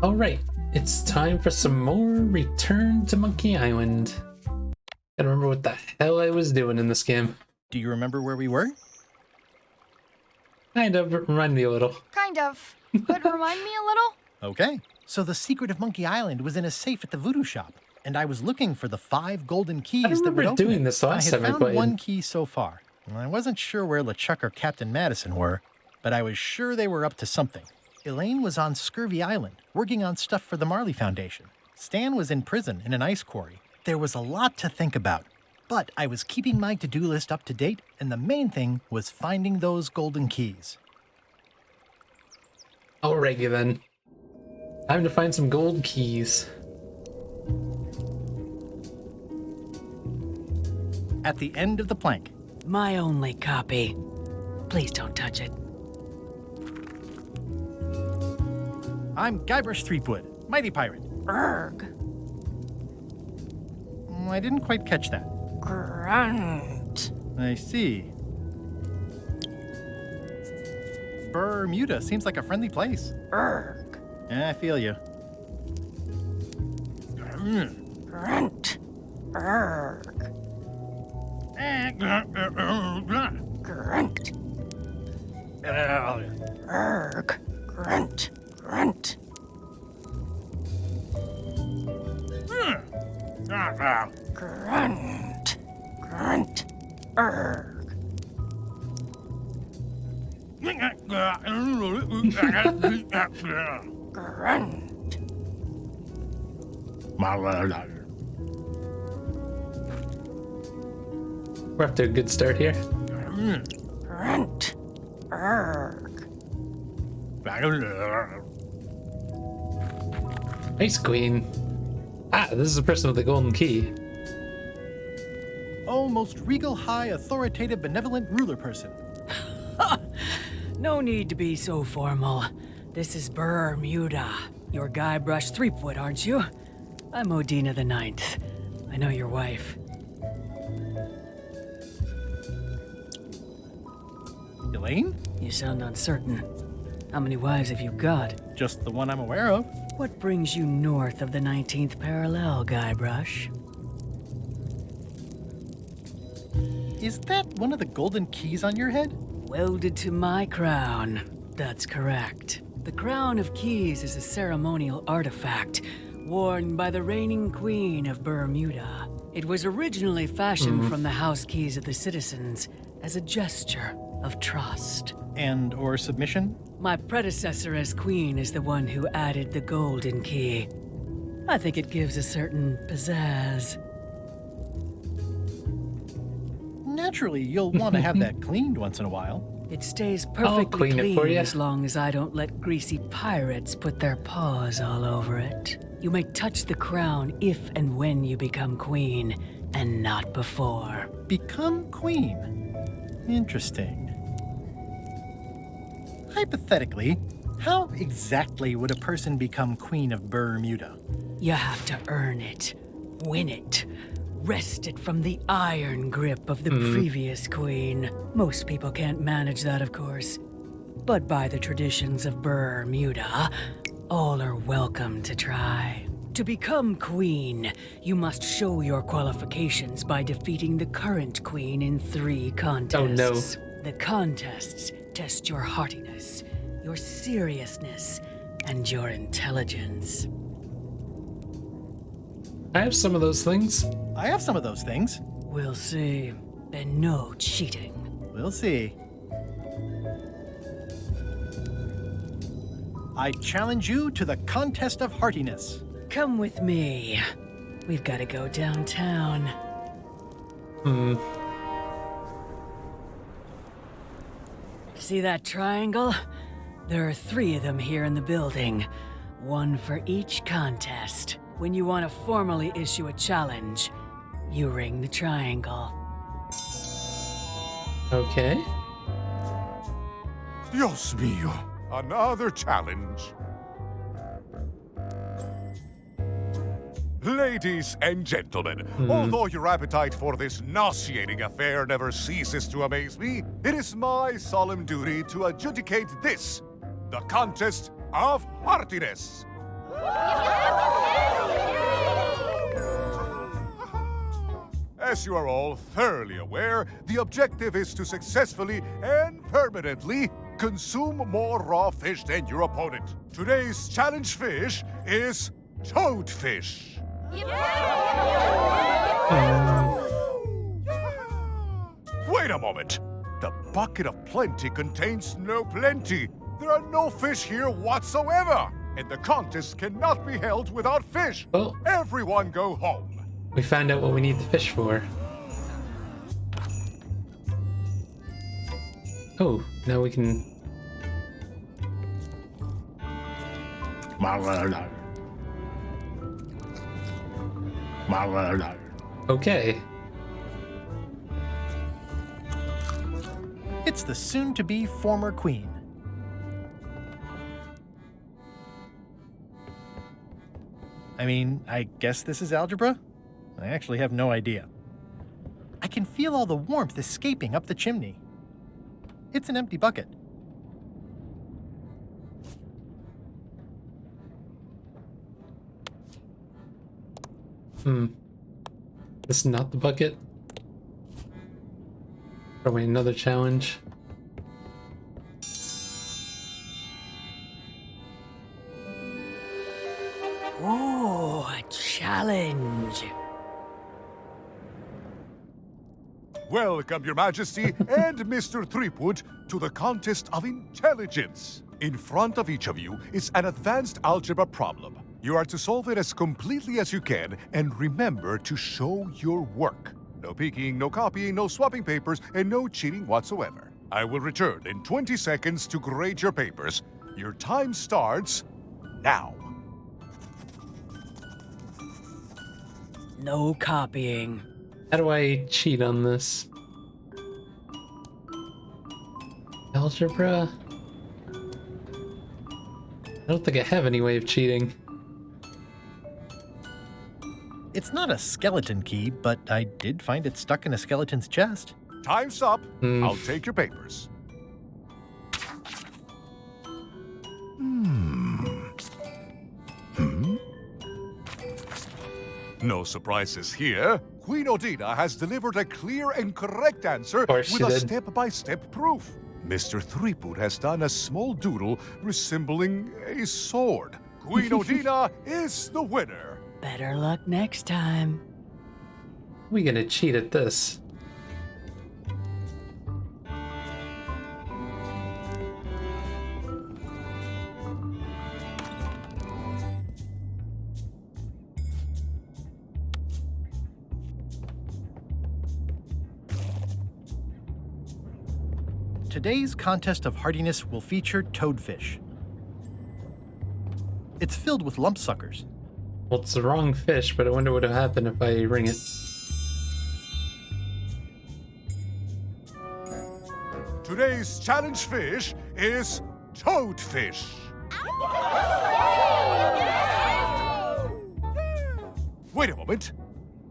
Alright, it's time for some more Return to Monkey Island. Gotta remember what the hell I was doing in this game. Do you remember where we were? Kind of, remind me a little. Kind of. But remind me a little? Okay. So the secret of Monkey Island was in a safe at the voodoo shop, and I was looking for the 5 golden keys I that would remember open doing it. this last I time I had found played. 1 key so far. I wasn't sure where LeChuck or Captain Madison were, but I was sure they were up to something. Elaine was on Scurvy Island, working on stuff for the Marley Foundation. Stan was in prison in an ice quarry. There was a lot to think about, but I was keeping my to-do list up to date, and the main thing was finding those golden keys. Alrighty then. Time to find some gold keys. At the end of the plank. My only copy. Please don't touch it. I'm Guybrush Threepwood, Mighty Pirate. Erg. I didn't quite catch that. Grunt. I see. Bermuda seems like a friendly place. Erg. Yeah, I feel you. Grunt. Erg. Grunt. Erg. Grunt. Grunt. Grunt. Grunt. Erg. Grunt. We're off to a good start here. Grunt. Erg. Ice Queen. Ah, this is the person with the golden key. Oh, most regal, high, authoritative, benevolent ruler person. No need to be so formal. This is Bermuda. You're Guybrush Threepwood, aren't you? I'm Odina the Ninth. I know your wife. Elaine? You sound uncertain. How many wives have you got? Just the one I'm aware of. What brings you north of the 19th parallel, Guybrush? Is that one of the golden keys on your head? Welded to my crown. That's correct. The Crown of Keys is a ceremonial artifact worn by the reigning queen of Bermuda. It was originally fashioned from the house keys of the citizens as a gesture of trust. And or submission? My predecessor as queen is the one who added the golden key. I think it gives a certain pizzazz. Naturally, you'll want to have that cleaned once in a while. It stays perfectly clean it for clean ya. as long as I don't let greasy pirates put their paws all over it. You may touch the crown if and when you become queen, and not before. Become queen. Interesting. Hypothetically, how exactly would a person become queen of Bermuda? You have to earn it, win it, wrest it from the iron grip of the previous queen. Most people can't manage that, of course. But by the traditions of Bermuda, all are welcome to try. To become queen, you must show your qualifications by defeating the current queen in 3 contests. The contests test your heartiness, your seriousness, and your intelligence. I have some of those things. I have some of those things. We'll see. And no cheating. We'll see. I challenge you to the contest of heartiness. Come with me. We've got to go downtown. See that triangle? There are 3 of them here in the building. 1 for each contest. When you want to formally issue a challenge, you ring the triangle. Okay. Dios mío, another challenge. Ladies and gentlemen, although your appetite for this nauseating affair never ceases to amaze me, it is my solemn duty to adjudicate this, the contest of heartiness. As you are all thoroughly aware, the objective is to successfully and permanently consume more raw fish than your opponent. Today's challenge fish is toadfish. Wait a moment. The bucket of plenty contains no plenty. There are no fish here whatsoever. And the contest cannot be held without fish. Oh. Everyone go home. We found out what we need the fish for. Oh, now we can... Okay. It's the soon-to-be former queen. I mean, I guess this is algebra? I actually have no idea. I can feel all the warmth escaping up the chimney. It's an empty bucket. This is not the bucket. Probably another challenge. Ooh, a challenge. Welcome, Your Majesty and Mr. Threepwood, to the contest of intelligence. In front of each of you is an advanced algebra problem. You are to solve it as completely as you can, and remember to show your work. No peeking, no copying, no swapping papers, and no cheating whatsoever. I will return in 20 seconds to grade your papers. Your time starts now. No copying. How do I cheat on this? Algebra? I don't think I have any way of cheating. It's not a skeleton key, but I did find it stuck in a skeleton's chest. Time's up. I'll take your papers. No surprises here. Queen Odina has delivered a clear and correct answer course with she a did. step-by-step proof. Mr. Threepwood has done a small doodle resembling a sword. Queen Odina is the winner. Better luck next time. We gonna cheat at this? Today's contest of hardiness will feature toadfish. It's filled with lump suckers. Well, it's the wrong fish, but I wonder what would happen if I ring it. Today's challenge fish is toadfish. Wait a moment.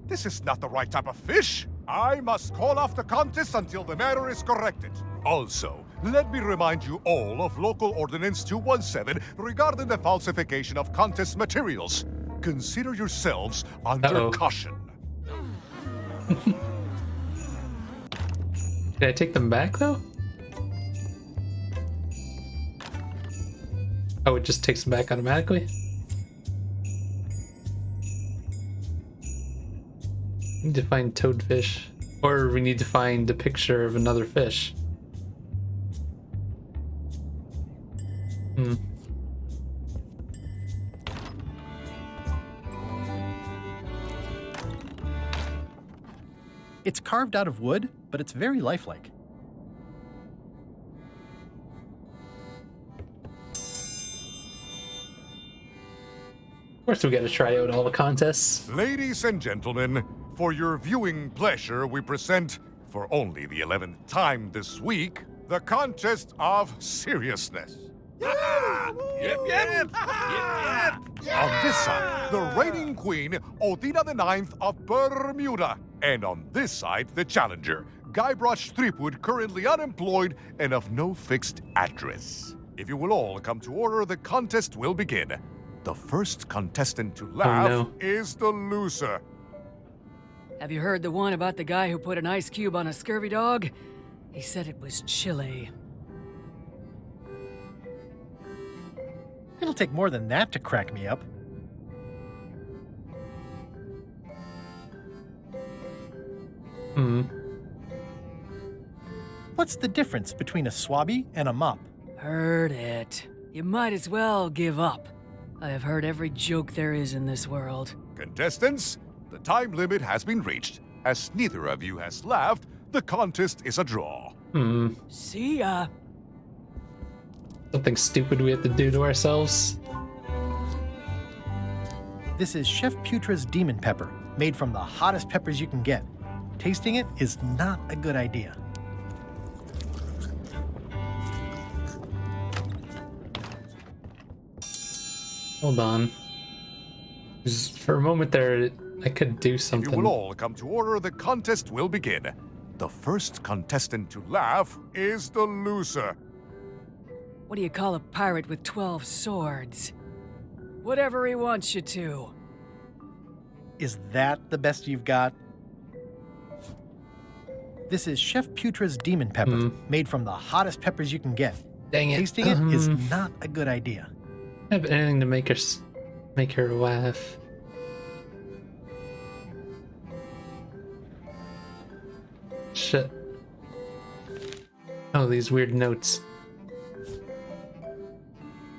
This is not the right type of fish. I must call off the contest until the matter is corrected. Also, let me remind you all of Local Ordinance 217 regarding the falsification of contest materials. Consider yourselves under Uh-oh. caution. Can I take them back, though? Oh, it just takes them back automatically? We need to find toadfish. Or we need to find a picture of another fish. It's carved out of wood, but it's very lifelike. Of course we gotta try out all the contests. Ladies and gentlemen, for your viewing pleasure, we present, for only the 11th time this week, the contest of seriousness. On this side, the reigning queen, Odina the Ninth of Bermuda. And on this side, the challenger, Guybrush Threepwood, currently unemployed and of no fixed address. If you will all come to order, the contest will begin. The first contestant to laugh no. is the loser. Have you heard the one about the guy who put an ice cube on a scurvy dog? He said it was chilly. It'll take more than that to crack me up. What's the difference between a swabby and a mop? Heard it. You might as well give up. I have heard every joke there is in this world. Contestants, the time limit has been reached. As neither of you has laughed, the contest is a draw. See ya. Something stupid we have to do to ourselves. This is Chef Putra's Demon Pepper, made from the hottest peppers you can get. Tasting it is not a good idea. Hold on. Just for a moment there, I could do You something. will all come to order, the contest will begin. The first contestant to laugh is the loser. What do you call a pirate with 12 swords? Whatever he wants you to. Is that the best you've got? This is Chef Putra's Demon Pepper, made from the hottest peppers you can get. Dang it. Tasting it is not a good idea. Have anything to make her laugh. Shit. Oh, these weird notes.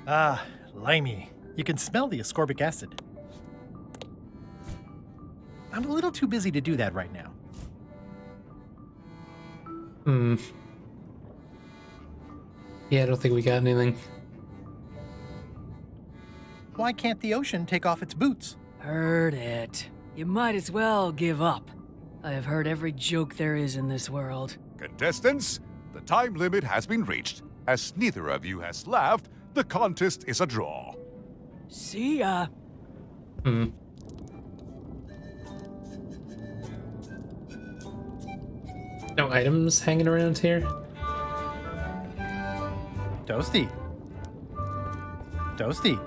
Ah, limey. You can smell the ascorbic acid. I'm a little too busy to do that right now. Yeah, I don't think we got anything. Why can't the ocean take off its boots? Heard it. You might as well give up. I have heard every joke there is in this world. Contestants, the time limit has been reached. As neither of you has laughed, the contest is a draw. See ya. No items hanging around here? Toasty. Toasty.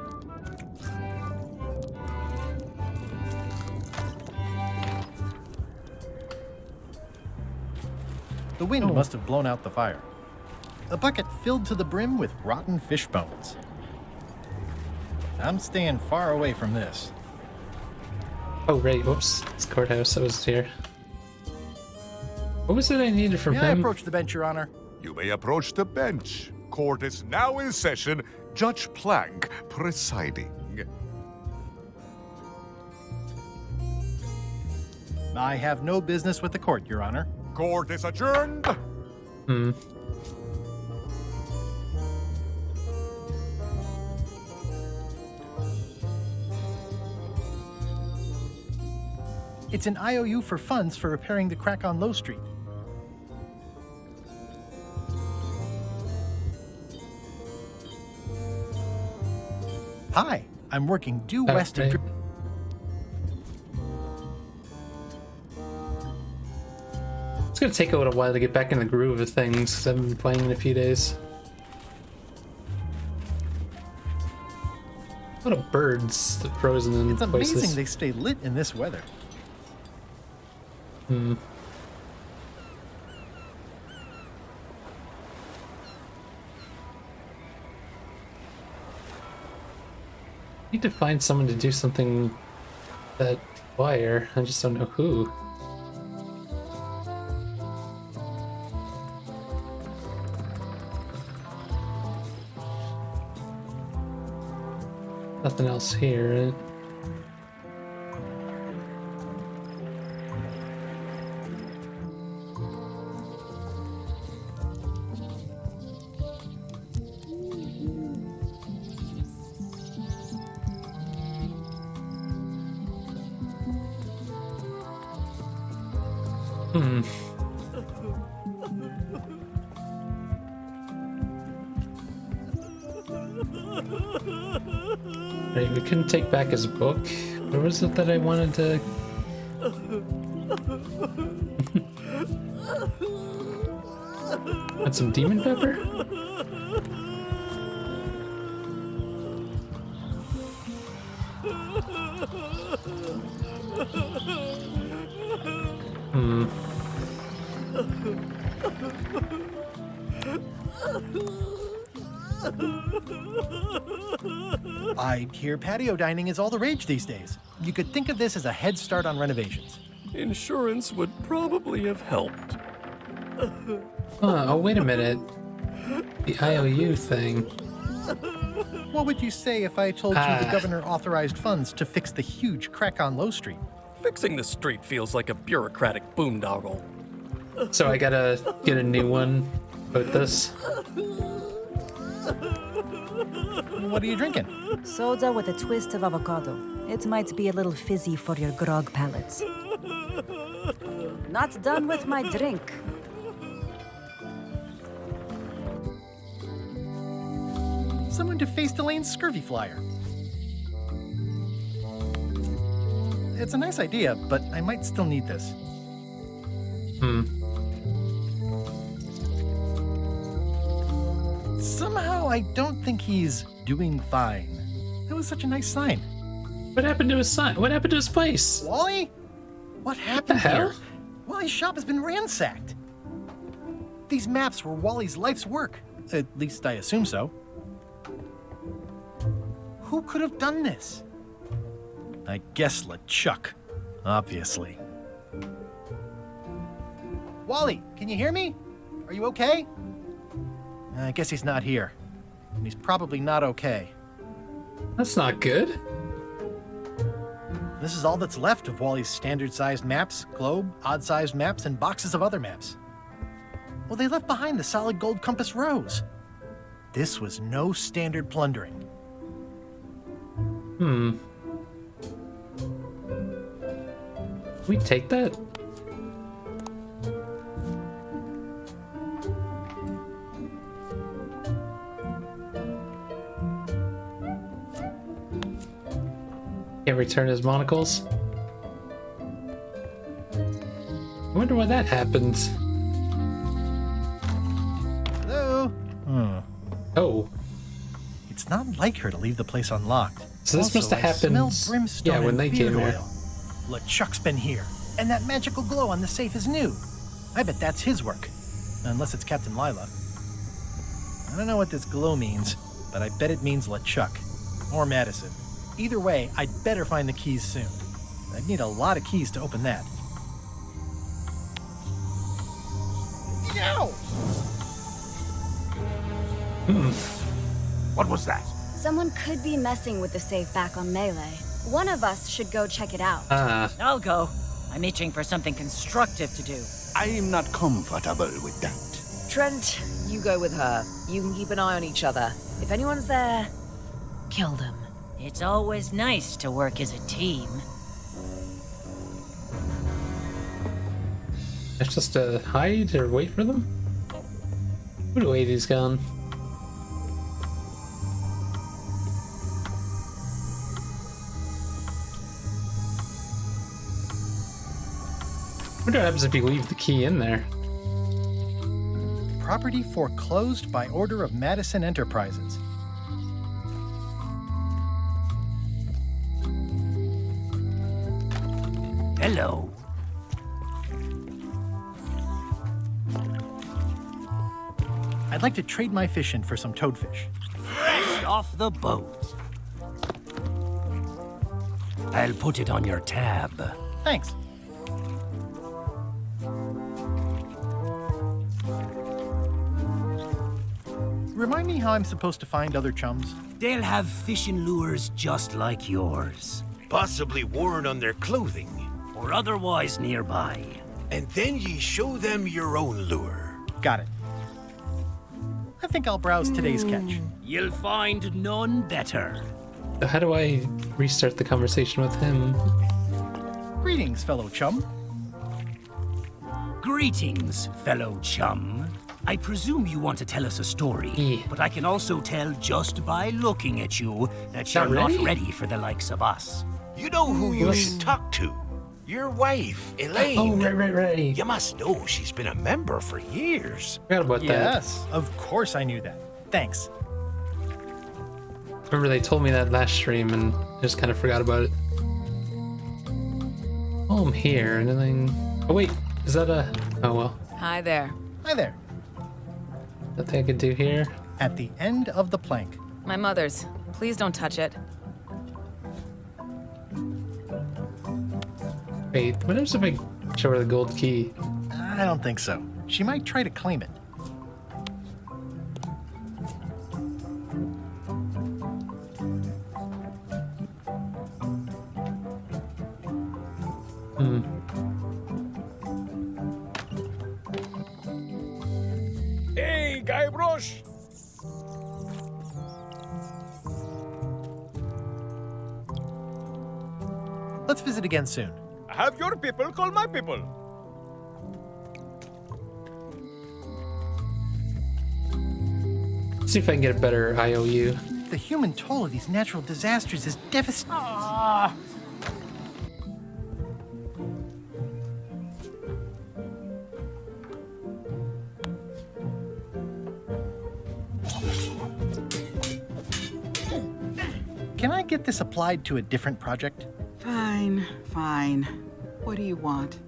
The wind must have blown out the fire. A bucket filled to the brim with rotten fish bones. I'm staying far away from this. Oh, right. Whoops. It's courthouse. I was here. What was it I needed from May I him? approach the bench, Your Honor? You may approach the bench. Court is now in session. Judge Plank presiding. I have no business with the court, Your Honor. Court is adjourned. It's an IOU for funds for repairing the crack on Low Street. Hi, I'm working due west of... Right. It's gonna take a little while to get back in the groove of things, because I haven't been playing in a few days. A lot of birds frozen in It's places. amazing they stay lit in this weather. Need to find someone to do something that fire. I just don't know who. Nothing else here. Right? Right, we couldn't take back his book. Where was it that I wanted to... Want some demon pepper? Hmm. I hear patio dining is all the rage these days. You could think of this as a head start on renovations. Insurance would probably have helped. Oh, wait a minute. The IOU thing. What would you say if I told you the Ah. governor authorized funds to fix the huge crack on Low Street? Fixing the street feels like a bureaucratic boondoggle. So I gotta get a new one with this. What are you drinking? Soda with a twist of avocado. It might be a little fizzy for your grog palates. Not done with my drink. Someone defaced Elaine's scurvy flyer. It's a nice idea, but I might still need this. Somehow, I don't think he's doing fine. That was such a nice sign. What happened to his son? What happened to his place? Wally? What happened hell? here? Wally's shop has been ransacked. These maps were Wally's life's work. At least I assume so. Who could have done this? I guess LeChuck, obviously. Wally, can you hear me? Are you okay? I guess he's not here. And he's probably not okay. That's not good. This is all that's left of Wally's standard-sized maps, globe, odd-sized maps, and boxes of other maps. Well, they left behind the solid gold compass rose. This was no standard plundering. We take that? Can't return his monocles. I wonder why that happened. Hello? Oh, It's not like her to leave the place unlocked. So this Also, must have I happened- smell brimstone yeah, when and they beard came here. oil. LeChuck's been here, and that magical glow on the safe is new. I bet that's his work, unless it's Captain Lila. I don't know what this glow means, but I bet it means LeChuck or Madison. Either way, I'd better find the keys soon. I'd need a lot of keys to open that. Ow! What was that? Someone could be messing with the safe back on Melee. One of us should go check it out. I'll go. I'm itching for something constructive to do. I am not comfortable with that. Trent, you go with her. You can keep an eye on each other. If anyone's there, kill them. It's always nice to work as a team. it's just to hide or wait for them? What wait, he's gone. What happens if you leave the key in there? Property foreclosed by order of Madison Enterprises. Hello. I'd like to trade my fish in for some toadfish. Fresh off the boat. I'll put it on your tab. Thanks. Remind me how I'm supposed to find other chums. They'll have fishing lures just like yours. Possibly worn on their clothing. Or otherwise nearby. And then ye show them your own lure. Got it. I think I'll browse today's catch. You'll find none better. So how do I restart the conversation with him? Greetings, fellow chum. Greetings, fellow chum. I presume you want to tell us a story, Yeah. but I can also tell just by looking at you that Not you're not ready? ready for the likes of us. You know who you Yes. should talk to. Your wife, Elaine. Oh, right. You must know she's been a member for years. Forgot about that. Yes, of course I knew that. Thanks. Remember they told me that last stream and I just kind of forgot about it. while I'm here, anything... Oh wait, is that a... Oh well. Hi there. Hi there. Nothing I could do here? At the end of the plank. My mother's. Please don't touch it. Wait, what happens if I show her the gold key? I don't think so. She might try to claim it. Hey, Guybrush! Let's visit again soon. Have your people call my people. See if I can get a better IOU. The human toll of these natural disasters is devastating. Can I get this applied to a different project? Fine, fine. What do you want?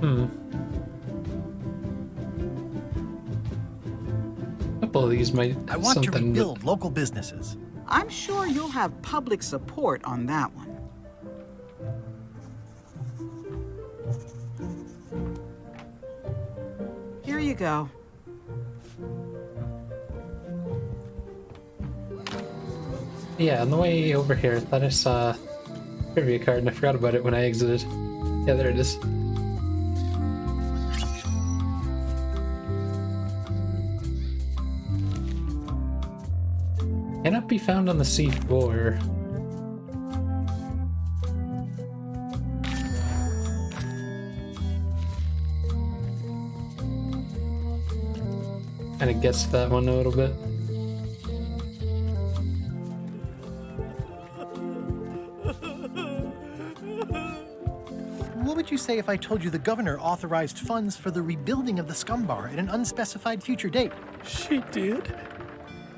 A couple of these might I have want to something. rebuild local businesses. I'm sure you'll have public support on that one. Here you go. Yeah, on the way over here, I thought I saw a trivia card and I forgot about it when I exited. Yeah, there it is. Cannot be found on the C4. Kinda guessed that one a little bit. What would you say if I told you the governor authorized funds for the rebuilding of the scum bar at an unspecified future date? She did?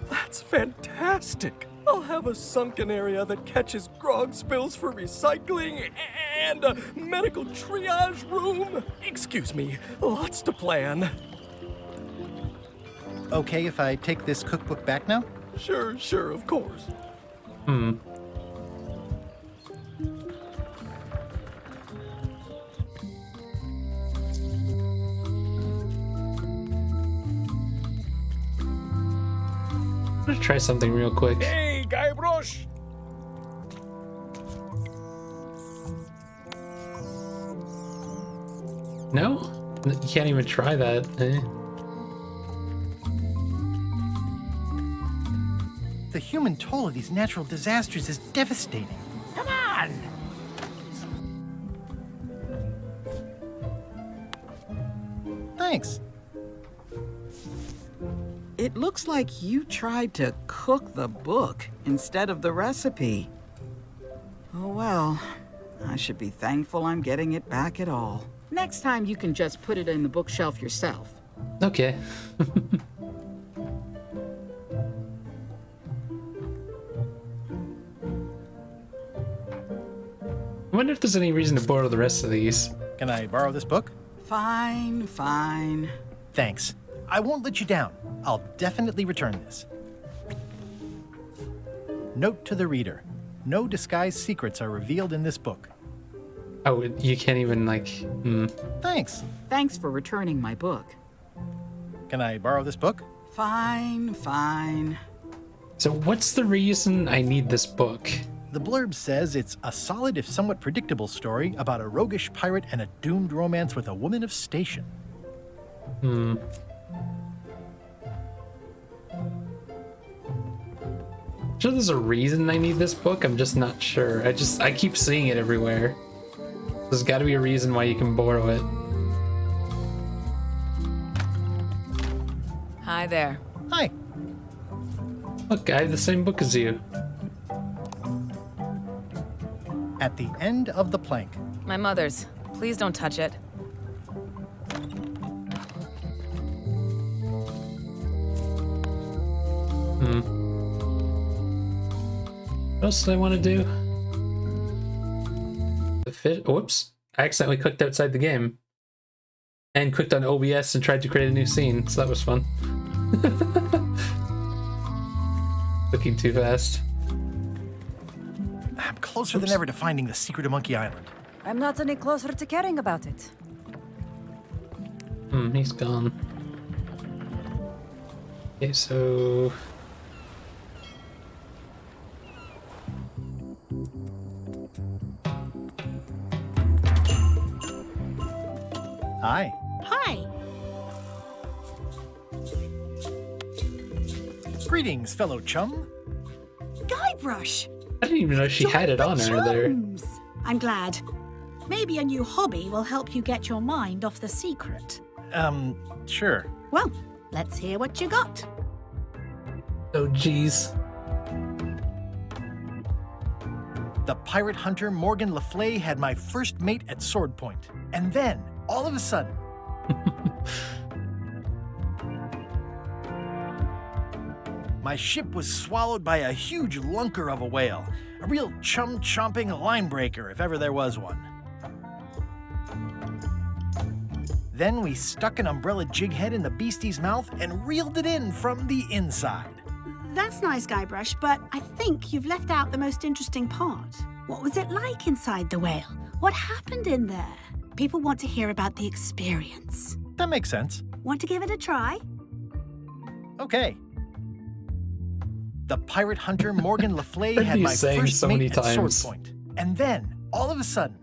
That's fantastic. I'll have a sunken area that catches grog spills for recycling and a medical triage room. Excuse me, lots to plan. Okay if I take this cookbook back now? Sure, of course. I'm gonna try something real quick. Hey, Guybrush! No? You can't even try that. Eh? The human toll of these natural disasters is devastating. Come on! Thanks. It looks like you tried to cook the book instead of the recipe. Oh well, I should be thankful I'm getting it back at all. Next time you can just put it in the bookshelf yourself. Okay. I wonder if there's any reason to borrow the rest of these. Can I borrow this book? Fine, fine. Thanks. I won't let you down. I'll definitely return this. Note to the reader. No disguised secrets are revealed in this book. Oh, you can't even, like... Thanks. Thanks for returning my book. Can I borrow this book? Fine, fine. So what's the reason I need this book? The blurb says it's a solid if somewhat predictable story about a roguish pirate and a doomed romance with a woman of station. Sure there's a reason I need this book, I'm just not sure. I keep seeing it everywhere. There's gotta be a reason why you can borrow it. Hi there. Hi. Look, I have the same book as you. At the end of the plank. My mother's. Please don't touch it. What else did I want to do? The fish. Whoops! I accidentally clicked outside the game, and clicked on OBS and tried to create a new scene. So that was fun. Clicking too fast. I'm closer than ever to finding the secret of Monkey Island. I'm not any closer to caring about it. He's gone. Okay, so... Hi. Hi. Greetings, fellow chum. Guybrush. I didn't even know she had it on her there. I'm glad. Maybe a new hobby will help you get your mind off the secret. Sure. Well, let's hear what you got. Oh, jeez. The pirate hunter Morgan Le Fay had my first mate at sword point. And then, all of a sudden... my ship was swallowed by a huge lunker of a whale. A real chum-chomping line breaker, if ever there was one. Then we stuck an umbrella jig head in the beastie's mouth and reeled it in from the inside. That's nice, Guybrush, but I think you've left out the most interesting part. What was it like inside the whale? What happened in there? People want to hear about the experience. That makes sense. Want to give it a try? Okay. The pirate hunter Morgan Le Fay Heard had you my saying first so many mate at sword times. point. And then, all of a sudden,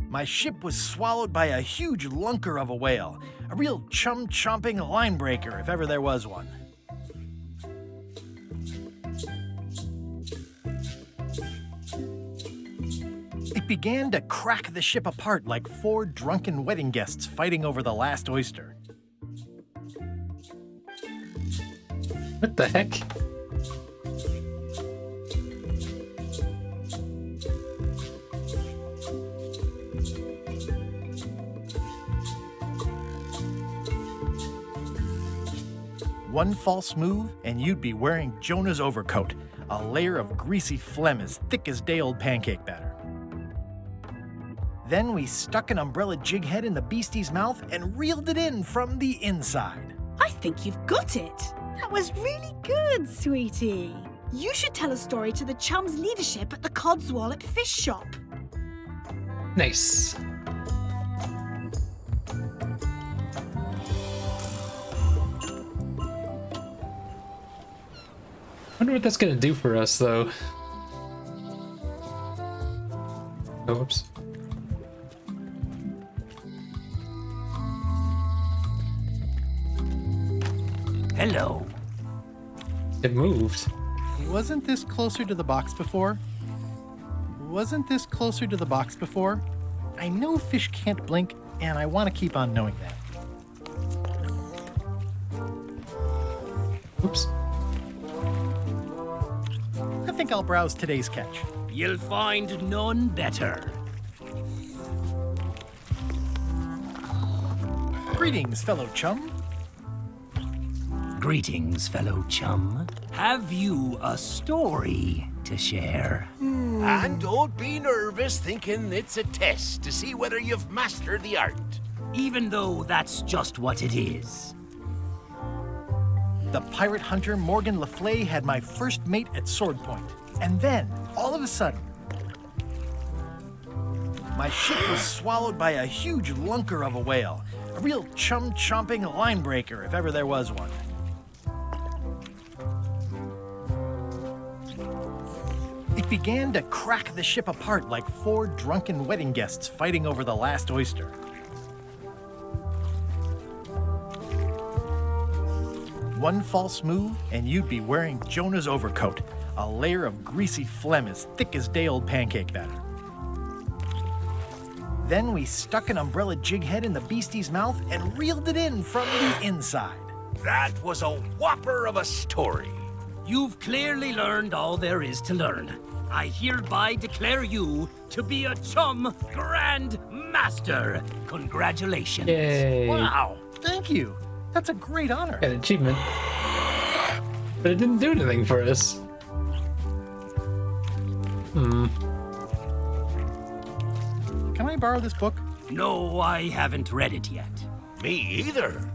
my ship was swallowed by a huge lunker of a whale. A real chum-chomping line breaker, if ever there was one. It began to crack the ship apart like 4 drunken wedding guests fighting over the last oyster. What the heck? One false move, and you'd be wearing Jonah's overcoat, a layer of greasy phlegm as thick as day-old pancake batter. Then we stuck an umbrella jig head in the beastie's mouth and reeled it in from the inside. I think you've got it. That was really good, sweetie. You should tell a story to the chum's leadership at the Codswallop Fish Shop. Nice. Wonder what that's gonna do for us, though. Oh, whoops. Hello. It moved. Wasn't this closer to the box before? Wasn't this closer to the box before? I know fish can't blink, and I want to keep on knowing that. Oops. I think I'll browse today's catch. You'll find none better. Greetings, fellow chum. Greetings, fellow chum. Have you a story to share? And don't be nervous thinking it's a test to see whether you've mastered the art. Even though that's just what it is. The pirate hunter Morgan Le Fay had my first mate at sword point. And then, all of a sudden, my ship was swallowed by a huge lunker of a whale. A real chum-chomping line breaker, if ever there was one. It began to crack the ship apart like 4 drunken wedding guests fighting over the last oyster. One false move, and you'd be wearing Jonah's overcoat, a layer of greasy phlegm as thick as day-old pancake batter. Then we stuck an umbrella jig head in the beastie's mouth and reeled it in from the inside. That was a whopper of a story. You've clearly learned all there is to learn. I hereby declare you to be a Chum Grand Master. Congratulations. Yay. Wow, thank you. That's a great honor. Got an achievement. But it didn't do anything for us. Can I borrow this book? No, I haven't read it yet. Me either.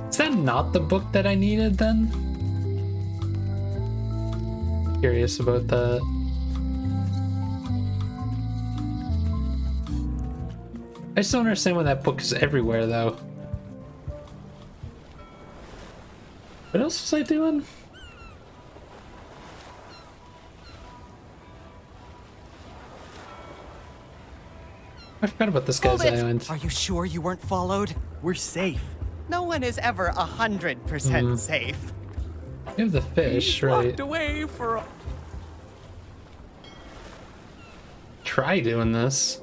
Is that not the book that I needed then? Curious about that. I just don't understand why that book is everywhere though. What else was I doing? I forgot about this guy's island. Are you sure you weren't followed? We're safe. No one is ever 100% safe. You have the fish, right? Walked away for a... Try doing this.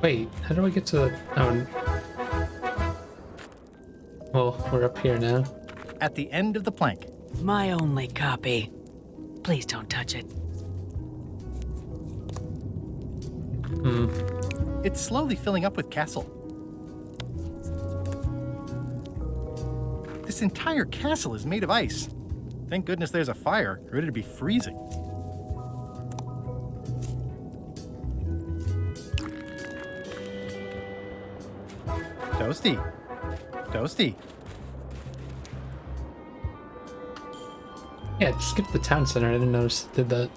Wait, how do I get to the... Oh. Well, we're up here now. At the end of the plank. My only copy. Please don't touch it. It's slowly filling up with castle. This entire castle is made of ice. Thank goodness there's a fire, or it'd be freezing. Toasty. Toasty. Yeah, skip the town center. I didn't notice it did that.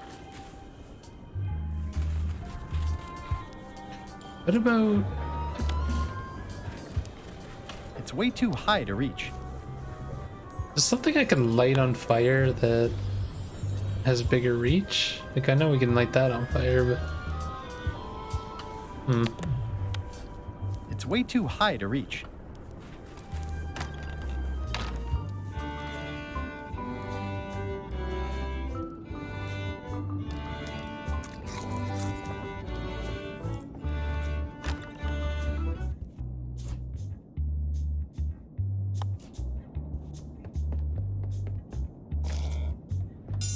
What about... It's way too high to reach. Is something I can light on fire that has bigger reach? Like, I know we can light that on fire, but... It's way too high to reach.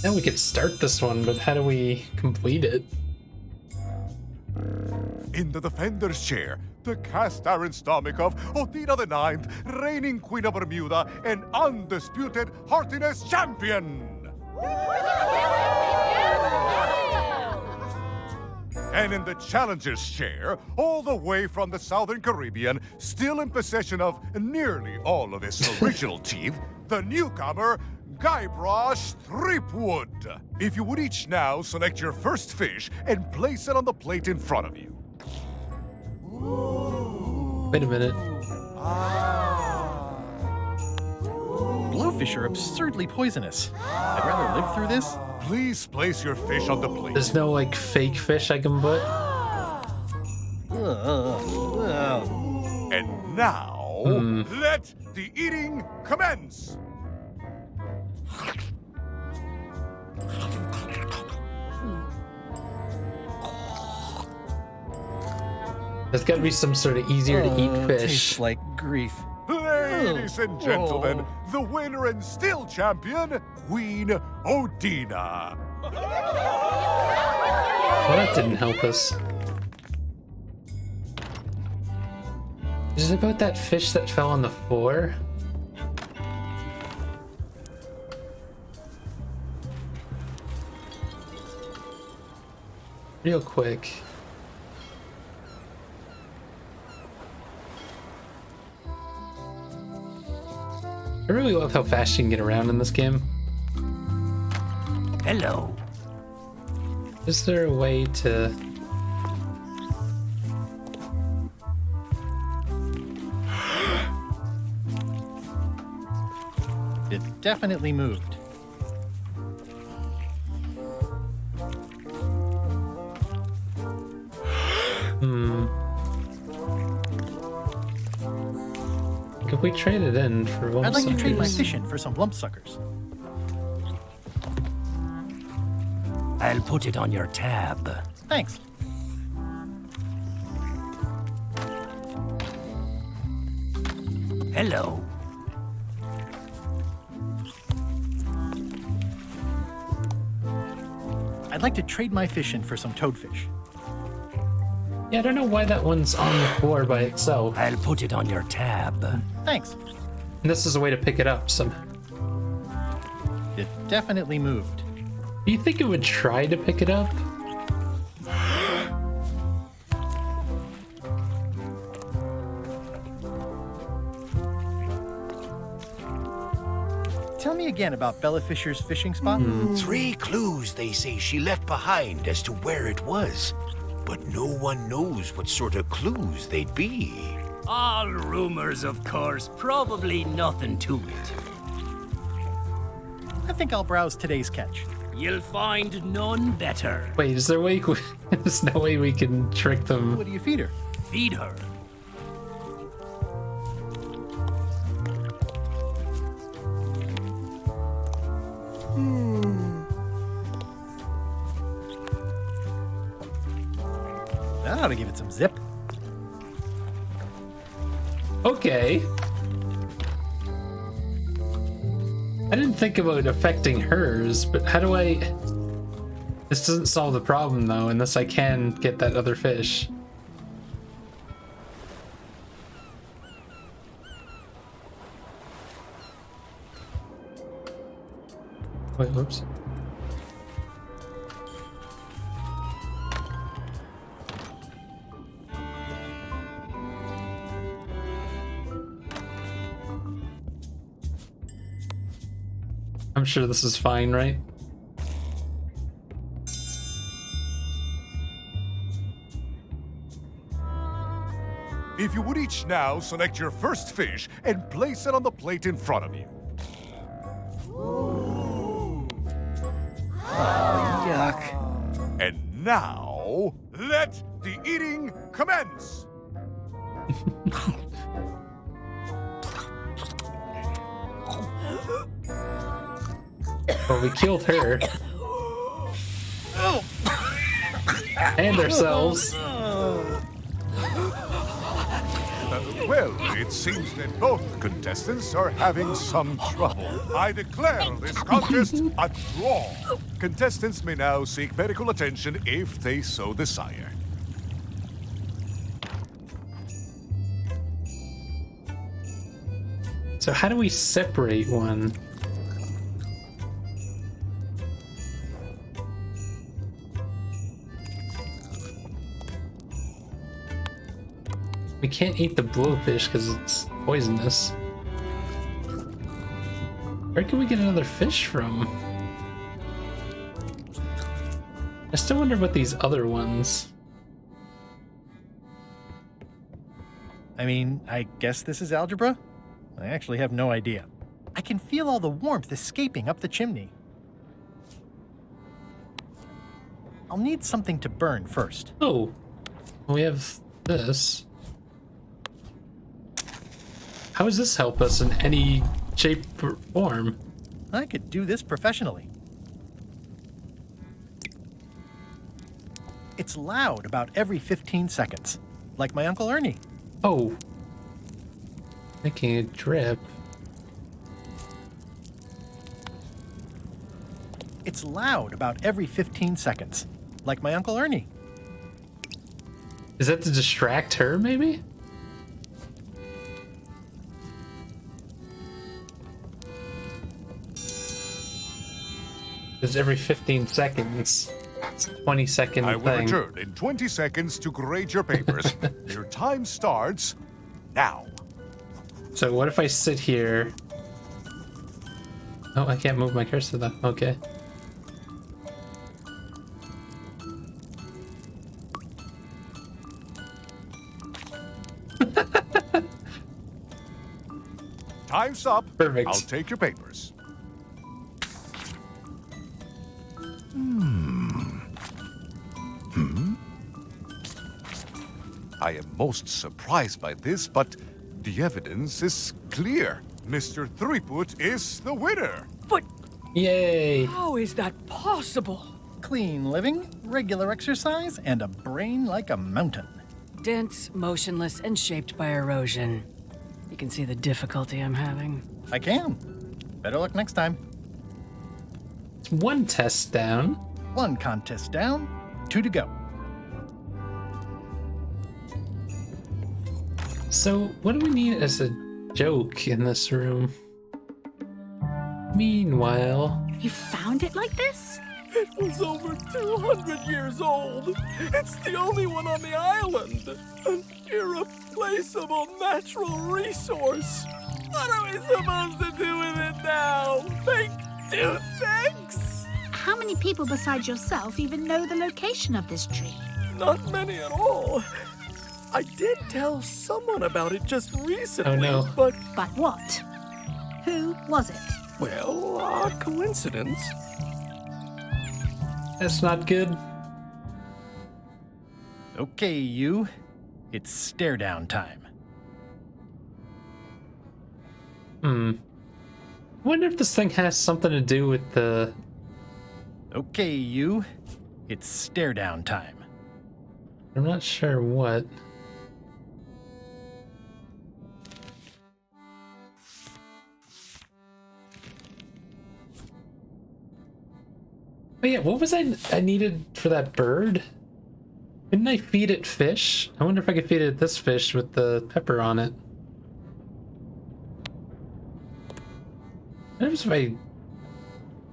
Now we could start this one, but how do we complete it? In the defender's chair, the cast iron stomach of Othina the Ninth, reigning Queen of Bermuda and undisputed heartiness champion! And in the challenger's chair, all the way from the Southern Caribbean, still in possession of nearly all of his original teeth, the newcomer, Guybrush Threepwood. If you would each now select your first fish and place it on the plate in front of you. Wait a minute. Blowfish are absurdly poisonous. I'd rather live through this. Please place your fish on the plate. There's no, like, fake fish I can put? And now, let the eating commence! There's gotta be some sort of easier to eat fish. Tastes like grief. Ladies and gentlemen, the winner and still champion, Queen Othina. Well, that didn't help us. Is it about that fish that fell on the floor? Real quick. I really love how fast you can get around in this game. Hello. Is there a way to... It definitely moved. Could we trade it in for one? I'd like to trade my fish in for some lumpsuckers. I'll put it on your tab. Thanks. Hello. I'd I'd like to trade my fish in for some toadfish. Yeah, I don't know why that one's on the floor by itself. I'll put it on your tab. Thanks. And this is a way to pick it up somehow. It definitely moved. Do you think it would try to pick it up? Tell me again about Bella Fisher's fishing spot. 3 clues they say she left behind as to where it was. But no one knows what sort of clues they'd be. All rumors, of course. Probably nothing to it. I think I'll browse today's catch. You'll find none better. Wait, is there a way? There's no way we can trick them. What do you feed her? Feed her. That ought to give it some zip. Okay. I didn't think about affecting hers, but how do I... This doesn't solve the problem, though, unless I can get that other fish. Wait, whoops. I'm sure this is fine, right? If you would each now select your first fish and place it on the plate in front of you. Yuck. And now, let the eating commence! Well, we killed her. And ourselves. Well, it seems that both contestants are having some trouble. I declare this contest a draw. Contestants may now seek medical attention if they so desire. So how do we separate one? We can't eat the blowfish because it's poisonous. Where can we get another fish from? I still wonder about these other ones. I mean, I guess this is algebra? I actually have no idea. I can feel all the warmth escaping up the chimney. I'll need something to burn first. Oh, we have this. How does this help us in any shape or form? I could do this professionally. It's loud about every 15 seconds, like my Uncle Ernie. Oh, making a drip. It's loud about every 15 seconds, like my Uncle Ernie. Is that to distract her, maybe? It's every 15 seconds. It's a 20-second I thing. will return in 20 seconds to grade your papers. Your time starts now. So what if I sit here? Oh, I can't move my cursor though. Okay. Time's up. Perfect. I'll take your papers. I am most surprised by this, but the evidence is clear. Mr. Threepwood is the winner. But yay! How is that possible? Clean living, regular exercise, and a brain like a mountain. Dense, motionless, and shaped by erosion. You can see the difficulty I'm having. I can. Better luck next time. It's one test down. 1 contest down, 2 to go. So, what do we need as a joke in this room? Meanwhile... You found it like this? It was over 200 years old. It's the only one on the island. An irreplaceable natural resource. What are we supposed to do with it now? Make toothpicks? How many people besides yourself even know the location of this tree? Not many at all. I did tell someone about it just recently, Oh, no. but... But what? Who was it? Well, odd coincidence. That's not good. Okay, you. It's stare down time. I wonder if this thing has something to do with the... Okay, you. It's stare down time. I'm not sure what. Oh yeah, what was I needed for that bird? Didn't I feed it fish? I wonder if I could feed it this fish with the pepper on it. What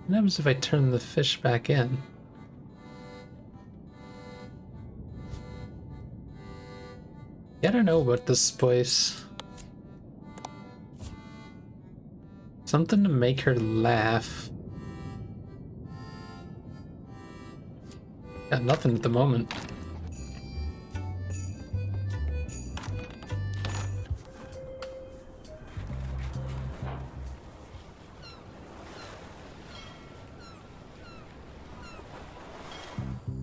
happens if I turn the fish back in? Yeah, I don't know about this place. Something to make her laugh. Got nothing at the moment.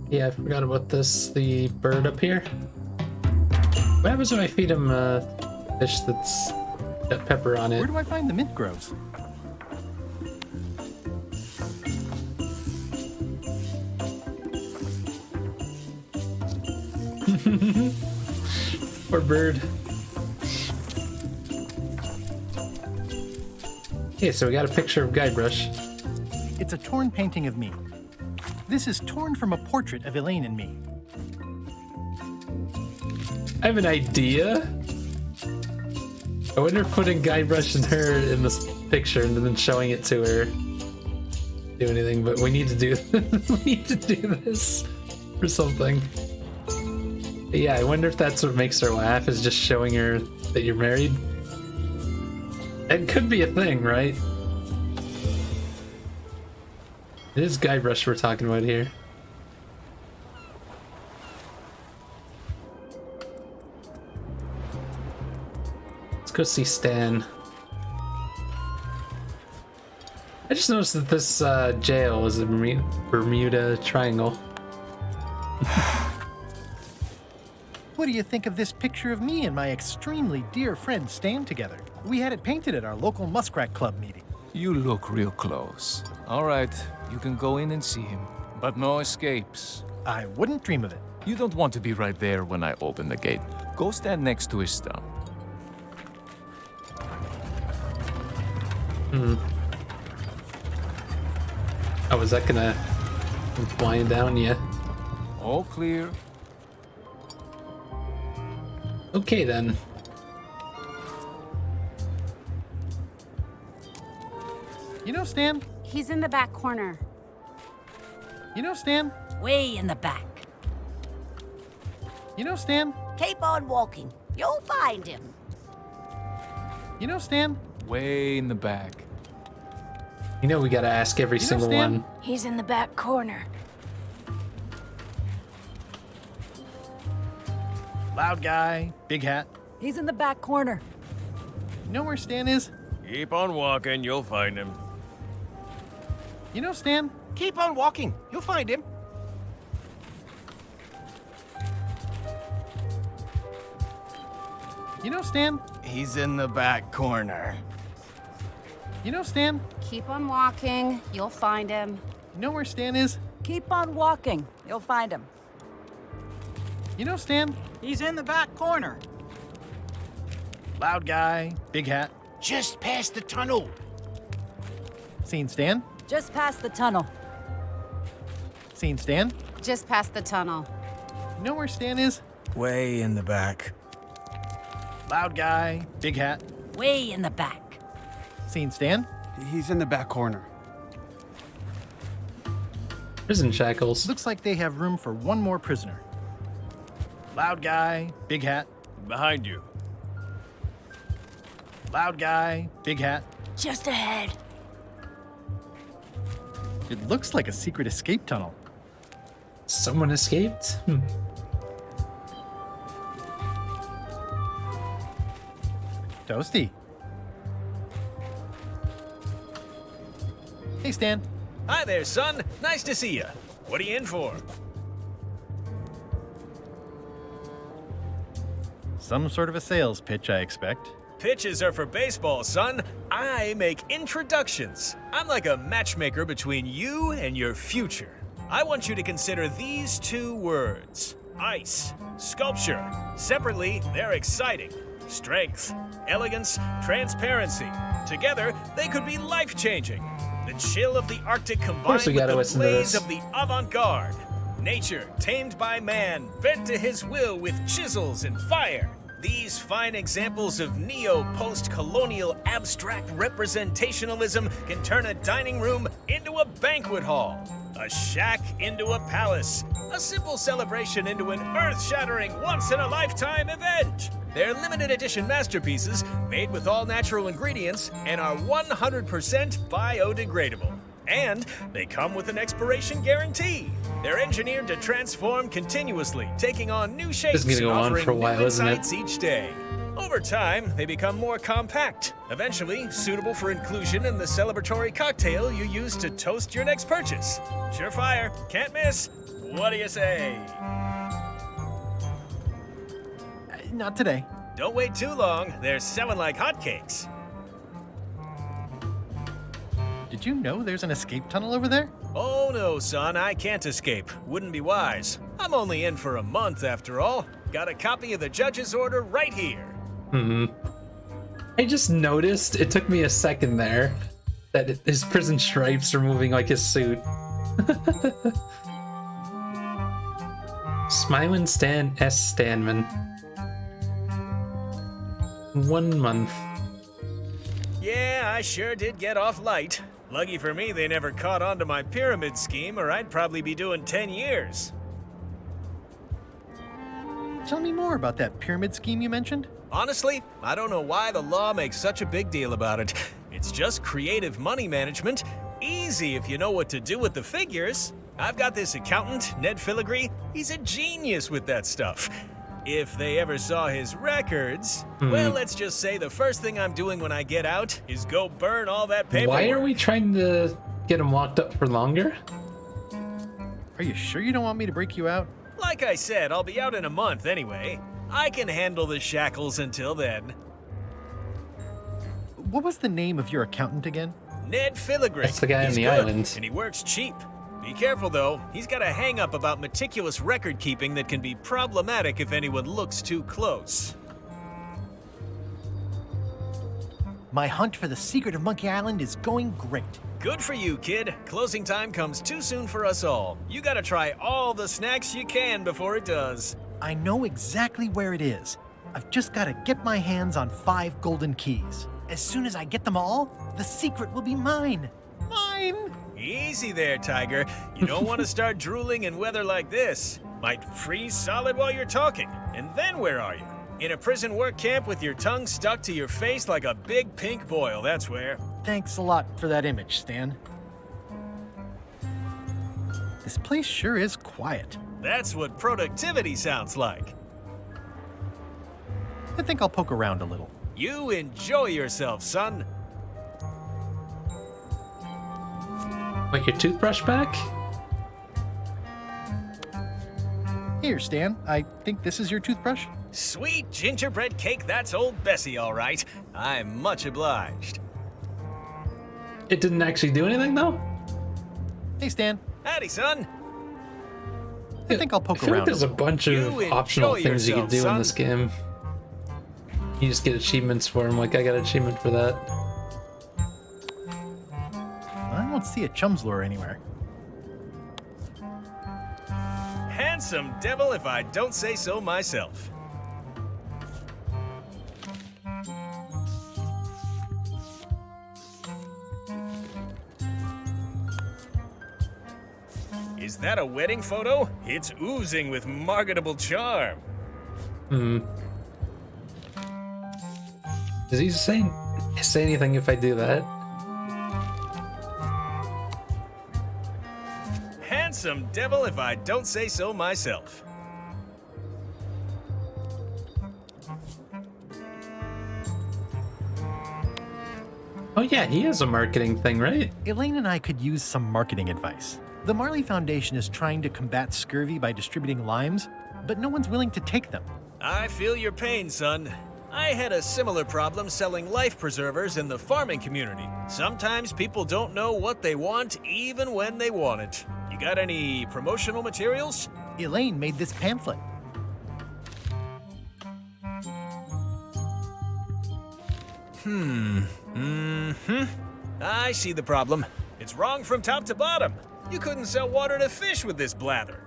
Yeah, I forgot about this. The bird up here. What happens when I feed him fish that's got pepper on it? Where do I find the mint groves? Poor bird. Okay, so we got a picture of Guybrush. It's a torn painting of me. This is torn from a portrait of Elaine and me. I have an idea. I wonder if putting Guybrush and her in this picture and then showing it to her do anything, but we need to do we need to do this for something. But yeah, I wonder if that's what makes her laugh, is just showing her that you're married. It could be a thing, right? It is Guybrush we're talking about here. Let's go see Stan. I just noticed that this jail is a Bermuda Triangle. What do you think of this picture of me and my extremely dear friend Stan together? We had it painted at our local Muskrat Club meeting. You look real close. All right, you can go in and see him, but no escapes. I wouldn't dream of it. You don't want to be right there when I open the gate. Go stand next to his stump. Oh, is that gonna come flying down? Yeah. All clear. Okay then. You know, Stan? He's in the back corner. You know, Stan? Way in the back. You know, Stan? Keep on walking. You'll find him. You know, Stan? Way in the back. You know we gotta ask every single one. He's in the back corner. Loud guy, big hat. He's in the back corner. You know where Stan is? Keep on walking, you'll find him. You know, Stan? Keep on walking. You'll find him. You know, Stan? He's in the back corner. You know, Stan? Keep on walking. You'll find him. You know where Stan is? Keep on walking. You'll find him. You know, Stan? He's in the back corner. Loud guy, big hat. Just past the tunnel. Seen Stan? Just past the tunnel. Seen Stan? Just past the tunnel. You know where Stan is? Way in the back. Loud guy, big hat. Way in the back. Seen Stan? He's in the back corner. Prison shackles. Looks like they have room for one more prisoner. Loud guy, big hat. Behind you. Loud guy, big hat. Just ahead. It looks like a secret escape tunnel. Someone escaped? Toasty. Hey, Stan. Hi there, son. Nice to see you. What are you in for? Some sort of a sales pitch, I expect. Pitches are for baseball, son. I make introductions. I'm like a matchmaker between you and your future. I want you to consider these two words: ice, sculpture. Separately, they're exciting. Strength, elegance, transparency. Together, they could be life-changing. The chill of the Arctic combined with the blaze of the avant-garde. Nature, tamed by man, bent to his will with chisels and fire. These fine examples of neo-post-colonial abstract representationalism can turn a dining room into a banquet hall, a shack into a palace, a simple celebration into an earth-shattering, once-in-a-lifetime event. They're limited edition masterpieces made with all natural ingredients and are 100% biodegradable. And they come with an expiration guarantee. They're engineered to transform continuously, taking on new shapes and offering new insights each day. Over time, they become more compact, eventually suitable for inclusion in the celebratory cocktail you use to toast your next purchase. Surefire, can't miss. What do you say? Not today. Don't wait too long. They're selling like hotcakes. Did you know there's an escape tunnel over there? Oh no, son, I can't escape. Wouldn't be wise. I'm only in for a month after all. Got a copy of the judge's order right here. I just noticed, it took me a second there, that his prison stripes are moving like his suit. Smiling Stan S. Stanman. 1 month. Yeah, I sure did get off light. Lucky for me, they never caught on to my pyramid scheme, or I'd probably be doing 10 years. Tell me more about that pyramid scheme you mentioned. Honestly, I don't know why the law makes such a big deal about it. It's just creative money management. Easy if you know what to do with the figures. I've got this accountant, Ned Filigree. He's a genius with that stuff. If they ever saw his records, well, let's just say the first thing I'm doing when I get out is go burn all that paperwork. Why are we trying to get him locked up for longer? Are you sure you don't want me to break you out? Like I said, I'll be out in a month anyway. I can handle the shackles until then. What was the name of your accountant again? Ned Filigree. That's the guy on the island. And he works cheap. Be careful, though. He's got a hang-up about meticulous record-keeping that can be problematic if anyone looks too close. My hunt for the secret of Monkey Island is going great. Good for you, kid. Closing time comes too soon for us all. You gotta try all the snacks you can before it does. I know exactly where it is. I've just got to get my hands on 5 golden keys. As soon as I get them all, the secret will be mine. Mine! Easy there, Tiger. You don't want to start drooling in weather like this. Might freeze solid while you're talking. And then where are you? In a prison work camp with your tongue stuck to your face like a big pink boil, that's where. Thanks a lot for that image, Stan. This place sure is quiet. That's what productivity sounds like. I think I'll poke around a little. You enjoy yourself, son. Wait, your toothbrush back? Here, Stan. I think this is your toothbrush. Sweet gingerbread cake, that's old Bessie, all right. I'm much obliged. It didn't actually do anything, though? Hey, Stan. Howdy, son. I think I'll poke I feel around. like there's a bunch of optional things you can do in this game. You just get achievements for them, like I got an achievement for that. I don't see a chum's lure anywhere. Handsome devil if I don't say so myself. Is that a wedding photo? It's oozing with marketable charm. Does he say anything if I do that? Handsome devil if I don't say so myself. Oh yeah, he has a marketing thing, right? Elaine and I could use some marketing advice. The Marley Foundation is trying to combat scurvy by distributing limes, but no one's willing to take them. I feel your pain, son. I had a similar problem selling life preservers in the farming community. Sometimes people don't know what they want even when they want it. You got any promotional materials? Elaine made this pamphlet. I see the problem. It's wrong from top to bottom. You couldn't sell water to fish with this blather.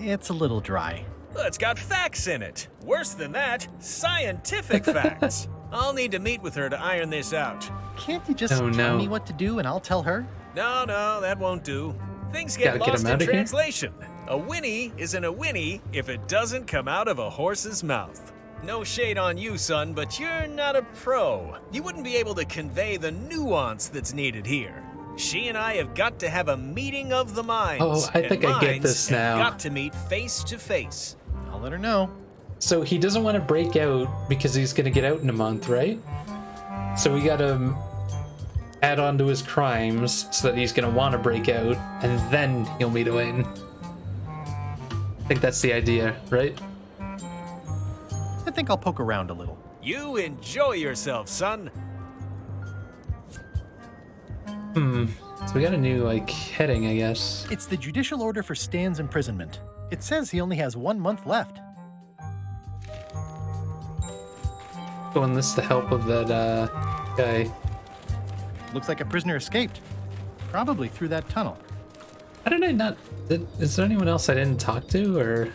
It's a little dry. Well, it's got facts in it. Worse than that, scientific facts. I'll need to meet with her to iron this out. Can't you just tell me what to do and I'll tell her? No, that won't do. Things get lost in translation. A whinny isn't a whinny if it doesn't come out of a horse's mouth. No shade on you, son, but you're not a pro. You wouldn't be able to convey the nuance that's needed here. She and I have got to have a meeting of the minds. Oh, I think I get this now. Got to meet face to face. I'll let her know. So he doesn't want to break out because he's going to get out in a month, right? So we got to add on to his crimes so that he's going to want to break out, and then he'll meet Elaine. I think that's the idea, right? I think I'll poke around a little. You enjoy yourself, son. So we got a new, heading, I guess. It's the judicial order for Stan's imprisonment. It says he only has 1 month left. Oh, and this is the help of that, guy. Looks like a prisoner escaped. Probably through that tunnel. How did I not... Is there anyone else I didn't talk to, or...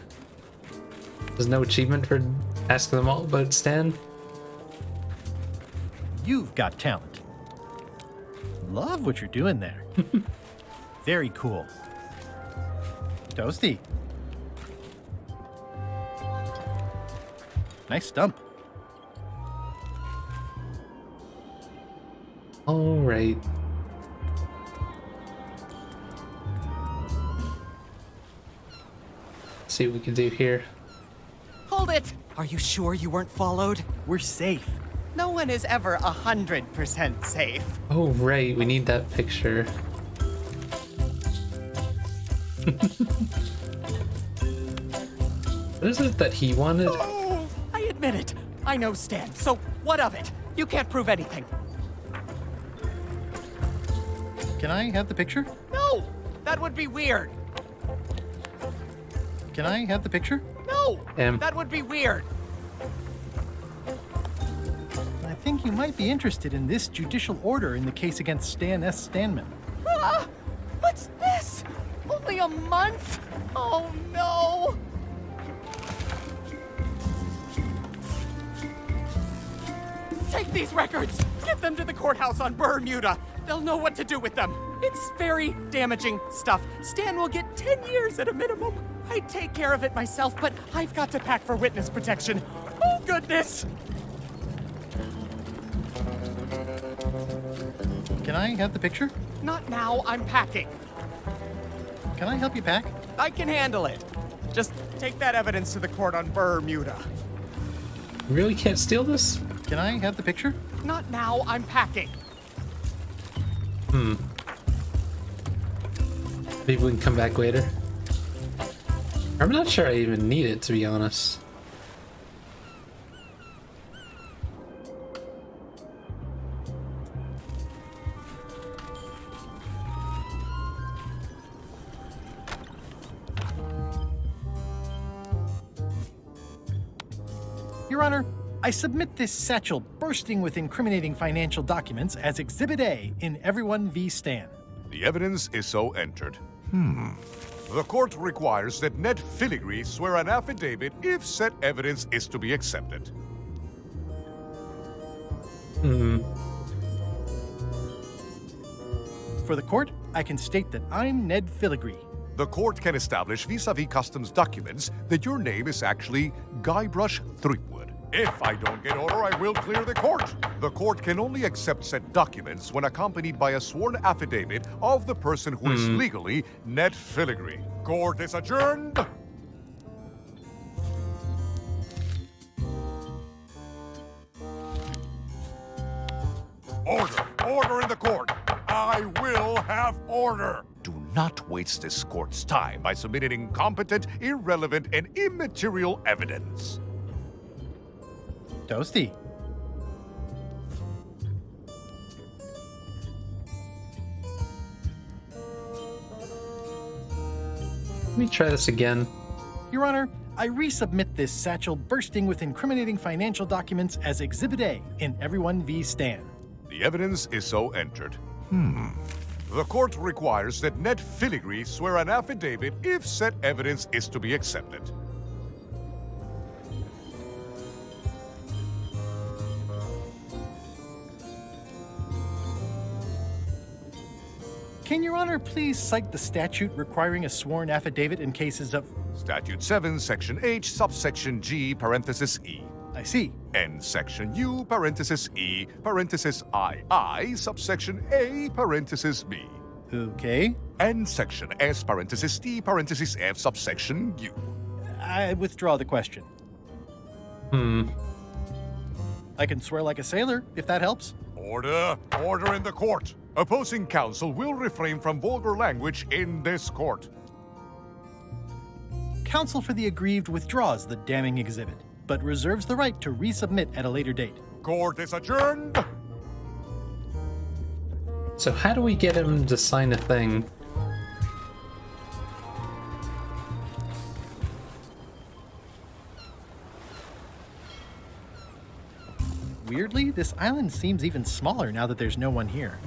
There's no achievement for asking them all about Stan? You've got talent. Love what you're doing there. Very cool. Toasty. Nice stump. All right. Let's see what we can do here. Hold it! Are you sure you weren't followed? We're safe. No one is ever 100% safe. Oh, right. We need that picture. What is it that he wanted? Oh, I admit it. I know Stan, so what of it? You can't prove anything. Can I have the picture? No! That would be weird. Can I have the picture? No! That would be weird. I think you might be interested in this judicial order in the case against Stan S. Stanman. Ah, what's this? Only a month? Oh no! Take these records! Get them to the courthouse on Bermuda! They'll know what to do with them. It's very damaging stuff. Stan will get 10 years at a minimum. I'd take care of it myself, but I've got to pack for witness protection. Oh, goodness! Can I have the picture? Not now, I'm packing. Can I help you pack? I can handle it. Just take that evidence to the court on Bermuda. You really can't steal this? Can I have the picture? Not now, I'm packing. Maybe we can come back later. I'm not sure I even need it, to be honest. Your Honor, I submit this satchel bursting with incriminating financial documents as Exhibit A in Everyone v. Stan. The evidence is so entered. The court requires that Ned Filigree swear an affidavit if said evidence is to be accepted. For the court, I can state that I'm Ned Filigree. The court can establish vis-a-vis customs documents that your name is actually Guybrush Threepwood. If I don't get order, I will clear the court. The court can only accept said documents when accompanied by a sworn affidavit of the person who is legally Ned Filigree. Court is adjourned. Order! Order in the court! I will have order! Do not waste this court's time by submitting incompetent, irrelevant, and immaterial evidence. Toasty. Let me try this again. Your Honor, I resubmit this satchel bursting with incriminating financial documents as Exhibit A in Everyone v. Stan. The evidence is so entered. The court requires that Ned Filigree swear an affidavit if said evidence is to be accepted. Can Your Honor please cite the statute requiring a sworn affidavit in cases of... Statute 7, Section H, subsection G, parenthesis E. I see. And Section U, parenthesis E, parenthesis II, subsection A, parenthesis B. Okay. And Section S, parenthesis T, parenthesis F, subsection U. I withdraw the question. I can swear like a sailor, if that helps. Order! Order in the court! Opposing counsel will refrain from vulgar language in this court. Counsel for the aggrieved withdraws the damning exhibit, but reserves the right to resubmit at a later date. Court is adjourned! So how do we get him to sign a thing? Weirdly, this island seems even smaller now that there's no one here.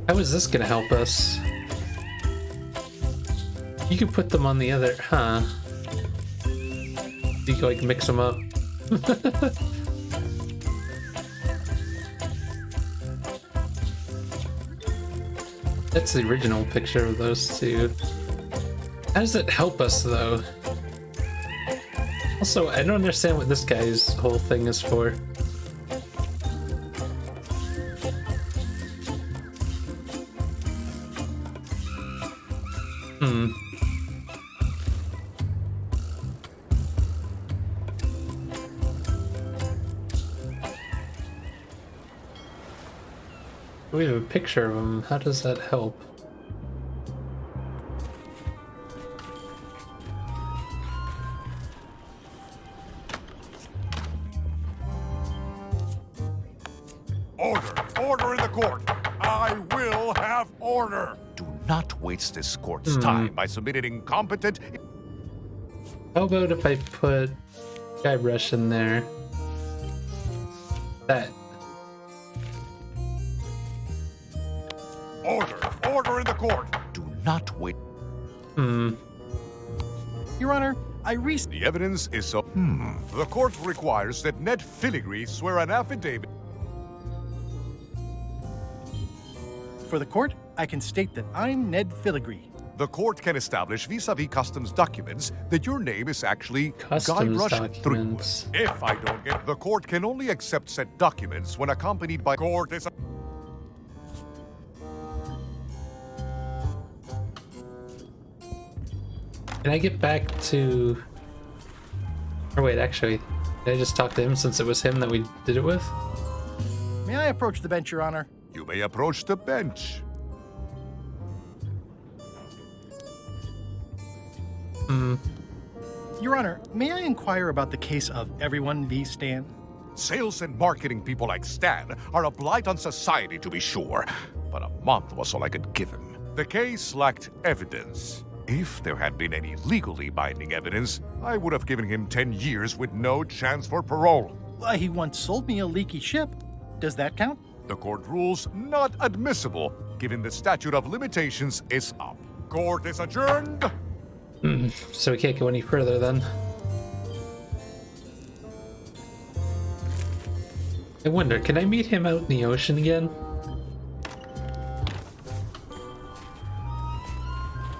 How is this gonna help us? You could put them on the other, huh? You can like mix them up. That's the original picture of those two. How does it help us though? Also, I don't understand what this guy's whole thing is for. We have a picture of him. How does that help? Order! Order in the court! I will have order! Do not waste this court's time by submitting incompetent... How about if I put Guybrush in there? That. Order! Order in the court! Do not wait. Your Honor, The evidence is so... The court requires that Ned Filigree swear an affidavit... For the court, I can state that I'm Ned Filigree. The court can establish vis-a-vis customs documents that your name is actually Guybrush Threepwood. If I don't get... The court can only accept said documents when accompanied by... Court is... Can I get back to... Or wait, actually, did I just talk to him since it was him that we did it with? May I approach the bench, Your Honor? You may approach the bench. Your Honor, may I inquire about the case of Everyone v. Stan? Sales and marketing people like Stan are a blight on society, to be sure, but a month was all I could give him. The case lacked evidence. If there had been any legally binding evidence, I would have given him 10 years with no chance for parole. He once sold me a leaky ship. Does that count? The court rules not admissible, given the statute of limitations is up. Court is adjourned. So we can't go any further then. I wonder, can I meet him out in the ocean again?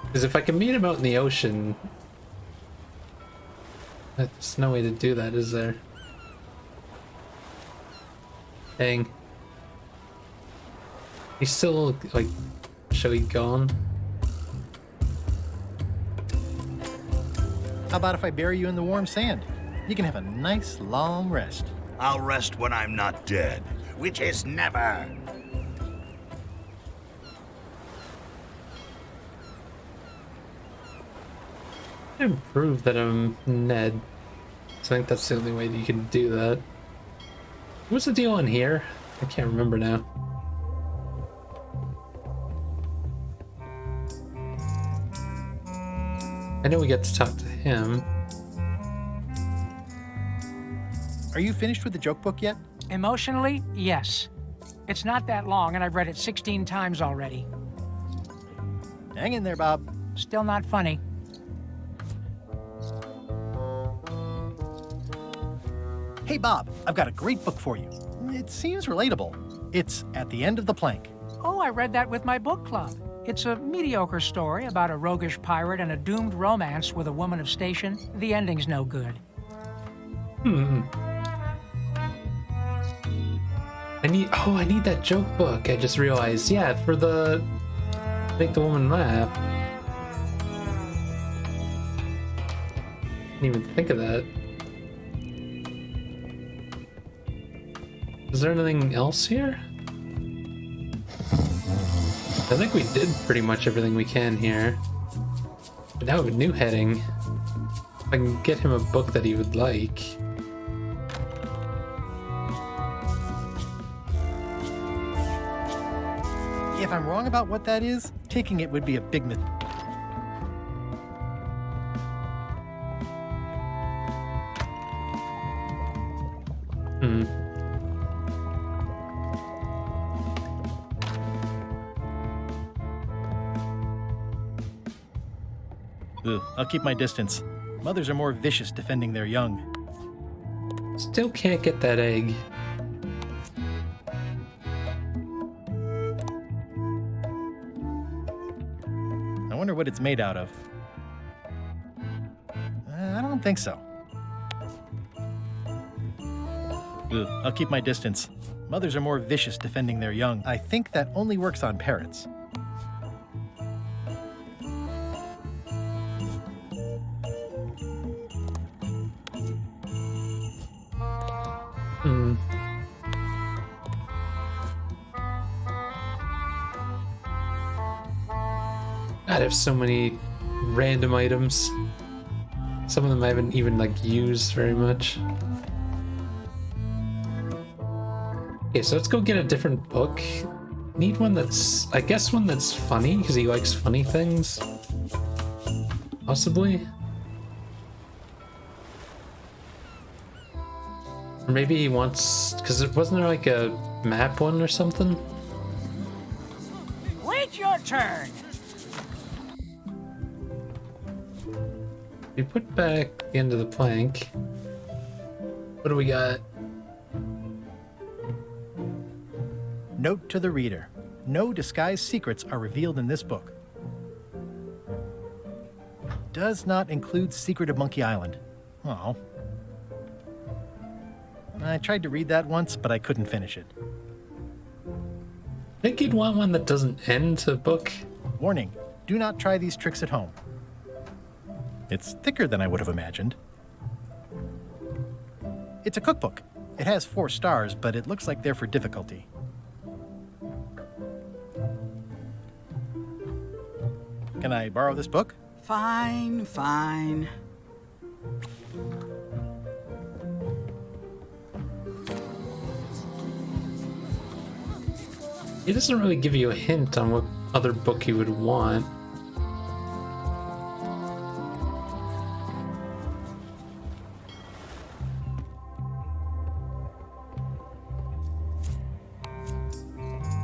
Because if I can meet him out in the ocean... There's no way to do that, is there? Dang. He's still, like, showy gone. How about if I bury you in the warm sand? You can have a nice long rest. I'll rest when I'm not dead, which is never. I can prove that I'm Ned. So I think that's the only way that you can do that. What's the deal on here? I can't remember now. I know we get to talk to him. Are you finished with the joke book yet? Emotionally, yes. It's not that long, and I've read it 16 times already. Hang in there, Bob. Still not funny. Hey, Bob, I've got a great book for you. It seems relatable. It's At the End of the Plank. Oh, I read that with my book club. It's a mediocre story about a roguish pirate and a doomed romance with a woman of station. The ending's no good. I need that joke book. I just realized, yeah, for the make the woman laugh. Didn't even think of that. Is there anything else here? I think we did pretty much everything we can here. But now we have a new heading. If I can get him a book that he would like. If I'm wrong about what that is, taking it would be a big mistake. I'll keep my distance. Mothers are more vicious defending their young. Still can't get that egg. I wonder what it's made out of. I don't think so. I'll keep my distance. Mothers are more vicious defending their young. I think that only works on parrots. God, I have so many random items. Some of them I haven't even like used very much. Okay, so let's go get a different book. Need one that's, I guess one that's funny, because he likes funny things. Possibly. Or maybe he wants, because wasn't there like a map one or something? Wait your turn! We put back the end of the plank. What do we got? Note to the reader. No disguised secrets are revealed in this book. Does not include Secret of Monkey Island. Oh. I tried to read that once, but I couldn't finish it. I think you'd want one that doesn't end a book. Warning, do not try these tricks at home. It's thicker than I would have imagined. It's a cookbook. It has 4 stars, but it looks like they're for difficulty. Can I borrow this book? Fine, fine. He doesn't really give you a hint on what other book you would want.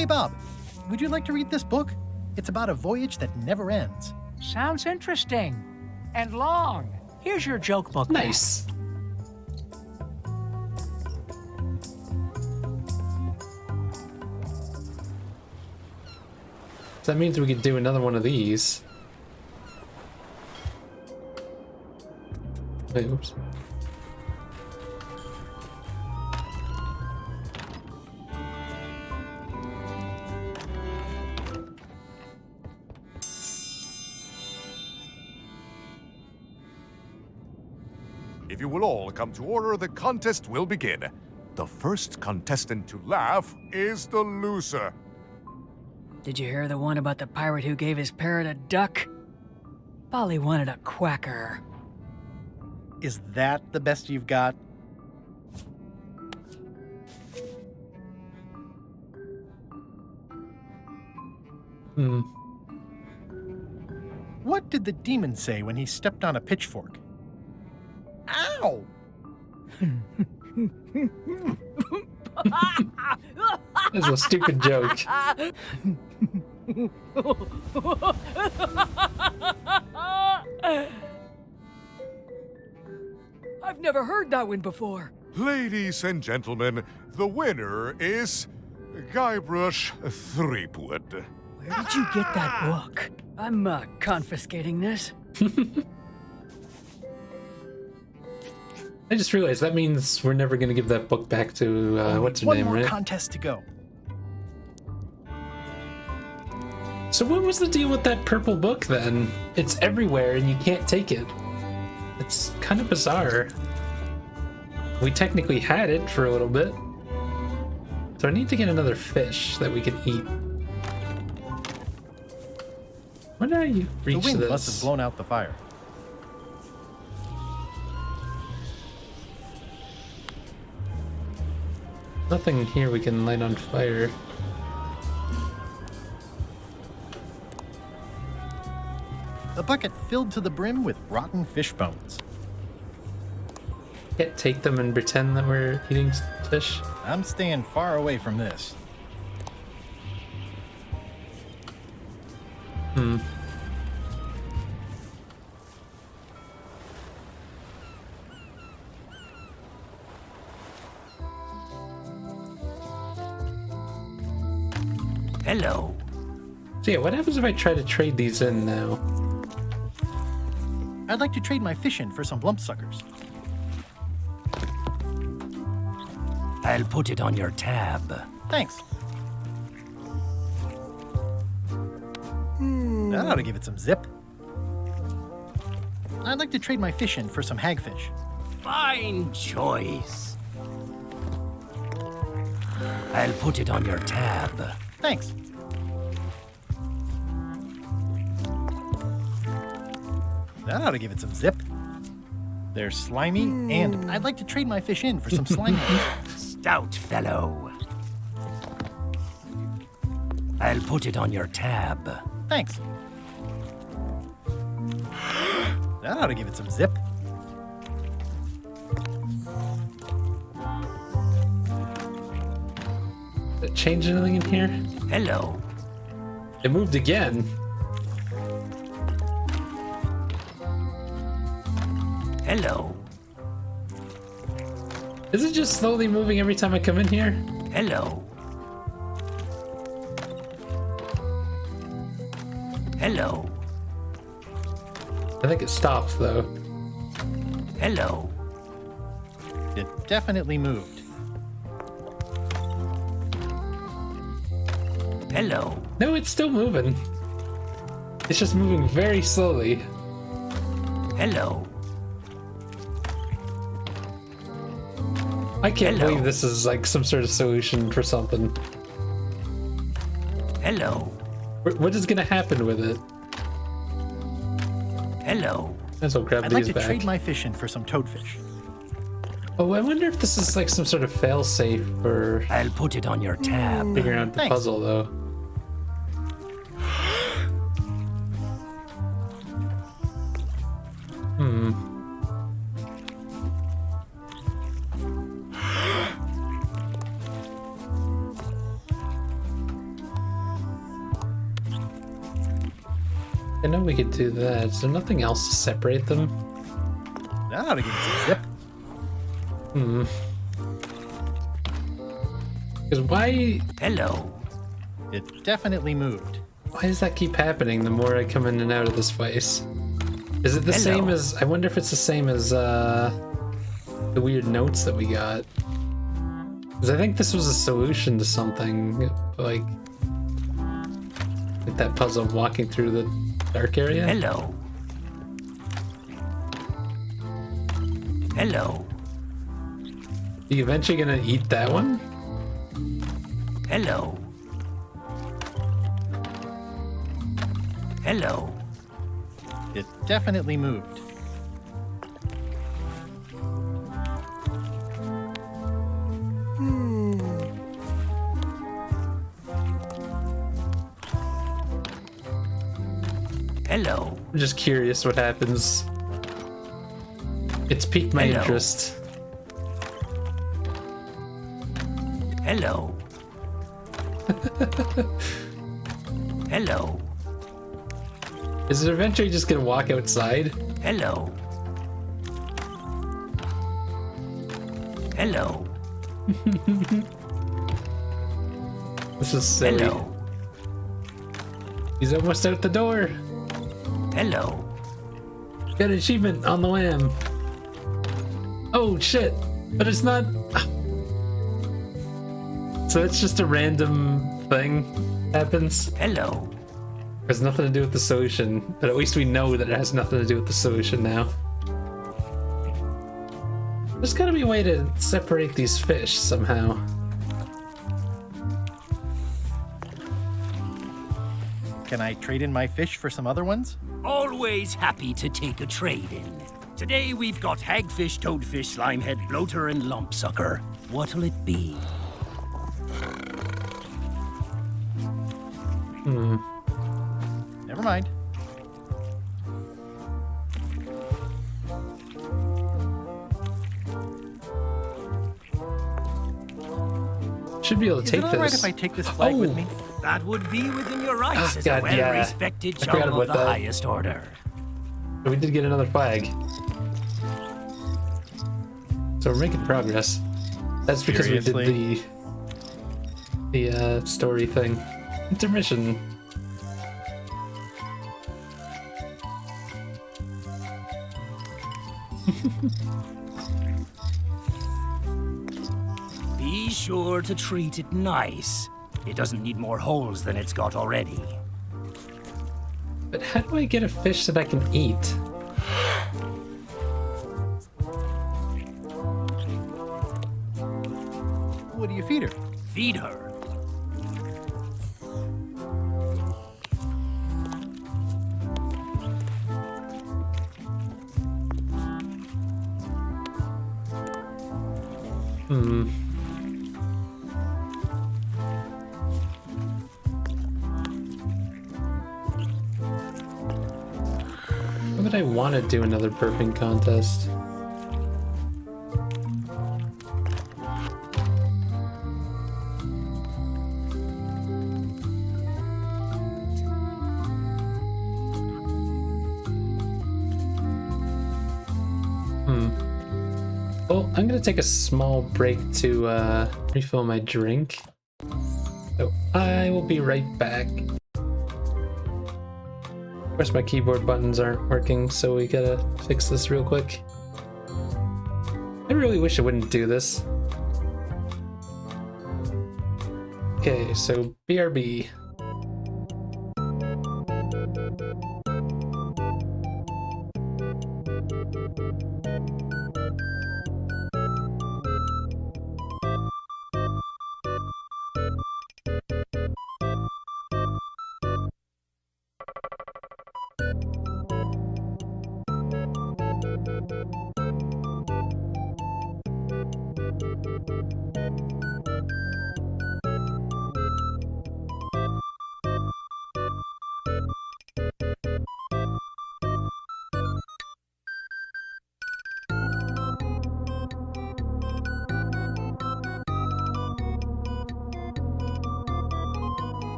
Hey, Bob, would you like to read this book? It's about a voyage that never ends. Sounds interesting. And long. Here's your joke book. Nice. So that means we could do another one of these. Wait, oops. If you will all come to order, the contest will begin. The first contestant to laugh is the loser. Did you hear the one about the pirate who gave his parrot a duck? Polly wanted a quacker. Is that the best you've got? What did the demon say when he stepped on a pitchfork? Ow! That's a stupid joke. I've never heard that one before. Ladies and gentlemen, the winner is Guybrush Threepwood. Where did you get that book? I'm confiscating this. I just realized that means we're never going to give that book back to, what's her One name, more right? contest to go. So what was the deal with that purple book then? It's everywhere and you can't take it. It's kind of bizarre. We technically had it for a little bit. So I need to get another fish that we can eat. When do you reach The wind this? must have blown out the fire. Nothing here we can light on fire. A bucket filled to the brim with rotten fish bones. Can't take them and pretend that we're eating fish. I'm staying far away from this. Hello. So yeah, what happens if I try to trade these in now? I'd like to trade my fish in for some lump suckers. I'll put it on your tab. Thanks. That ought to give it some zip. I'd like to trade my fish in for some hagfish. Fine choice. I'll put it on your tab. Thanks. That ought to give it some zip. They're slimy, and I'd like to trade my fish in for some slimy. Stout fellow. I'll put it on your tab. Thanks. That ought to give it some zip. Did it change anything in here? Hello. It moved again. Hello. Is it just slowly moving every time I come in here? Hello. Hello. I think it stopped though. Hello. It definitely moved. Hello. No, it's still moving. It's just moving very slowly. Hello. I can't believe this is like some sort of solution for something. Hello. What is gonna happen with it? Hello. Might as well grab I'd these like to back. trade my fish in for some toadfish. Oh, I wonder if this is like some sort of fail-safe for I'll put it on your tab. figuring out the Thanks. puzzle though. I know we could do that. Is there nothing else to separate them? That ought to give us a zip. Hmm. Because why... Hello. It definitely moved. Why does that keep happening the more I come in and out of this place? Is it the same as... I wonder if it's the same as the weird notes that we got. Because I think this was a solution to something, like that puzzle walking through the dark area. Hello. Hello. Are you eventually gonna eat that one? Hello. Hello. It definitely moved. Hello. I'm just curious what happens. It's piqued my interest. Hello. Hello. Is it eventually just gonna walk outside? Hello. Hello. This is silly. Hello. He's almost out the door. Hello. Got an achievement on the lamb. Oh shit! But it's not. So it's just a random thing happens. Hello. Has nothing to do with the solution, but at least we know that it has nothing to do with the solution now. There's gotta be a way to separate these fish somehow. Can I trade in my fish for some other ones? Always happy to take a trade-in. Today we've got hagfish, toadfish, slimehead, bloater, and lumpsucker. What'll it be? Never mind. Should be able to take Is it all right this. if I take this flag with me? That would be within your rights as God, a yeah. well-respected I forgot chum of about the that. highest order. We did get another flag. So we're making progress. That's because we Seriously? did the story thing. Intermission. Be sure to treat it nice. It doesn't need more holes than it's got already. But how do I get a fish that I can eat? What do you feed her? Feed her. Why would I want to do another burping contest? Well, I'm gonna take a small break to refill my drink. So I will be right back. Of course, my keyboard buttons aren't working, so we gotta fix this real quick. I really wish I wouldn't do this. Okay, so BRB.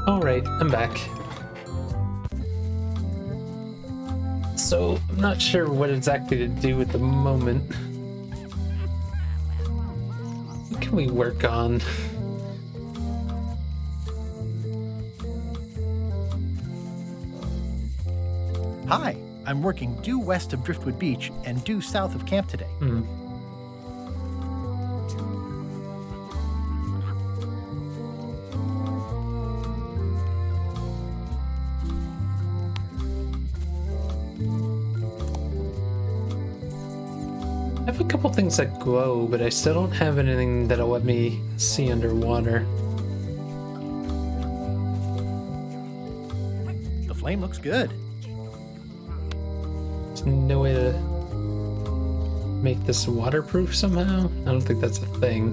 Alright, I'm back. So, I'm not sure what exactly to do at the moment. What can we work on? Hi, I'm working due west of Driftwood Beach and due south of camp today. I have a couple things that glow, but I still don't have anything that'll let me see underwater. The flame looks good. There's no way to make this waterproof somehow? I don't think that's a thing.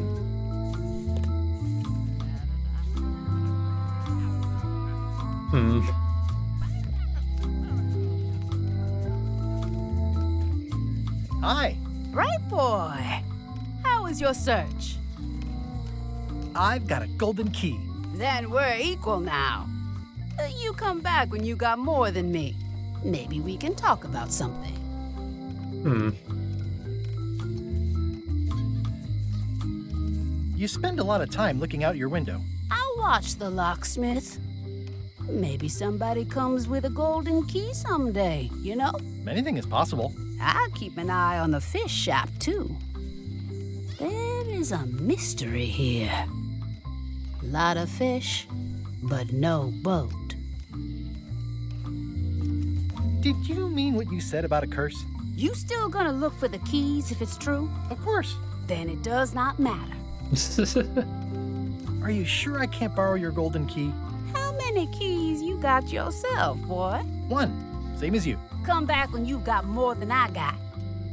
Hi. Bright boy. How was your search? I've got a golden key. Then we're equal now. You come back when you got more than me. Maybe we can talk about something. You spend a lot of time looking out your window. I'll watch the locksmith. Maybe somebody comes with a golden key someday, you know? Anything is possible. I'll keep an eye on the fish shop, too. There is a mystery here. Lot of fish, but no boat. Did you mean what you said about a curse? You still gonna look for the keys if it's true? Of course. Then it does not matter. Are you sure I can't borrow your golden key? How many keys you got yourself, boy? One. Same as you. Come back when you've got more than I got.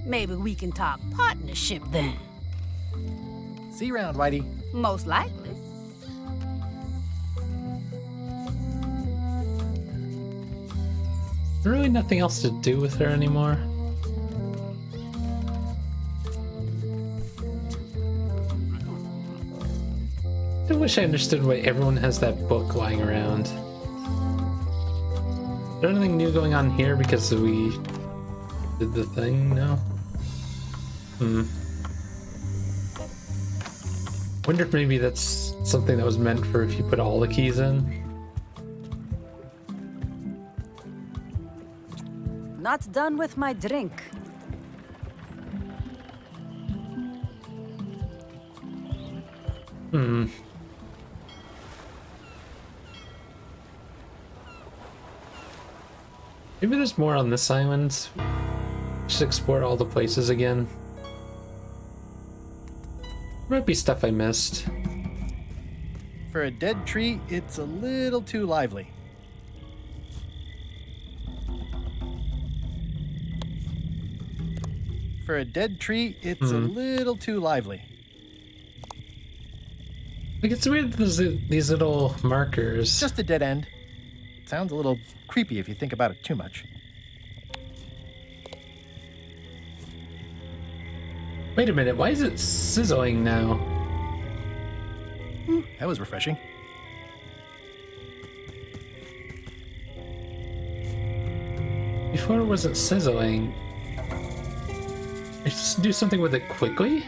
Maybe we can talk partnership then. See you around, Whitey. Most likely. There's really nothing else to do with her anymore. I wish I understood why everyone has that book lying around. Is there anything new going on here because we did the thing now? Wonder if maybe that's something that was meant for if you put all the keys in. Not done with my drink. Maybe there's more on this island. Just explore all the places again. There might be stuff I missed. For a dead tree, it's a little too lively. For a dead tree, it's a little too lively. Like, it's weird that there's these little markers. Just a dead end. Sounds a little creepy if you think about it too much. Wait a minute, why is it sizzling now? That was refreshing. Before it wasn't sizzling. Just do something with it quickly?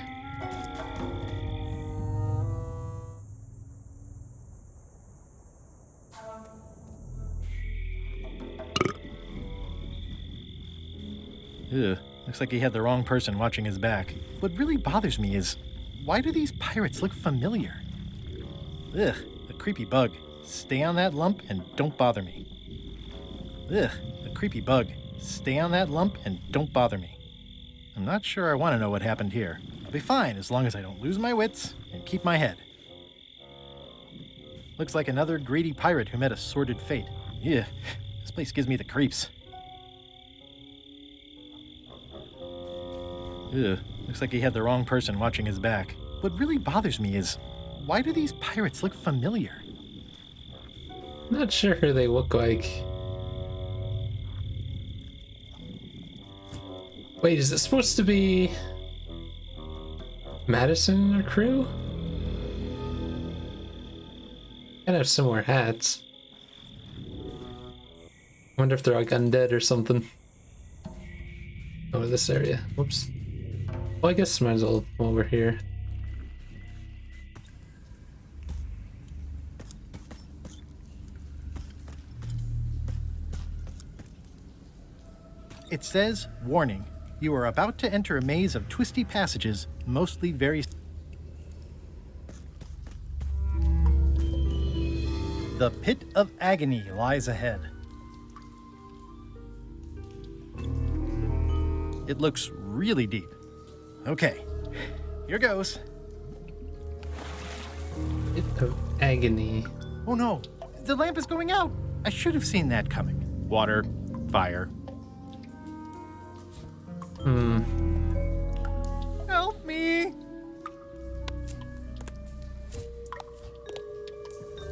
Ugh, looks like he had the wrong person watching his back. What really bothers me is, why do these pirates look familiar? Ugh, a creepy bug. Stay on that lump and don't bother me. Ugh, a creepy bug. Stay on that lump and don't bother me. I'm not sure I want to know what happened here. I'll be fine as long as I don't lose my wits and keep my head. Looks like another greedy pirate who met a sordid fate. Yeah, this place gives me the creeps. Ugh, looks like he had the wrong person watching his back. What really bothers me is, why do these pirates look familiar? Not sure who they look like. Wait, is it supposed to be Madison and her crew? Kind of have similar hats. Wonder if they're like undead or something. Oh, this area. Whoops. Well, I guess might as well while we're here. It says, warning, you are about to enter a maze of twisty passages, mostly very... The pit of agony lies ahead. It looks really deep. Okay, here goes. Pit of agony. Oh no, the lamp is going out. I should have seen that coming. Water, fire. Help me!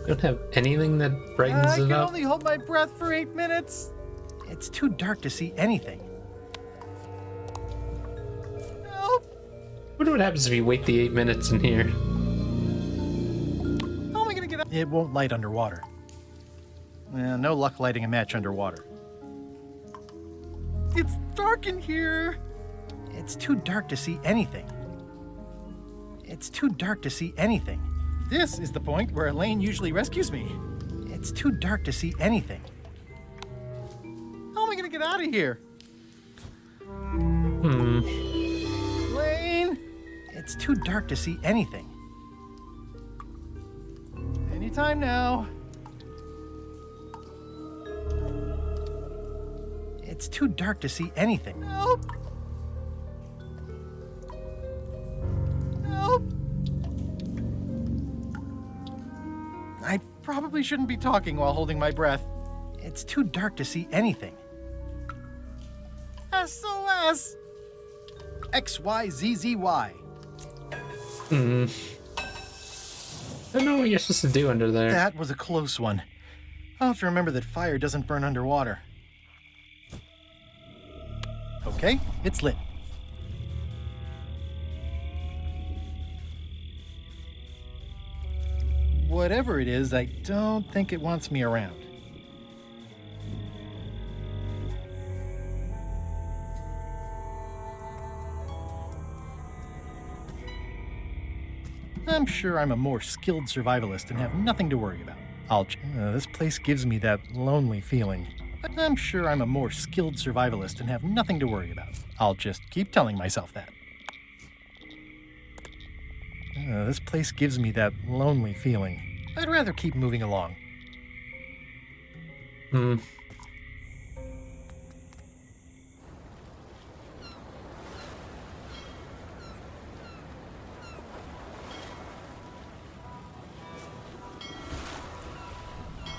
Don't have anything that brightens I it can up. only hold my breath for 8 minutes. It's too dark to see anything. Wonder what happens if you wait the 8 minutes in here. How am I gonna get up? It won't light underwater. No luck lighting a match underwater. It's dark in here. It's too dark to see anything. It's too dark to see anything. This is the point where Elaine usually rescues me. It's too dark to see anything. How am I gonna get out of here? Elaine! It's too dark to see anything. Anytime now. It's too dark to see anything. Help! Help! I probably shouldn't be talking while holding my breath. It's too dark to see anything. SOS! XYZZY. I don't know what you're supposed to do under there. That was a close one. I'll have to remember that fire doesn't burn underwater. Okay, it's lit. Whatever it is, I don't think it wants me around. I'm sure I'm a more skilled survivalist and have nothing to worry about. This place gives me that lonely feeling. I'm sure I'm a more skilled survivalist and have nothing to worry about. I'll just keep telling myself that. This place gives me that lonely feeling. I'd rather keep moving along.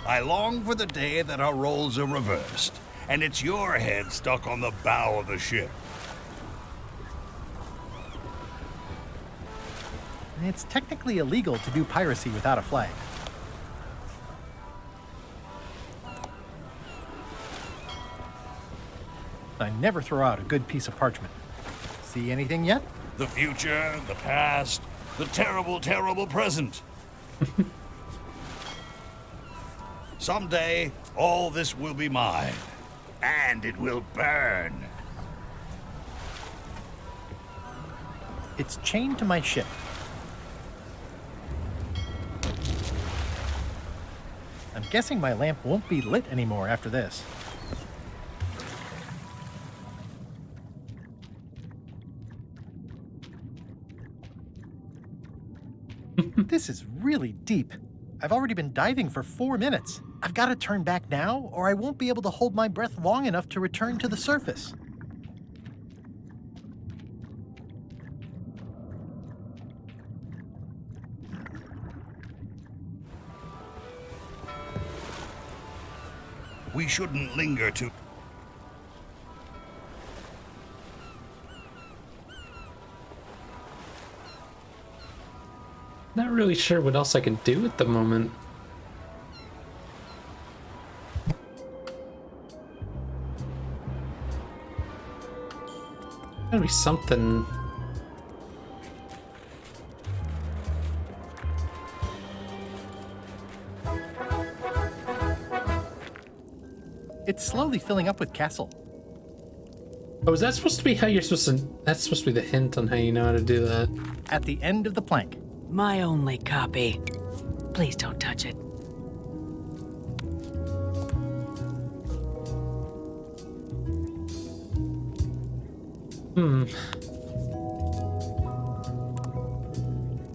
I long for the day that our roles are reversed, and it's your head stuck on the bow of the ship. It's technically illegal to do piracy without a flag. I never throw out a good piece of parchment. See anything yet? The future, the past, the terrible, terrible present. Someday, all this will be mine, and it will burn. It's chained to my ship. I'm guessing my lamp won't be lit anymore after this. This is really deep. I've already been diving for 4 minutes. I've got to turn back now, or I won't be able to hold my breath long enough to return to the surface. We shouldn't linger too. Not really sure what else I can do at the moment. Gotta be something. It's slowly filling up with castle. Oh, is that supposed to be how you're supposed to... That's supposed to be the hint on how you know how to do that. At the end of the plank. My only copy. Please don't touch it.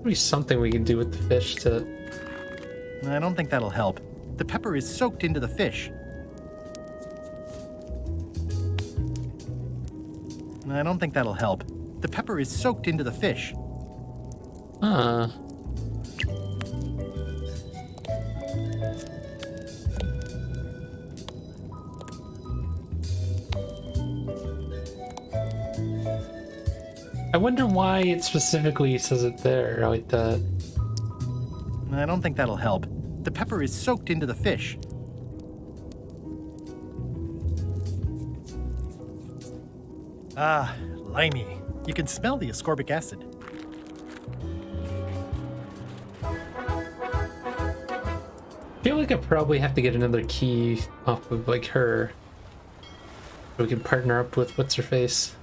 Maybe something we can do with the fish to... I don't think that'll help. The pepper is soaked into the fish. I don't think that'll help. The pepper is soaked into the fish. Huh. I wonder why it specifically says it there like that. I don't think that'll help. The pepper is soaked into the fish. Ah, limey. You can smell the ascorbic acid. I feel like I probably have to get another key off of like her. So we can partner up with what's her face.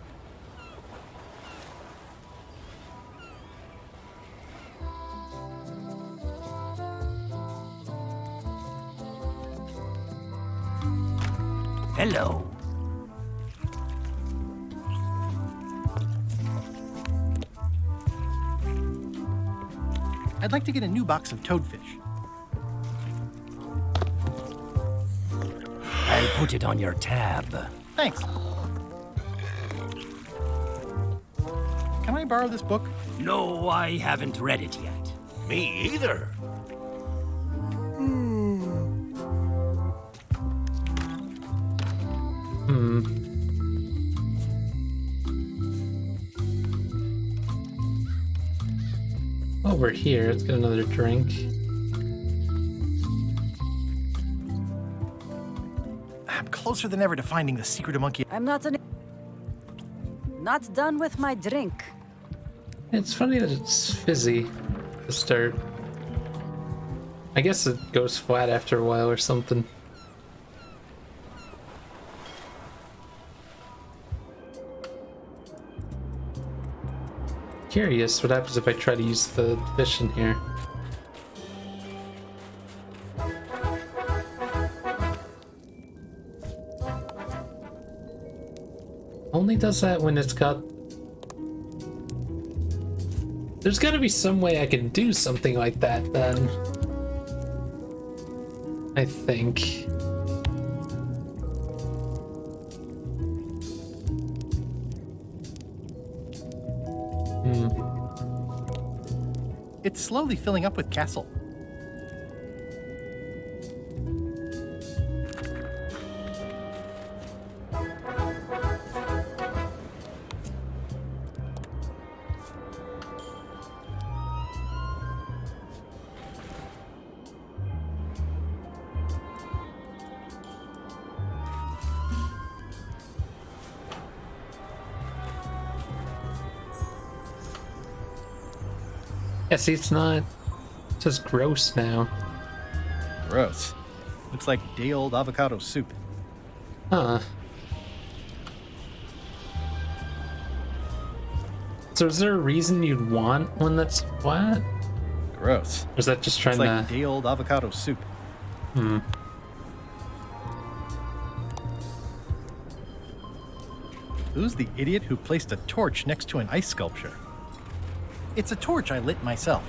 Hello. I'd like to get a new box of toadfish. I'll put it on your tab. Thanks. Can I borrow this book? No, I haven't read it yet. Me either. While we're here, let's get another drink. I'm closer than ever to finding the secret of Monkey. I'm not done with my drink. It's funny that it's fizzy to start. I guess it goes flat after a while or something. Curious what happens if I try to use the fish in here. Only does that when it's got... There's gotta be some way I can do something like that then. I think. It's slowly filling up with castle. Yeah, see, it's not... It says gross now. Gross. Looks like day-old avocado soup. Huh. So is there a reason you'd want one that's flat? Gross. Or is that just trying Looks like to... day-old avocado soup. Who's the idiot who placed a torch next to an ice sculpture? It's a torch I lit myself.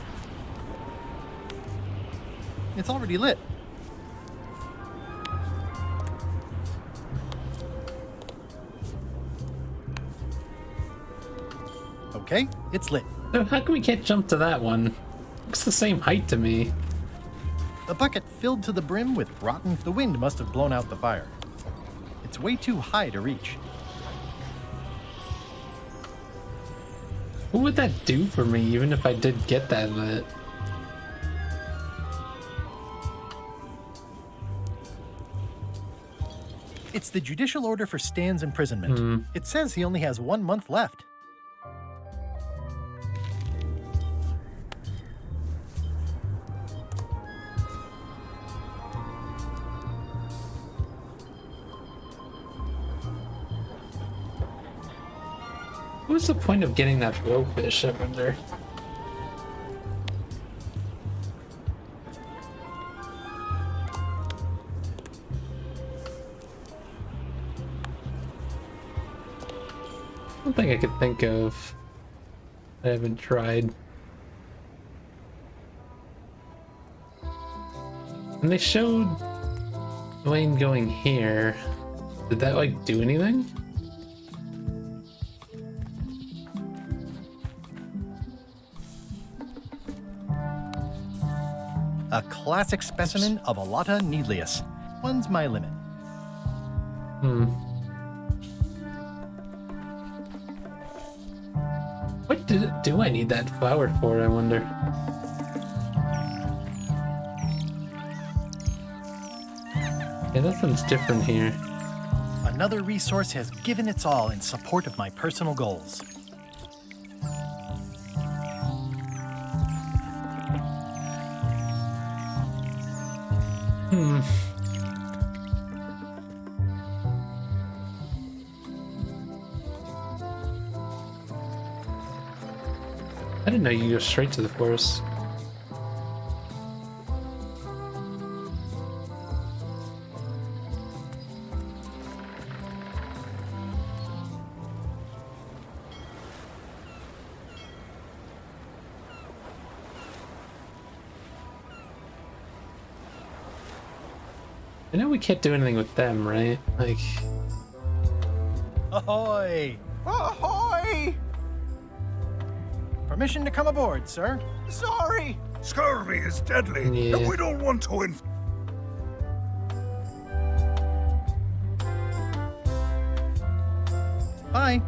It's already lit. Okay, it's lit. So how come we can't jump to that one? Looks the same height to me. The bucket filled to the brim with rotten. The wind must have blown out the fire. It's way too high to reach. What would that do for me, even if I did get that lit? It's the judicial order for Stan's imprisonment. It says he only has 1 month left. What was the point of getting that blowfish, I wonder? I don't think I could think of. I haven't tried. And they showed Wayne going here. Did that like do anything? A classic specimen of Alata needlius. One's my limit. What do I need that flower for, I wonder? Yeah, nothing's different here. Another resource has given its all in support of my personal goals. I didn't know you go straight to the forest. I know we can't do anything with them, right? Like... Ahoy! Ahoy! Permission to come aboard, sir. Sorry! Scurvy is deadly, Yeah. and we don't want to Bye.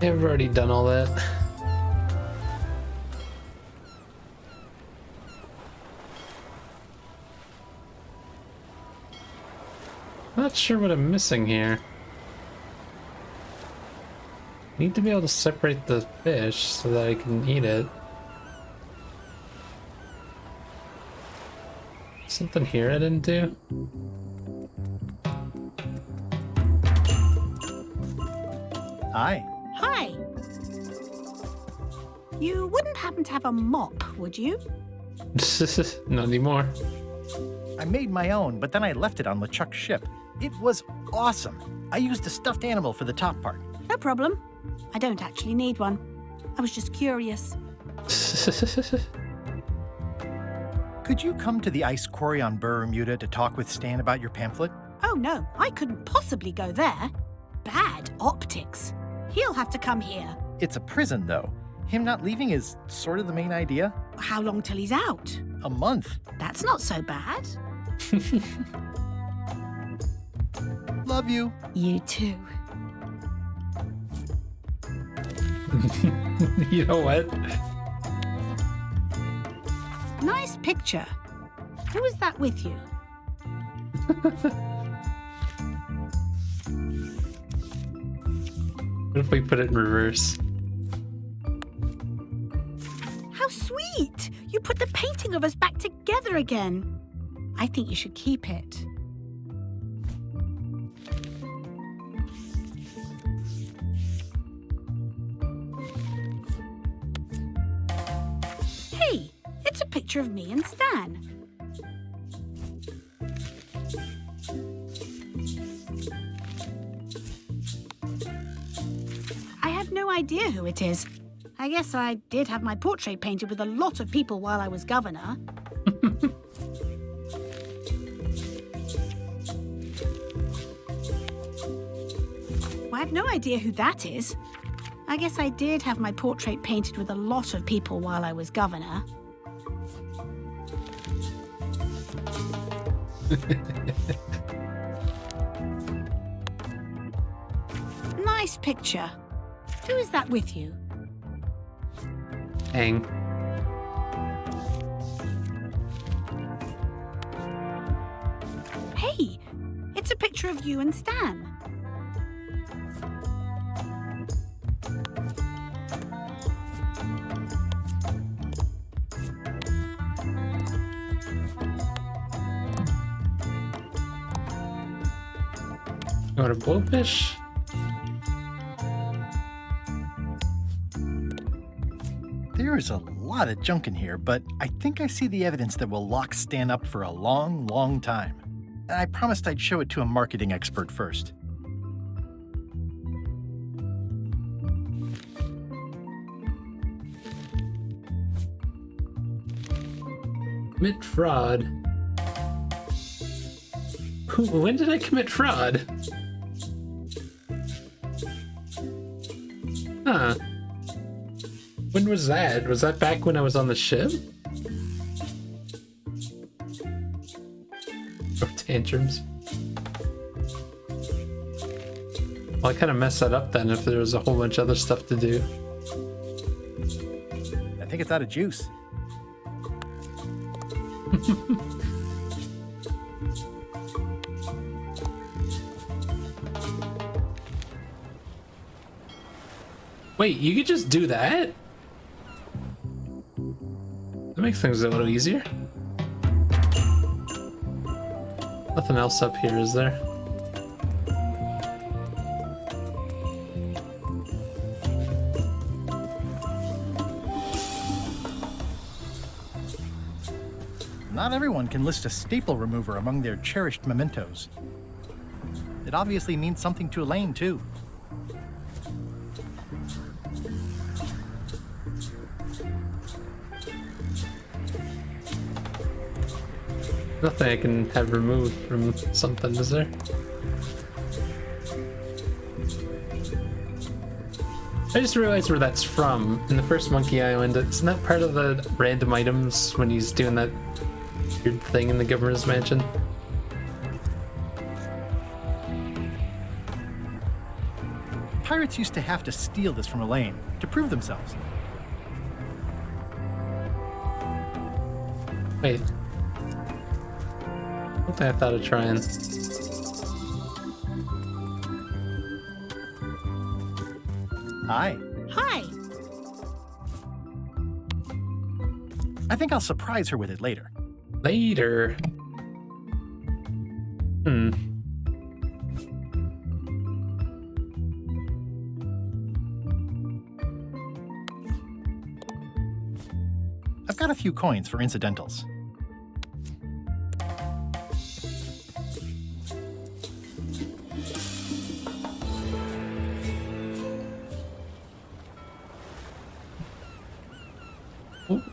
Yeah, I've already done all that. Not sure what I'm missing here. Need to be able to separate the fish so that I can eat it. Something here I didn't do? Hi. Hi. You wouldn't happen to have a mop, would you? Not anymore. I made my own, but then I left it on LeChuck's ship. It was awesome. I used a stuffed animal for the top part. No problem. I don't actually need one. I was just curious. Could you come to the ice quarry on Bermuda to talk with Stan about your pamphlet? Oh no, I couldn't possibly go there. Bad optics. He'll have to come here. It's a prison, though. Him not leaving is sort of the main idea. How long till he's out? A month. That's not so bad. Love you. You too. You know what? Nice picture. Who is that with you? What if we put it in reverse? How sweet! You put the painting of us back together again. I think you should keep it. Hey, it's a picture of me and Stan. I have no idea who it is. I guess I did have my portrait painted with a lot of people while I was governor. Well, I have no idea who that is. I guess I did have my portrait painted with a lot of people while I was governor. Nice picture. Who is that with you? Hang. Hey, it's a picture of you and Stan. You want a blowfish? There is a lot of junk in here, but I think I see the evidence that will lock Stan up for a long, long time. And I promised I'd show it to a marketing expert first. Commit fraud. When did I commit fraud? Huh. When was that? Was that back when I was on the ship? Oh, tantrums. Well, I kind of messed that up then if there was a whole bunch of other stuff to do. I think it's out of juice. Wait, you could just do that? That makes things a little easier. Nothing else up here, is there? Not everyone can list a staple remover among their cherished mementos. It obviously means something to Elaine, too. Nothing I can have removed from something, is there? I just realized where that's from. In the first Monkey Island, isn't that part of the random items when he's doing that weird thing in the governor's mansion? Pirates used to have to steal this from Elaine to prove themselves. Wait. One thing I thought of trying. Hi. Hi. I think I'll surprise her with it later. Later. I've got a few coins for incidentals.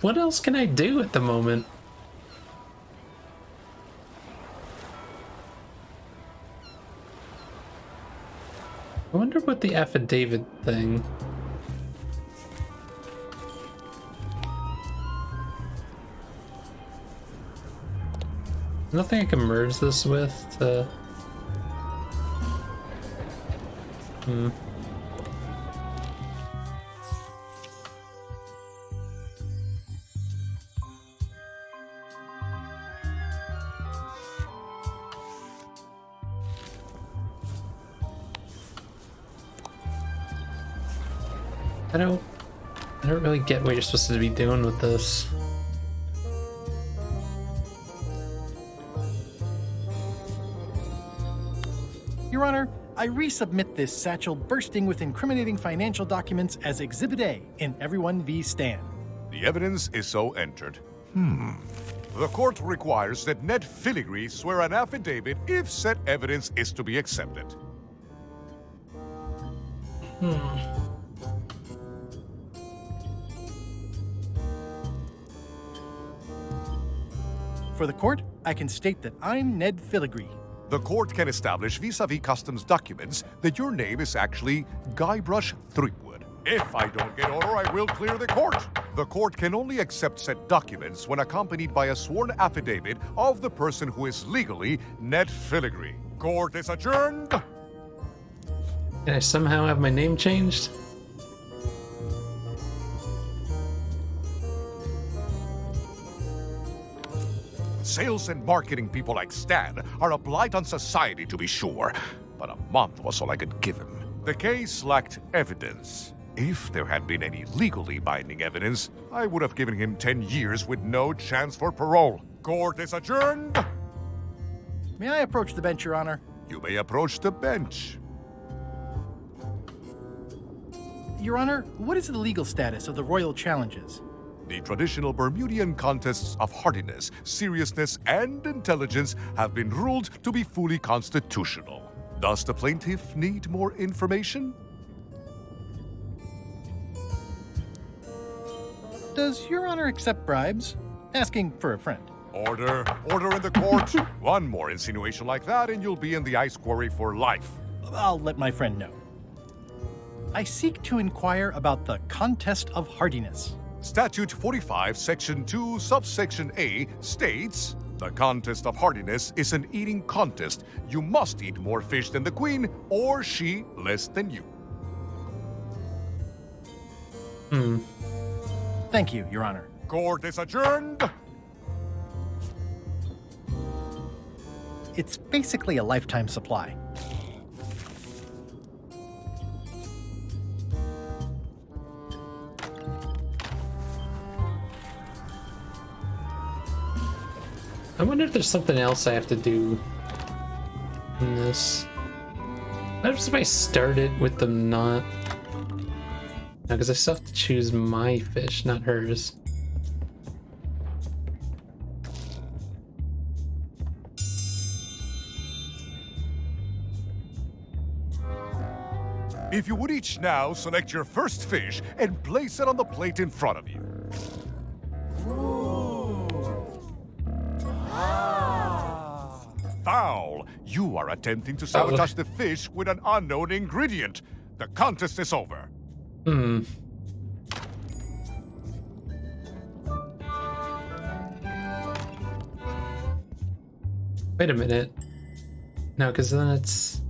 What else can I do at the moment? I wonder what the affidavit thing. Nothing I can merge this with to... I don't really get what you're supposed to be doing with this. Your Honor, I resubmit this satchel bursting with incriminating financial documents as Exhibit A in Everyone v. Stan. The evidence is so entered. The court requires that Ned Filigree swear an affidavit if said evidence is to be accepted. For the court, I can state that I'm Ned Filigree. The court can establish vis-a-vis customs documents that your name is actually Guybrush Threepwood. If I don't get order, I will clear the court. The court can only accept said documents when accompanied by a sworn affidavit of the person who is legally Ned Filigree. Court is adjourned. Can I somehow have my name changed? Sales and marketing people like Stan are a blight on society, to be sure, but a month was all I could give him. The case lacked evidence. If there had been any legally binding evidence, I would have given him 10 years with no chance for parole. Court is adjourned. May I approach the bench, Your Honor? You may approach the bench. Your Honor, what is the legal status of the royal challenges? The traditional Bermudian contests of hardiness, seriousness, and intelligence have been ruled to be fully constitutional. Does the plaintiff need more information? Does Your Honor accept bribes? Asking for a friend. Order. Order in the court. One more insinuation like that and you'll be in the ice quarry for life. I'll let my friend know. I seek to inquire about the contest of hardiness. Statute 45, Section 2, Subsection A states, the contest of hardiness is an eating contest. You must eat more fish than the queen, or she less than you. Thank you, Your Honor. Court is adjourned. It's basically a lifetime supply. I wonder if there's something else I have to do in this. What if I started with them not? No, because I still have to choose my fish, not hers. If you would each now select your first fish and place it on the plate in front of you. Foul! You are attempting to sabotage the fish with an unknown ingredient. The contest is over. Wait a minute. No, because then it's...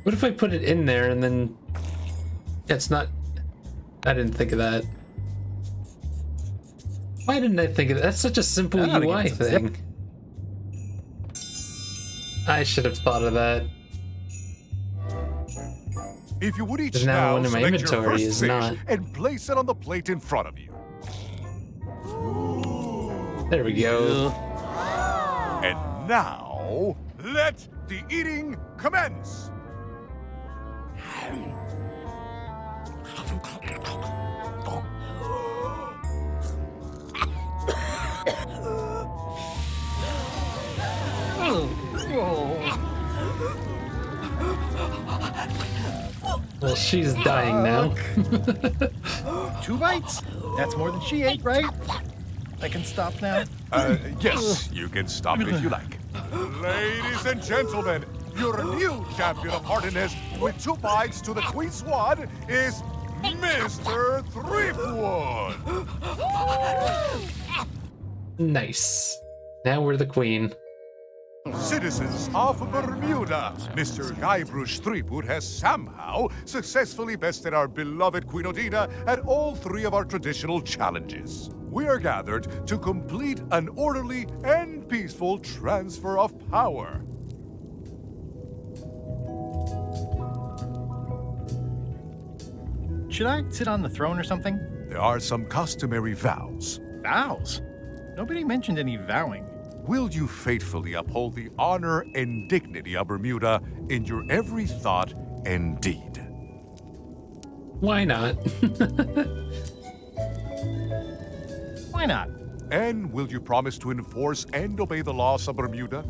What if I put it in there and then it's not... I didn't think of that. Why didn't I think of that? That's such a simple UI thing. I should have thought of that. If you would each now one in my select your inventory first is fish not. and place it on the plate in front of you. There we go. And now, let the eating commence. Well, she's dying now. 2 bites? That's more than she ate, right? I can stop now? Yes, you can stop if you like. Ladies and gentlemen, your new champion of hardiness with 2 bites to the Queen Swan is Mr. Threepwood. Nice. Now we're the queen. Citizens of Bermuda, Mr. Guybrush Threepwood has somehow successfully bested our beloved Queen Odina at all 3 of our traditional challenges. We are gathered to complete an orderly and peaceful transfer of power. Should I sit on the throne or something? There are some customary vows. Vows? Nobody mentioned any vowing. Will you faithfully uphold the honor and dignity of Bermuda in your every thought and deed? Why not? Why not? And will you promise to enforce and obey the laws of Bermuda?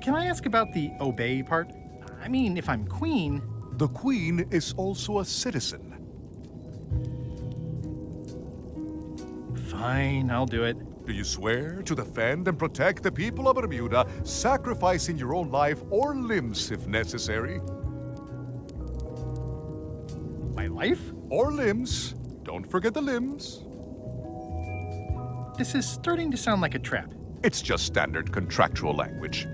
Can I ask about the obey part? I mean, if I'm queen... The queen is also a citizen. Fine, I'll do it. Do you swear to defend and protect the people of Bermuda, sacrificing your own life or limbs if necessary? My life? Or limbs. Don't forget the limbs. This is starting to sound like a trap. It's just standard contractual language.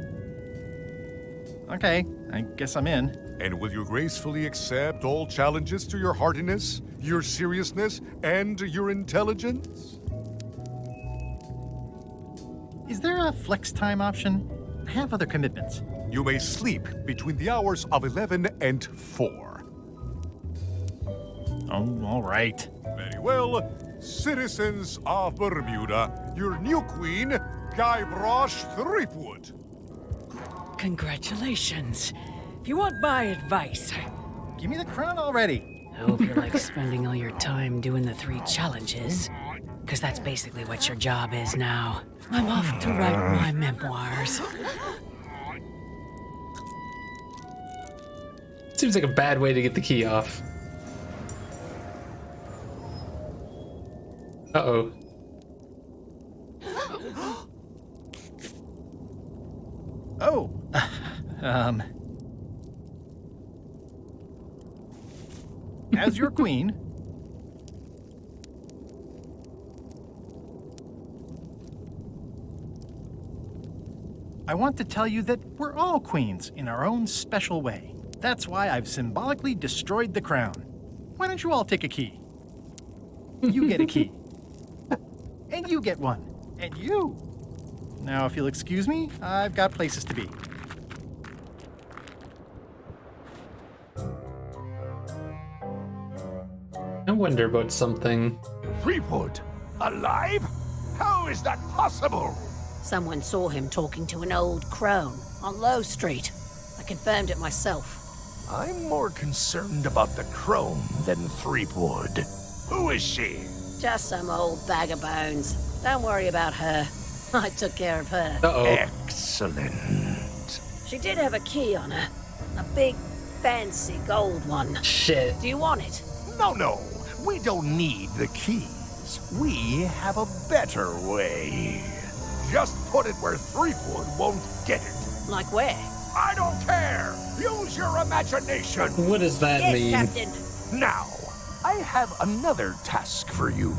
Okay, I guess I'm in. And will you gracefully accept all challenges to your hardiness, your seriousness, and your intelligence? Is there a flex time option? I have other commitments. You may sleep between the hours of 11 and 4. Oh, all right. Very well. Citizens of Bermuda, your new queen, Guybrush Threepwood. Congratulations. If you want my advice, give me the crown already. I hope you like spending all your time doing the 3 challenges, because that's basically what your job is now. I'm off to write my memoirs. Seems like a bad way to get the key off. Uh-oh. Oh. As your queen, I want to tell you that we're all queens in our own special way. That's why I've symbolically destroyed the crown. Why don't you all take a key? You get a key. And you get one. And you. Now, if you'll excuse me, I've got places to be. I wonder about something. Threepwood? Alive? How is that possible? Someone saw him talking to an old crone on Low Street. I confirmed it myself. I'm more concerned about the crone than Threepwood. Who is she? Just some old bag of bones. Don't worry about her. I took care of her. Uh-oh. Excellent. She did have a key on her. A big, fancy gold one. Shit. Do you want it? No. We don't need the keys. We have a better way. Just put it where Threepwood won't get it. Like where? I don't care. Use your imagination. What does that mean? Yes, Captain. Now, I have another task for you.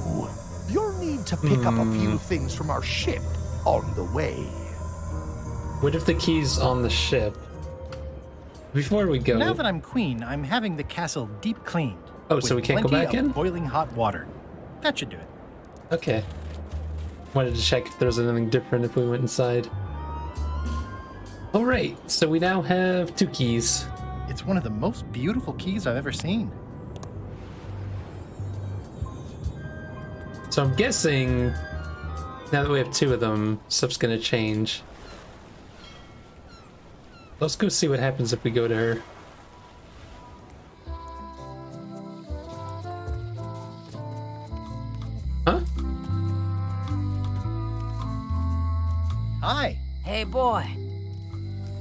You'll need to pick up a few things from our ship on the way. What if the key's on the ship? Before we go... Now that I'm queen, I'm having the castle deep cleaned. Oh, so we can't go back in? Boiling hot water. That should do it. Okay. Wanted to check if there was anything different if we went inside. Alright, so we now have 2 keys. It's one of the most beautiful keys I've ever seen. So I'm guessing, now that we have 2 of them, stuff's gonna change. Let's go see what happens if we go to her. Huh? Hi. Hey, boy.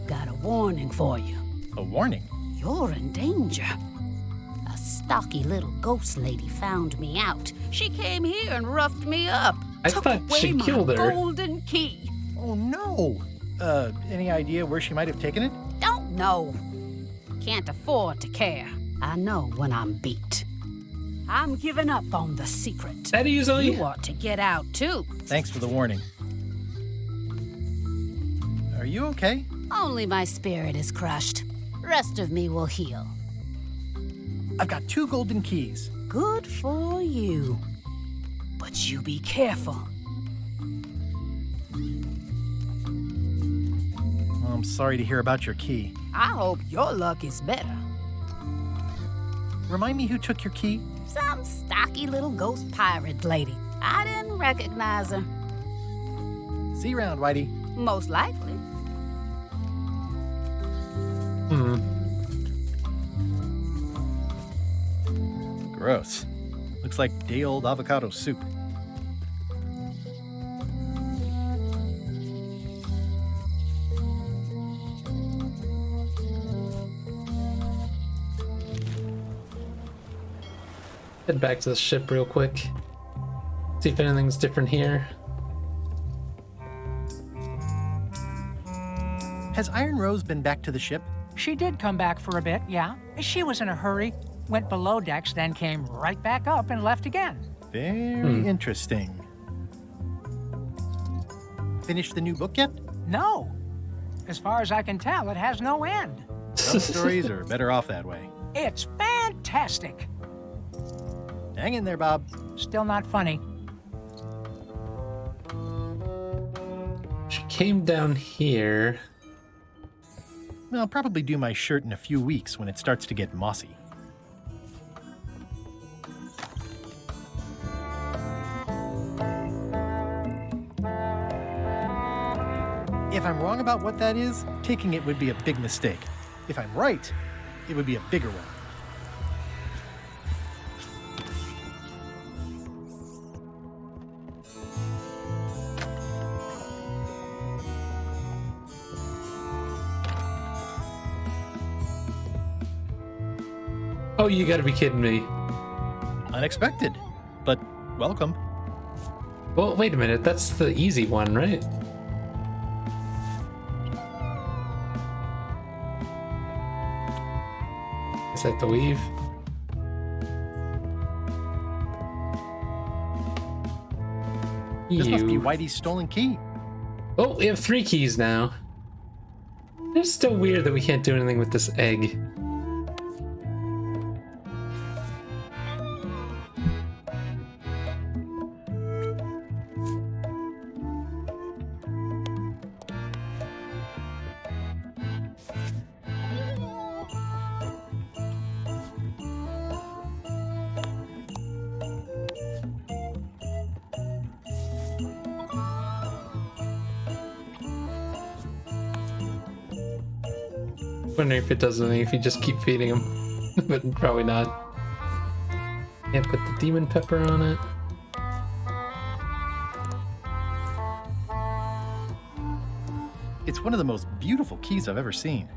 Got a warning for you. A warning? You're in danger. A stocky little ghost lady found me out. She came here and roughed me up. I took thought away she my killed her. golden key. Oh, no. Any idea where she might have taken it? Don't know. Can't afford to care. I know when I'm beat. I'm giving up on the secret. That easily? You ought to get out, too. Thanks for the warning. Are you okay? Only my spirit is crushed. Rest of me will heal. I've got 2 golden keys. Good for you. But you be careful. Well, I'm sorry to hear about your key. I hope your luck is better. Remind me who took your key? Some stocky little ghost pirate lady. I didn't recognize her. See you around, Whitey. Most likely. Gross. Looks like day-old avocado soup. Head back to the ship real quick. See if anything's different here. Has Iron Rose been back to the ship? She did come back for a bit, yeah. She was in a hurry, went below decks, then came right back up and left again. Very interesting. Finished the new book yet? No. As far as I can tell, it has no end. Some stories are better off that way. It's fantastic. Hang in there, Bob. Still not funny. She came down here. I'll probably do my shirt in a few weeks when it starts to get mossy. If I'm wrong about what that is, taking it would be a big mistake. If I'm right, it would be a bigger one. Oh, you gotta be kidding me. Unexpected, but welcome. Well, wait a minute. That's the easy one, right? Is that the weave? This must be Whitey's stolen key. Oh, we have 3 keys now. It's still weird that we can't do anything with this egg. Wondering if it does anything if you just keep feeding him, but probably not. Can't put the demon pepper on it. It's one of the most beautiful keys I've ever seen.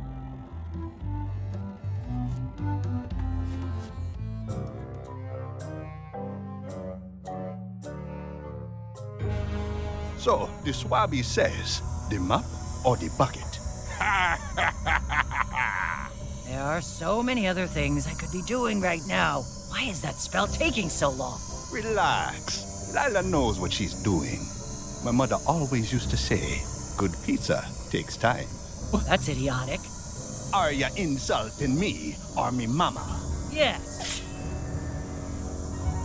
So, the Swabby says, the mop or the bucket? There are so many other things I could be doing right now. Why is that spell taking so long? Relax. Lila knows what she's doing. My mother always used to say, good pizza takes time. That's idiotic. Are ya insulting me or me mama? Yes.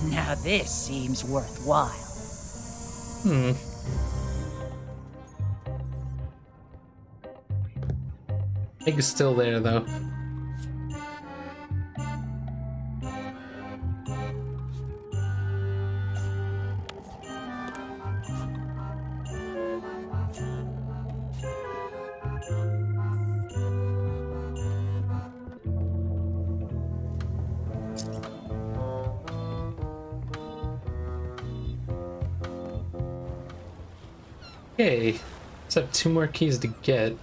Now this seems worthwhile. Egg's still there, though. Okay, let's have 2 more keys to get.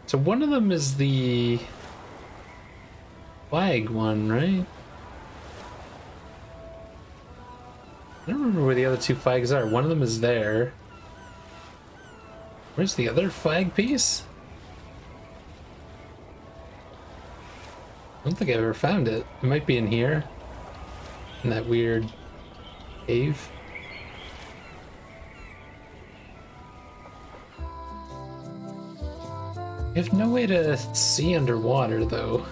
So one of them is the flag one, right? I don't remember where the other 2 flags are. One of them is there. Where's the other flag piece? I don't think I ever found it. It might be in here. In that weird cave. You have no way to see underwater, though.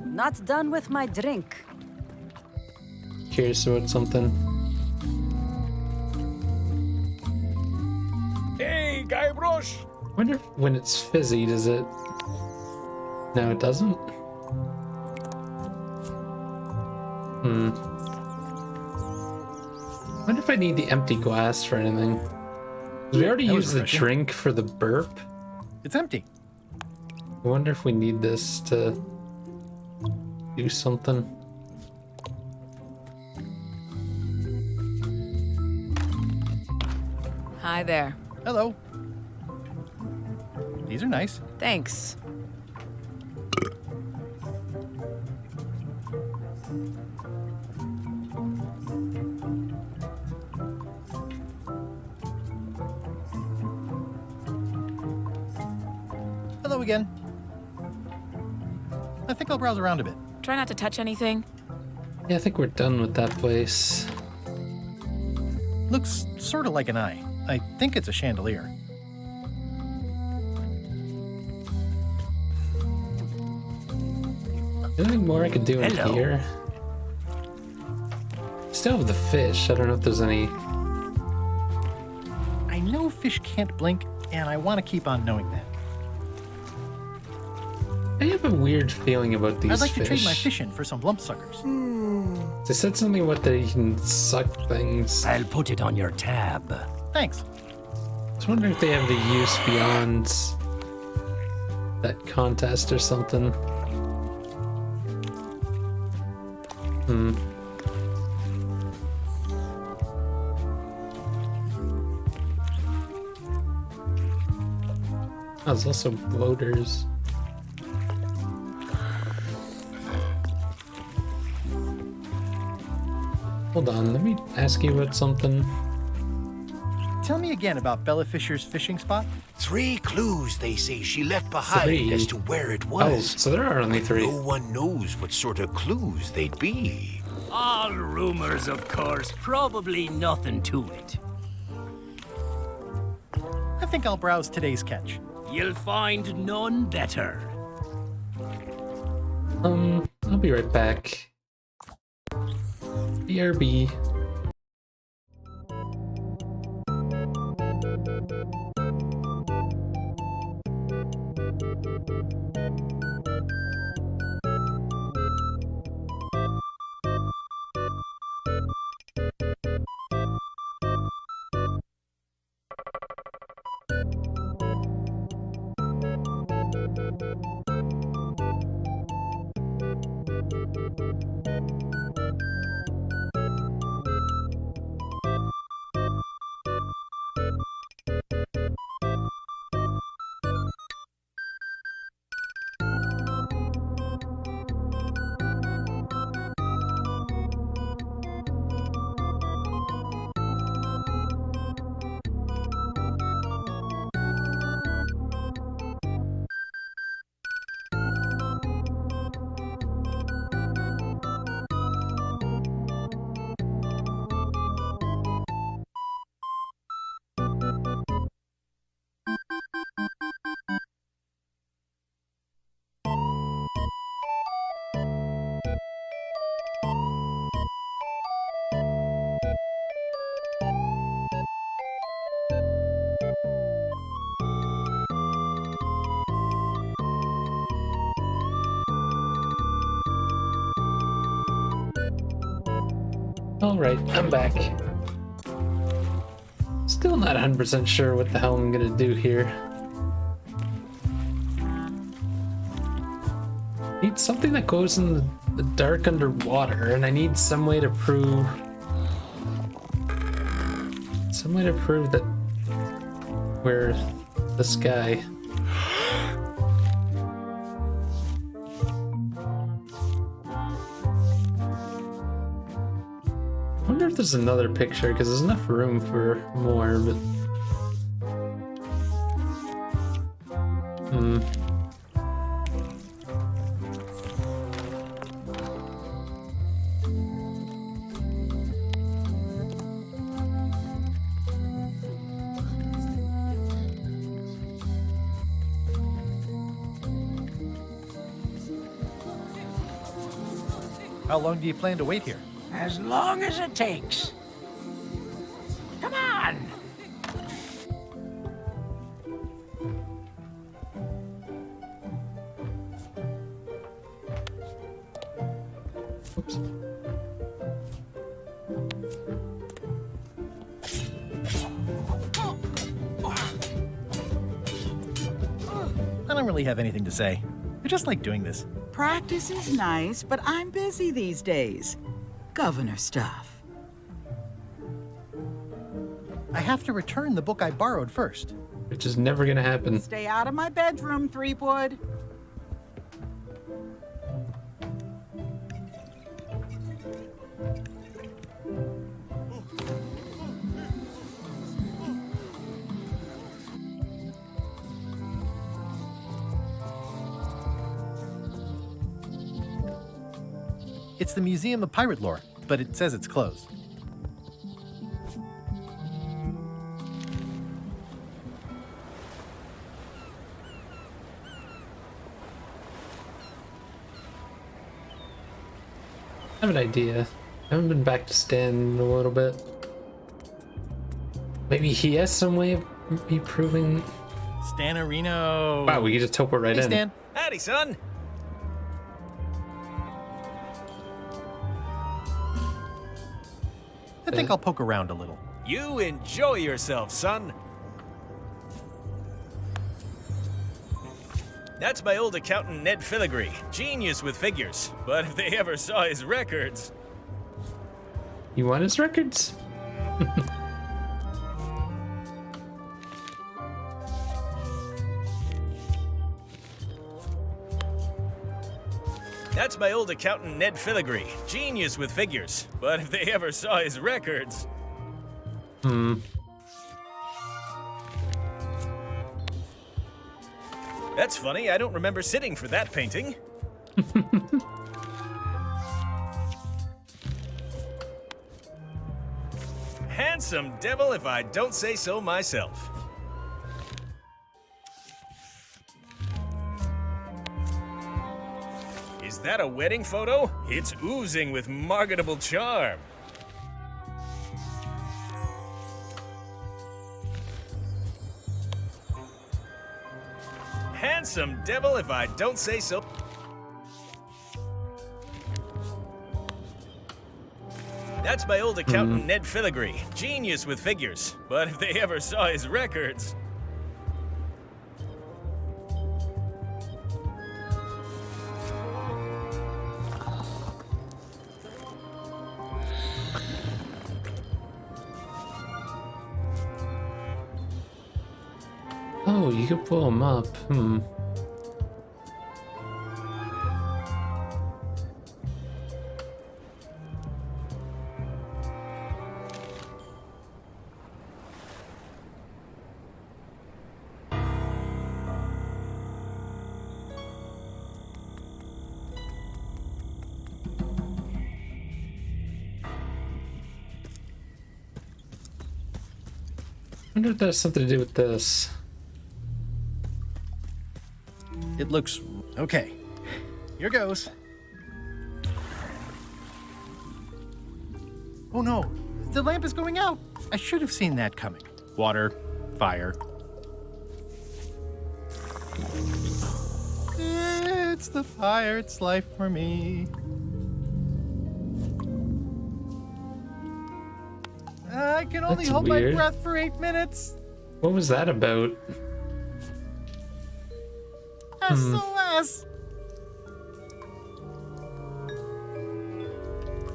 Not done with my drink. Curious about something. Hey, Guybrush! Wonder if when it's fizzy, does it? No, it doesn't. I wonder if I need the empty glass for anything. We already used the drink for the burp. It's empty. I wonder if we need this to do something. Hi there. Hello. These are nice. Thanks. Hello again. I think I'll browse around a bit. Try not to touch anything. Yeah, I think we're done with that place. Looks sort of like an eye. I think it's a chandelier. Anything more I could do in here? Still have the fish. I don't know if there's any. I know fish can't blink, and I want to keep on knowing that. I have a weird feeling about these I'd like fish. to trade my fish in for some lump suckers. They said something about that you can suck things. I'll put it on your tab. Thanks. I was wondering if they have the use beyond that contest or something. Oh, there's also bloaters. Hold on, let me ask you about something. Tell me again about Bella Fisher's fishing spot. 3 clues they say she left behind 3? as to where it was. Oh, so there are only 3. No one knows what sort of clues they'd be. All rumors, of course. Probably nothing to it. I think I'll browse today's catch. You'll find none better. I'll be right back. BRB. Alright, I'm back. Still not 100% sure what the hell I'm gonna do here. Need something that goes in the dark underwater, and I need some way to prove... that we're this guy. I wonder if there's another picture, because there's enough room for more, but... How long do you plan to wait here? As long as it takes. Come on! Oops. I don't really have anything to say. I just like doing this. Practice is nice, but I'm busy these days. Governor stuff. I have to return the book I borrowed first. Which is never gonna happen. Stay out of my bedroom, Threepwood. It's the Museum of Pirate Lore, but it says it's closed. I have an idea. I haven't been back to Stan in a little bit. Maybe he has some way of me proving. Stanarino. Wow, we could just teleport right Hey, in. Stan. Howdy, son. I think I'll poke around a little. You enjoy yourself, son. That's my old accountant, Ned Filigree. Genius with figures. But if they ever saw his records... You want his records? That's my old accountant, Ned Filigree. Genius with figures. But if they ever saw his records... That's funny, I don't remember sitting for that painting. Handsome devil if I don't say so myself. Is that a wedding photo? It's oozing with marketable charm. Handsome devil if I don't say so. That's my old accountant, Ned Filigree. Genius with figures. But if they ever saw his records... Oh, you could pull him up. I wonder if that has something to do with this. It looks okay. Here goes. Oh no, the lamp is going out. I should have seen that coming. Water, fire. It's the pirate's life for me. I can only That's hold weird. my breath for 8 minutes. What was that about? SOS!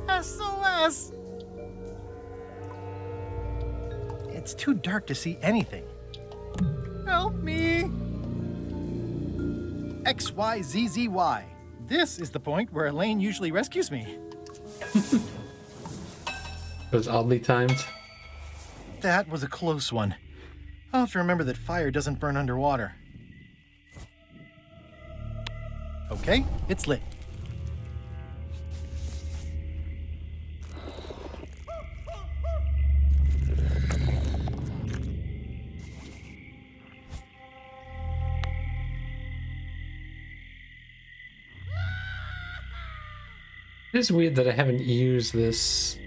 SOS! It's too dark to see anything. Help me! XYZZY. This is the point where Elaine usually rescues me. It was oddly timed. That was a close one. I'll have to remember that fire doesn't burn underwater. Okay, it's lit. It is weird that I haven't used this.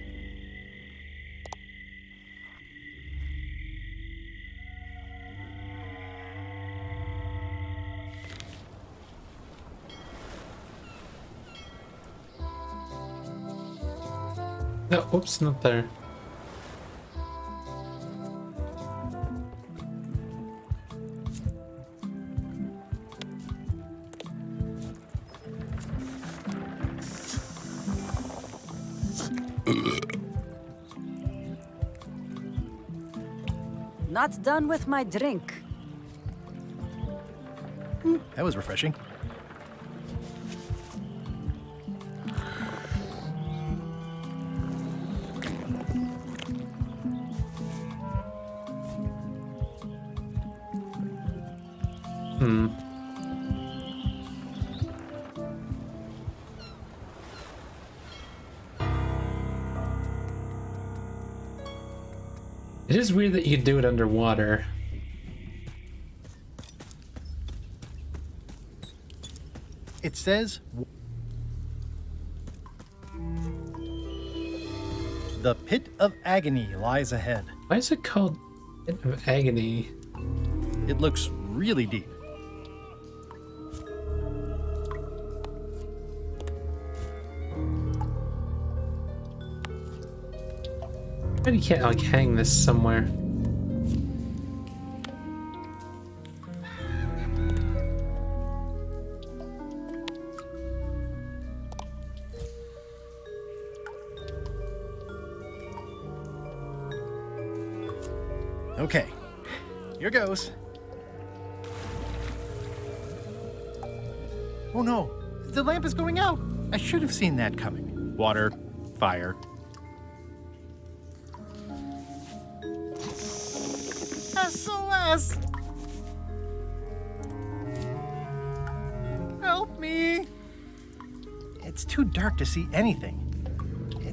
No, oops, not there. not done with my drink. That was refreshing. It is weird that you could do it underwater. It says... The Pit of Agony lies ahead. Why is it called Pit of Agony? It looks really deep. But you can't like hang this somewhere. Okay, here goes. Oh no, the lamp is going out. I should have seen that coming. Water, fire. SOS! Help me! It's too dark to see anything.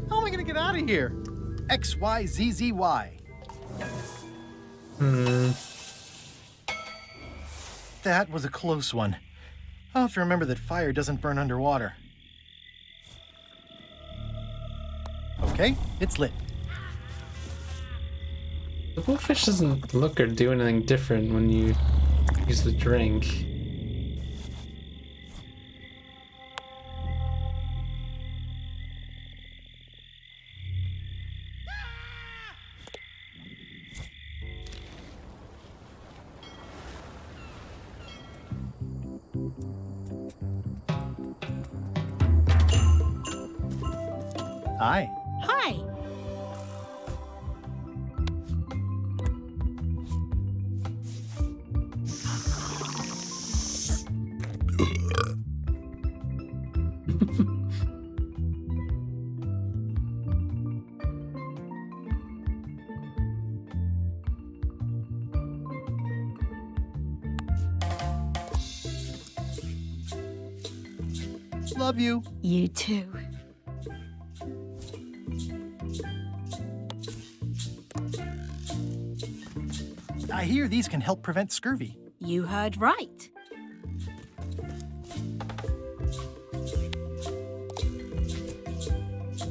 How am I gonna get out of here? XYZZY. That was a close one. I'll have to remember that fire doesn't burn underwater. Okay, it's lit. The blowfish doesn't look or do anything different when you use the drink. Hi. Hi. Love you. You too. I hear these can help prevent scurvy. You heard right.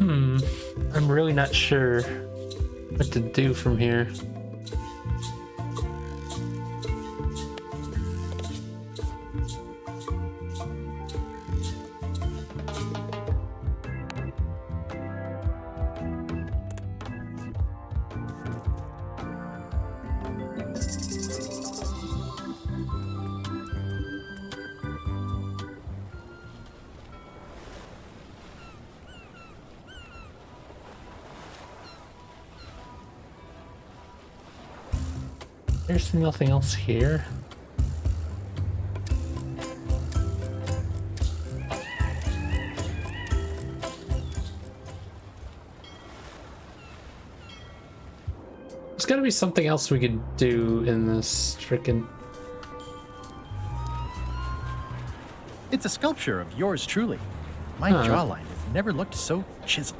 I'm really not sure what to do from here. There's nothing else here. There's gotta be something else we could do in this frickin'... It's a sculpture of yours truly. My jawline has never looked so chiseled.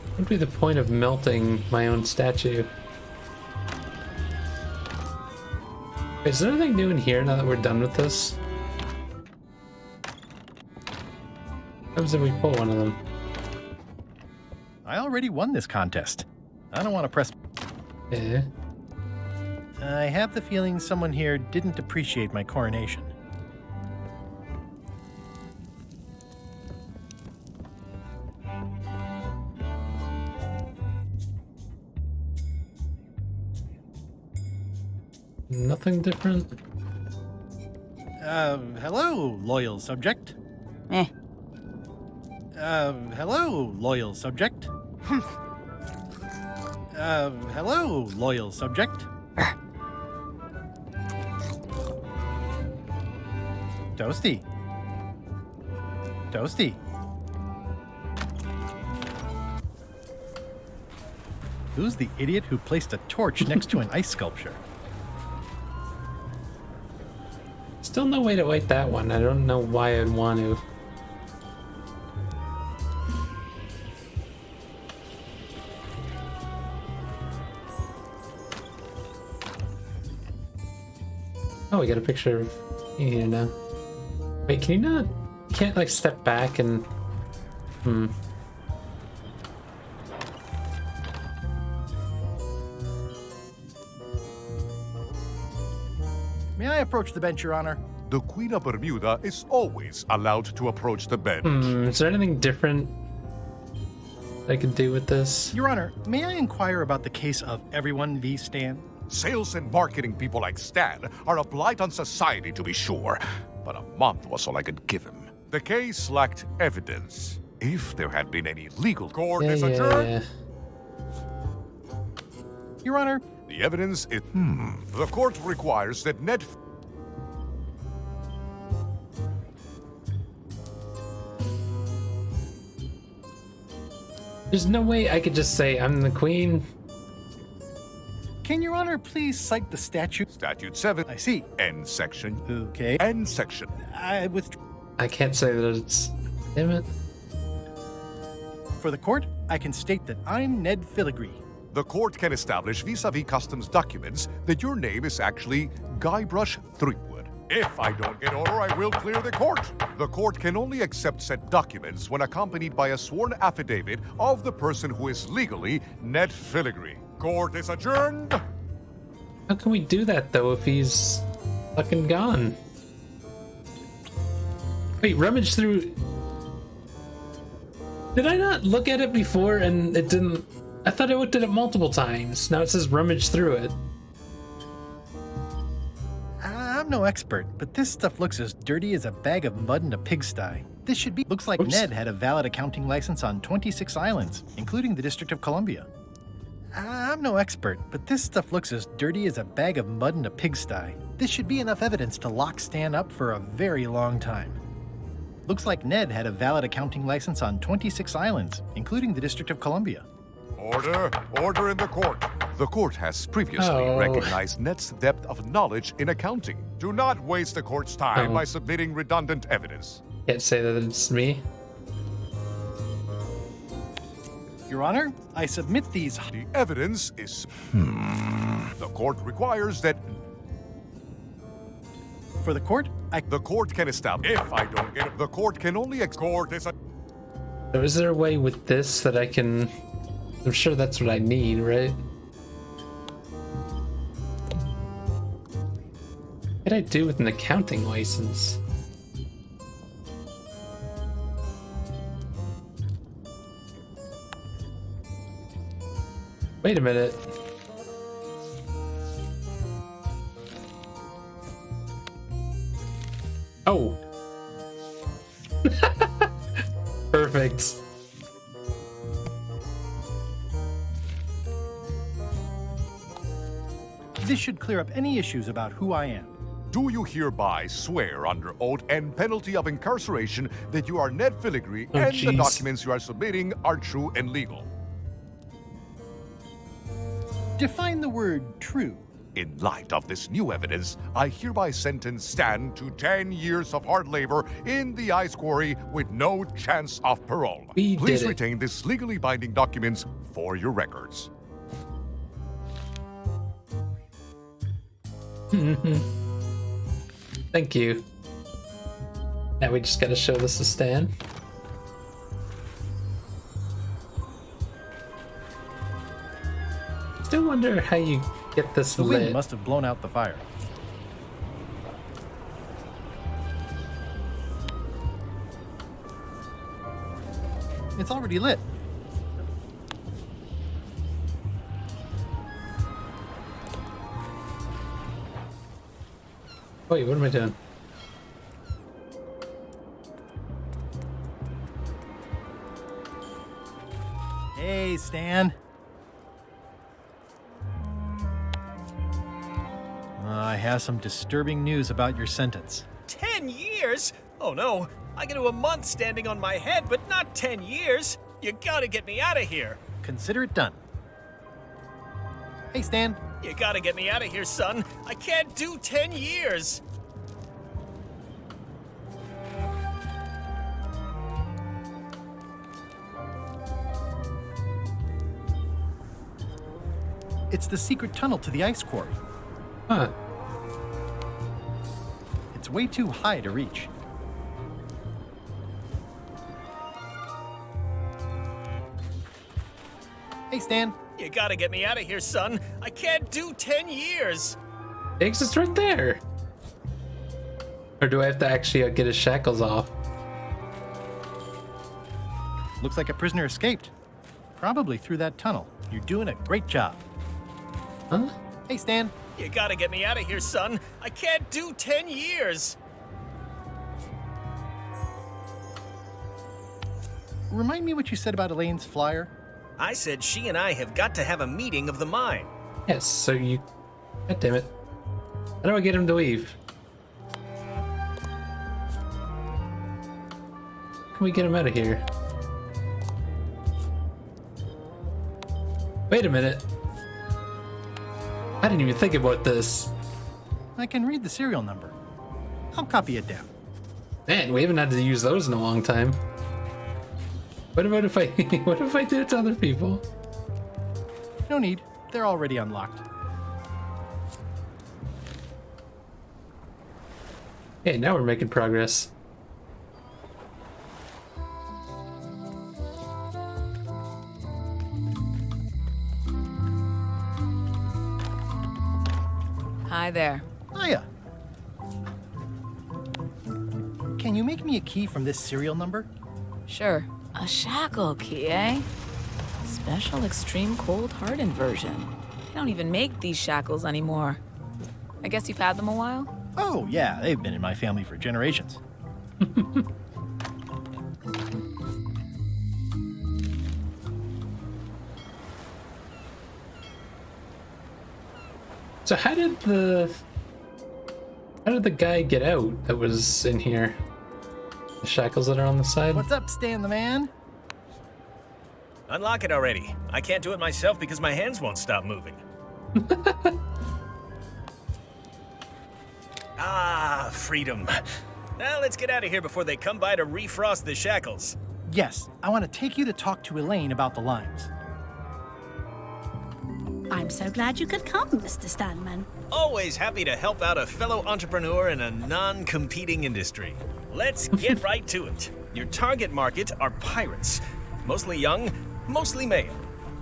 What would be the point of melting my own statue? Is there anything new in here now that we're done with this? What happens if we pull one of them? I already won this contest. I don't want to press... Yeah. I have the feeling someone here didn't appreciate my coronation. Nothing different? Hello, loyal subject. Hello, loyal subject. Hello, loyal subject. Toasty. Toasty. Who's the idiot who placed a torch next to an ice sculpture? Still no way to light that one. I don't know why I'd want to. Oh, we got a picture of you here now. Wait, can you not? Can't like step back and. May I approach the bench, Your Honor? The Queen of Bermuda is always allowed to approach the bench. Is there anything different I can do with this? Your Honor, may I inquire about the case of Everyone v. Stan? Sales and marketing people like Stan are a blight on society, to be sure, but a month was all I could give him. The case lacked evidence. If there had been any legal court is adjourned. Your Honor. The evidence is... The court requires that Ned... There's no way I could just say I'm the queen. Can Your Honor please cite the statute? Statute 7. I see. End section. Okay. End section. I withdraw. I can't say that it's... Damn it. For the court, I can state that I'm Ned Filigree. The court can establish vis-a-vis customs documents that your name is actually Guybrush Threepwood. If I don't get order, I will clear the court. The court can only accept said documents when accompanied by a sworn affidavit of the person who is legally Ned Filigree. Court is adjourned. How can we do that, though, if he's fucking gone? Wait, rummage through... Did I not look at it before and it didn't... I thought I looked at it multiple times. Now it says rummage through it. I'm no expert, but this stuff looks as dirty as a bag of mud in a pigsty. This should be... Looks like Oops. Ned had a valid accounting license on 26 islands, including the District of Columbia. I'm no expert, but this stuff looks as dirty as a bag of mud in a pigsty. This should be enough evidence to lock Stan up for a very long time. Looks like Ned had a valid accounting license on 26 islands, including the District of Columbia. Order! Order in the court! The court has previously recognized Ned's depth of knowledge in accounting. Do not waste the court's time by submitting redundant evidence. Can't say that it's me. Your Honor, I submit these... The evidence is... The court requires that... For the court, The court can establish... If I don't get it, the court can only... Court is a... So is there a way with this that I can... I'm sure that's what I need, right? What could I do with an accounting license? Wait a minute. Oh. Perfect. This should clear up any issues about who I am. Do you hereby swear under oath and penalty of incarceration that you are Ned Filigree and the documents you are submitting are true and legal? Define the word true. In light of this new evidence, I hereby sentence Stan to 10 years of hard labor in the ice quarry with no chance of parole. Please retain this legally binding documents for your records. Thank you. Now we just gotta show this to Stan. Still wonder how you get this The lit. wind must have blown out the fire. It's already lit. Wait, what am I doing? Hey, Stan. I have some disturbing news about your sentence. 10 years? Oh no, I can do a month standing on my head, but not 10 years. You gotta get me out of here. Consider it done. Hey, Stan. You gotta get me out of here, son. I can't do 10 years. It's the secret tunnel to the ice quarry. Huh. It's way too high to reach. Hey, Stan. You gotta get me out of here, son. I can't do 10 years. The exit's right there. Or do I have to actually get his shackles off? Looks like a prisoner escaped. Probably through that tunnel. You're doing a great job. Huh? Hey, Stan. You gotta get me out of here, son. I can't do 10 years. Remind me what you said about Elaine's flyer. I said she and I have got to have a meeting of the mind. Yes, so you... God damn it. How do I get him to leave? Can we get him out of here? Wait a minute. I didn't even think about this. I can read the serial number. I'll copy it down. Man, we haven't had to use those in a long time. What about if I what if I do it to other people? No need. They're already unlocked. Okay, now we're making progress. Hi there. Hiya. Can you make me a key from this serial number? Sure. A shackle key, eh? Special extreme cold hardened version. They don't even make these shackles anymore. I guess you've had them a while? Oh, yeah, they've been in my family for generations. So how did the guy get out that was in here? The shackles that are on the side? What's up, Stan the man? Unlock it already. I can't do it myself because my hands won't stop moving. Ah, freedom. Now let's get out of here before they come by to refrost the shackles. Yes, I want to take you to talk to Elaine about the limes. I'm so glad you could come, Mr. Stanman. Always happy to help out a fellow entrepreneur in a non-competing industry. Let's get right to it. Your target market are pirates. Mostly young, mostly male.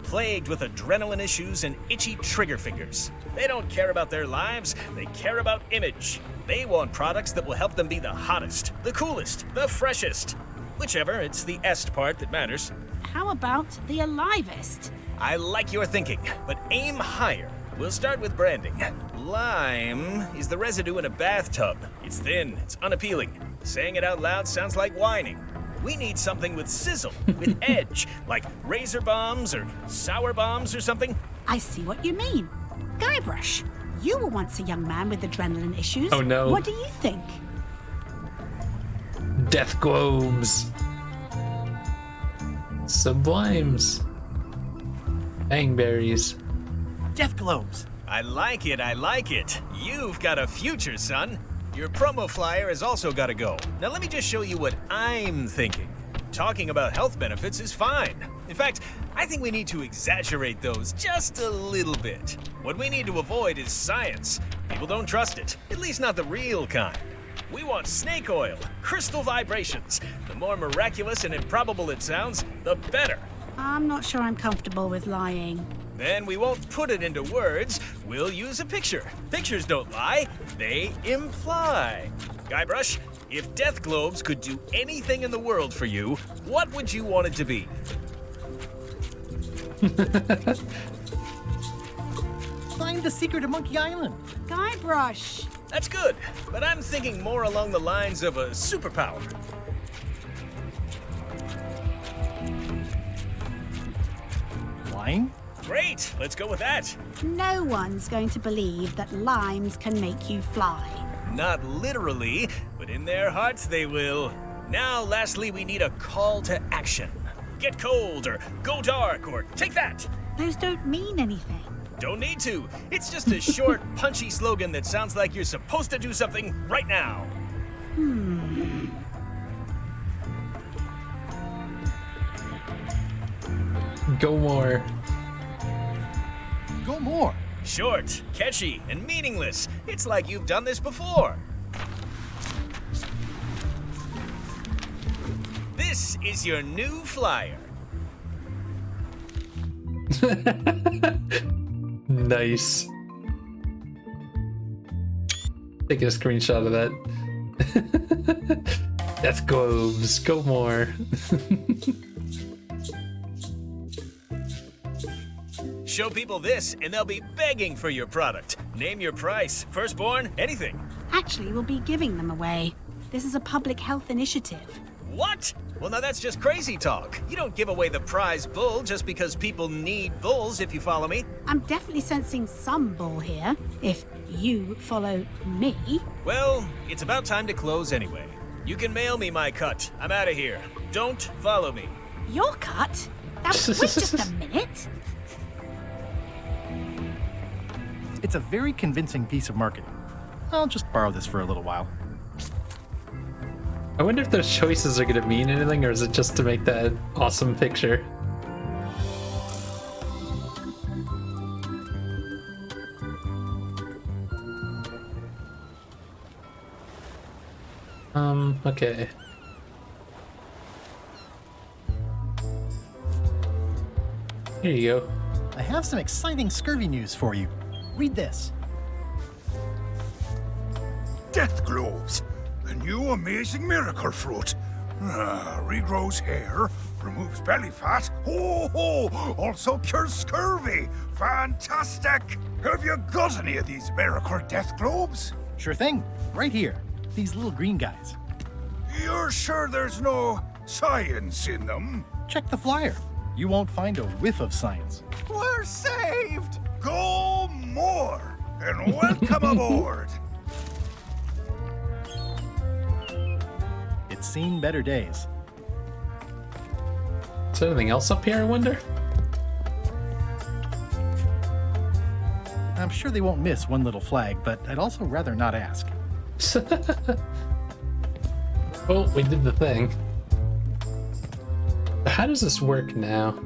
Plagued with adrenaline issues and itchy trigger fingers. They don't care about their lives, they care about image. They want products that will help them be the hottest, the coolest, the freshest. Whichever, it's the est part that matters. How about the alivest? I like your thinking, but aim higher. We'll start with branding. Lime is the residue in a bathtub. It's thin, it's unappealing. Saying it out loud sounds like whining. We need something with sizzle, with edge, like razor bombs or sour bombs or something. I see what you mean. Guybrush, you were once a young man with adrenaline issues. Oh no. What do you think? Death globes. Sublimes. Bangberries. Death globes. I like it, I like it. You've got a future, son. Your promo flyer has also got to go. Now let me just show you what I'm thinking. Talking about health benefits is fine. In fact, I think we need to exaggerate those just a little bit. What we need to avoid is science. People don't trust it, at least not the real kind. We want snake oil, crystal vibrations. The more miraculous and improbable it sounds, the better. I'm not sure I'm comfortable with lying. Then we won't put it into words, we'll use a picture. Pictures don't lie, they imply. Guybrush, if death globes could do anything in the world for you, what would you want it to be? Find the secret of Monkey Island. Guybrush. That's good, but I'm thinking more along the lines of a superpower. flying? Great, let's go with that. No one's going to believe that limes can make you fly. Not literally, but in their hearts they will. Now, lastly, we need a call to action. Get cold, or go dark, or take that. Those don't mean anything. Don't need to. It's just a short, punchy slogan that sounds like you're supposed to do something right now. Go more. Go more. Short, catchy, and meaningless. It's like you've done this before. This is your new flyer. Nice. Taking a screenshot of that. That's globes. Go more. Show people this, and they'll be begging for your product. Name your price, firstborn, anything. Actually, we'll be giving them away. This is a public health initiative. What? Well, now that's just crazy talk. You don't give away the prize bull just because people need bulls, if you follow me. I'm definitely sensing some bull here, if you follow me. Well, it's about time to close anyway. You can mail me my cut. I'm out of here. Don't follow me. Your cut? Now, wait just a minute. It's a very convincing piece of marketing. I'll just borrow this for a little while. I wonder if those choices are going to mean anything, or is it just to make that awesome picture? Okay. Here you go. I have some exciting scurvy news for you. Read this. Death globes, the new amazing miracle fruit. Regrows hair, removes belly fat. Also cures scurvy. Fantastic! Have you got any of these miracle death globes? Sure thing. Right here. These little green guys. You're sure there's no science in them? Check the flyer. You won't find a whiff of science. We're saved! Go more! And welcome aboard! It's seen better days. Is there anything else up here, I wonder? I'm sure they won't miss one little flag, but I'd also rather not ask. Well, we did the thing. How does this work now?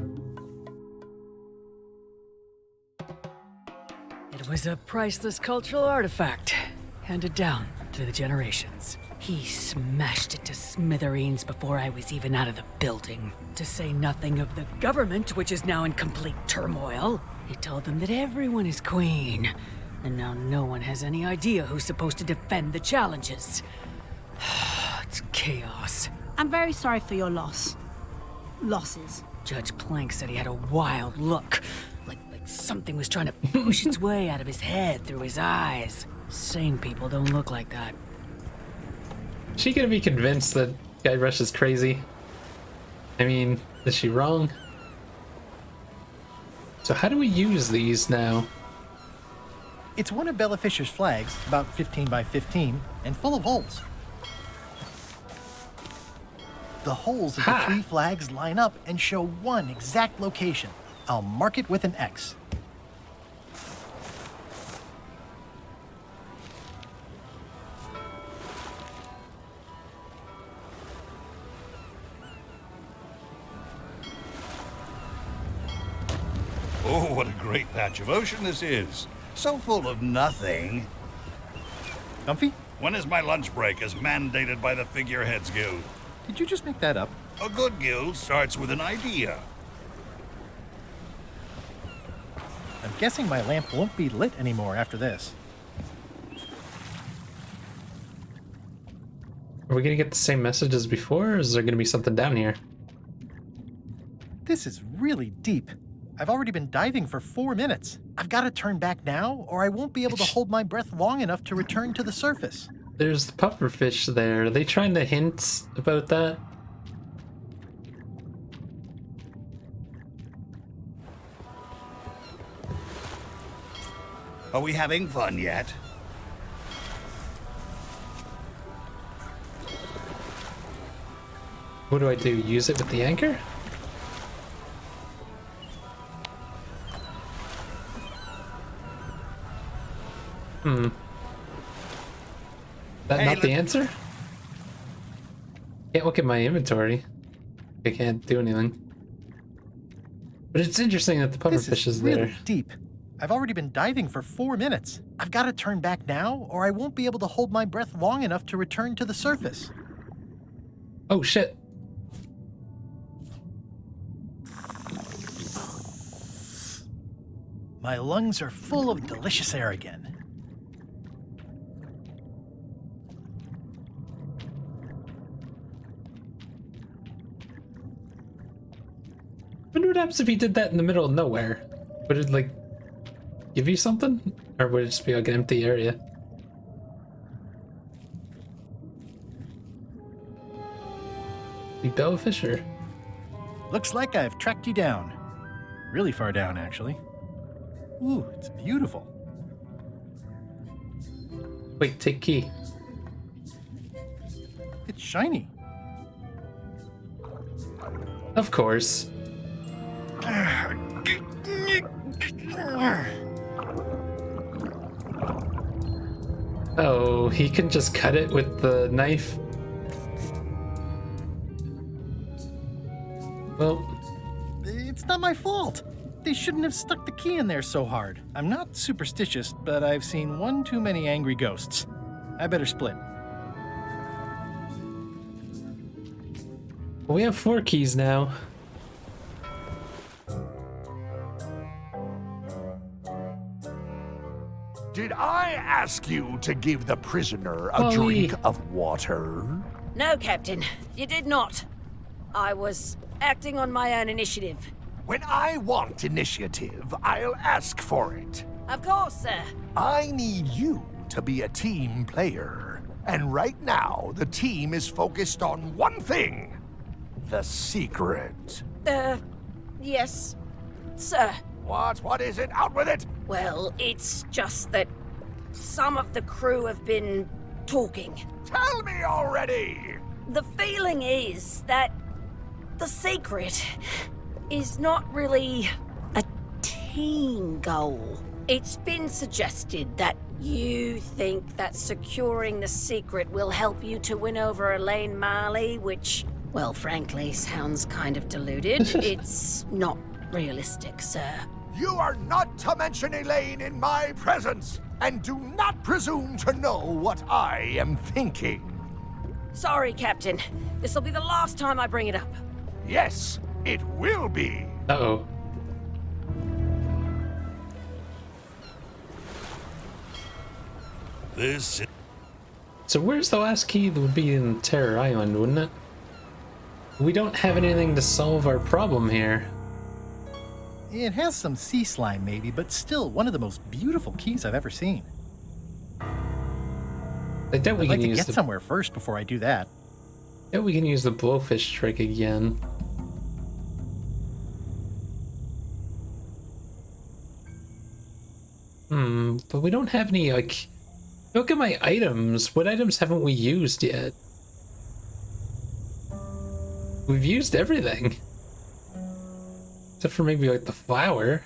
It was a priceless cultural artifact, handed down through the generations. He smashed it to smithereens before I was even out of the building. To say nothing of the government, which is now in complete turmoil. He told them that everyone is queen, and now no one has any idea who's supposed to defend the challenges. It's chaos. I'm very sorry for your losses. Judge Plank said he had a wild look, like something was trying to push its way out of his head through his eyes. Sane people don't look like that. Is she gonna be convinced that Guybrush is crazy? I mean, is she wrong? So how do we use these now? It's one of Bella Fisher's flags, about 15 by 15, and full of holes. The holes of the three flags line up and show one exact location. I'll mark it with an X. Oh, what a great patch of ocean this is. So full of nothing. Comfy? When is my lunch break as mandated by the Figureheads Guild? Did you just make that up? A good guild starts with an idea. I'm guessing my lamp won't be lit anymore after this. Are we gonna get the same message as before, or is there gonna be something down here? This is really deep. I've already been diving for 4 minutes. I've got to turn back now, or I won't be able to hold my breath long enough to return to the surface. There's the pufferfish there. Are they trying to hint about that? Are we having fun yet? What do I do? Use it with the anchor? That not the answer? Can't look at my inventory. I can't do anything. But it's interesting that the pufferfish is really there. Deep. I've already been diving for 4 minutes. I've got to turn back now, or I won't be able to hold my breath long enough to return to the surface. Oh shit. My lungs are full of delicious air again. I wonder what happens if he did that in the middle of nowhere. Would it, like, give you something? Or would it just be like an empty area? The Bella Fisher. Looks like I've tracked you down. Really far down, actually. Ooh, it's beautiful. Wait, take key. It's shiny. Of course. Oh, he can just cut it with the knife. Well, it's not my fault. They shouldn't have stuck the key in there so hard. I'm not superstitious, but I've seen one too many angry ghosts. I better split. We have 4 keys now. Did I ask you to give the prisoner a Wally. drink of water? No, Captain, you did not. I was acting on my own initiative. When I want initiative, I'll ask for it. Of course, sir. I need you to be a team player. And right now, the team is focused on one thing. The secret. Yes, sir. What is it? Out with it! Well, it's just that some of the crew have been talking. Tell me already! The feeling is that the secret is not really a team goal. It's been suggested that you think that securing the secret will help you to win over Elaine Marley, which, well, frankly, sounds kind of deluded. It's not realistic, sir. You are not to mention Elaine in my presence, and do not presume to know what I am thinking. Sorry, Captain. This'll be the last time I bring it up. Yes, it will be. Uh-oh. So where's the last key? That would be in Terror Island, wouldn't it? We don't have anything to solve our problem here. It has some sea slime, maybe, but still one of the most beautiful keys I've ever seen. I doubt we I'd like can to use get somewhere first before I do that. Yeah, we can use the blowfish trick again. But we don't have any, like... Look at my items. What items haven't we used yet? We've used everything. Except for maybe, like, the flower.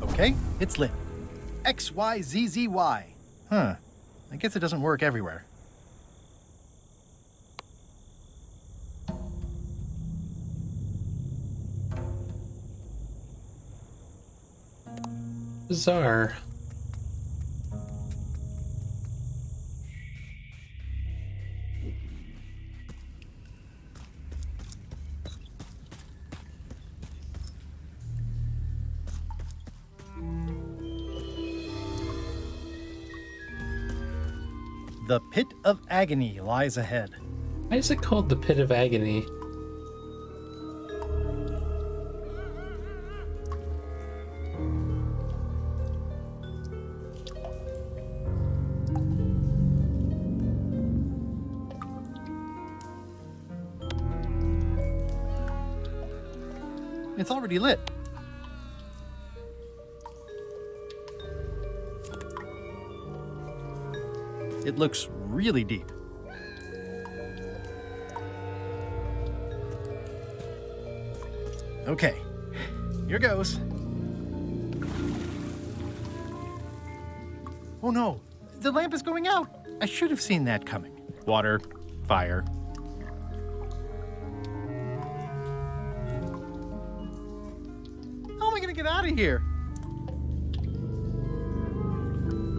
Okay, it's lit. XYZZY. Huh. I guess it doesn't work everywhere. Bizarre. The Pit of Agony lies ahead. Why is it called the Pit of Agony? It's already lit. It looks really deep. Okay, here goes. Oh no, the lamp is going out. I should have seen that coming. Water, fire. How am I gonna get out of here?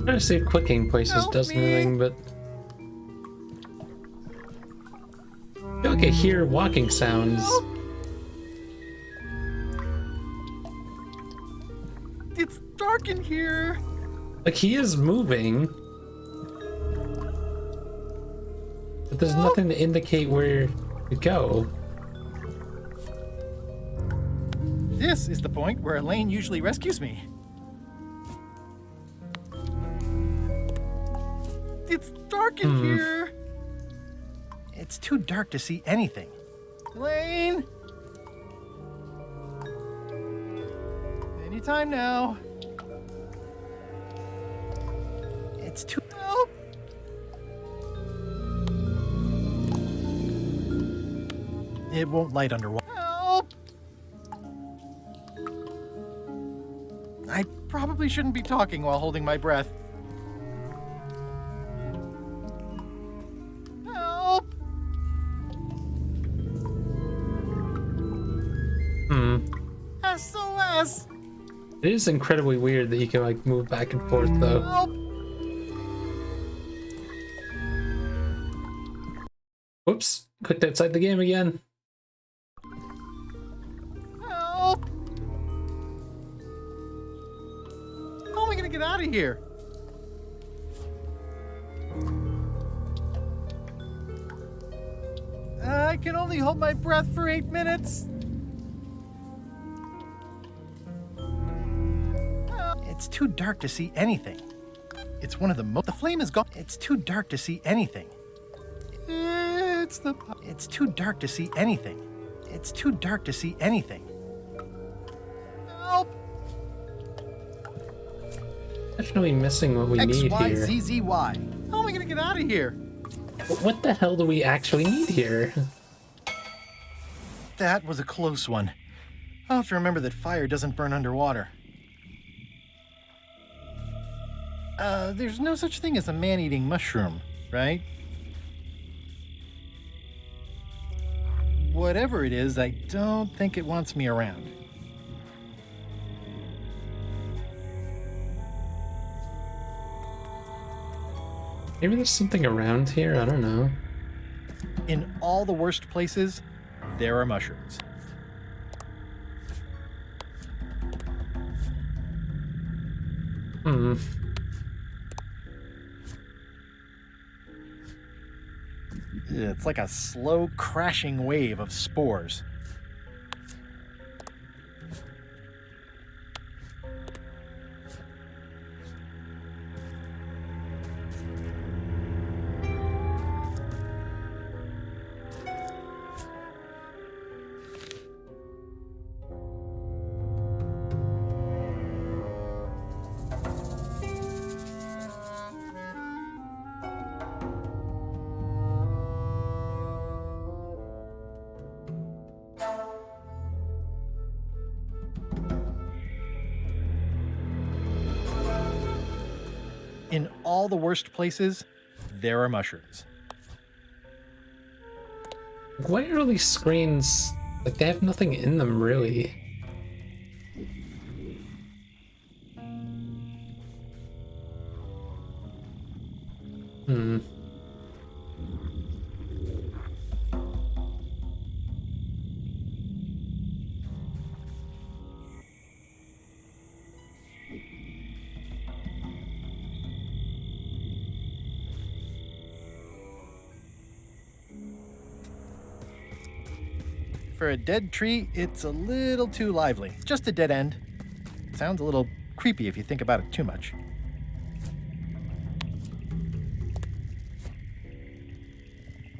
Trying to see if clicking places does anything, but I feel like I hear walking sounds. It's dark in here. Like he is moving, but there's nothing to indicate where to go. This is the point where Elaine usually rescues me. It's dark in here. It's too dark to see anything. Elaine! Anytime now. It's too... Help! It won't light underwater. Help! I probably shouldn't be talking while holding my breath. Help! SOS! It is incredibly weird that you can like move back and forth though. Help! Whoops, clicked outside the game again. Help! How am I gonna get out of here? I can only hold my breath for 8 minutes. It's too dark to see anything. It's one of the The flame is gone. It's too dark to see anything. It's too dark to see anything. It's too dark to see anything. Help! Definitely missing what we need here. XYZZY. How am I gonna get out of here? What the hell do we actually need here? That was a close one. I'll have to remember that fire doesn't burn underwater. There's no such thing as a man-eating mushroom, right? Whatever it is, I don't think it wants me around. Maybe there's something around here, I don't know. In all the worst places, there are mushrooms. It's like a slow crashing wave of spores. In all the worst places, there are mushrooms. Why are all these screens, like they have nothing in them really? For a dead tree, it's a little too lively. Just a dead end. Sounds a little creepy if you think about it too much.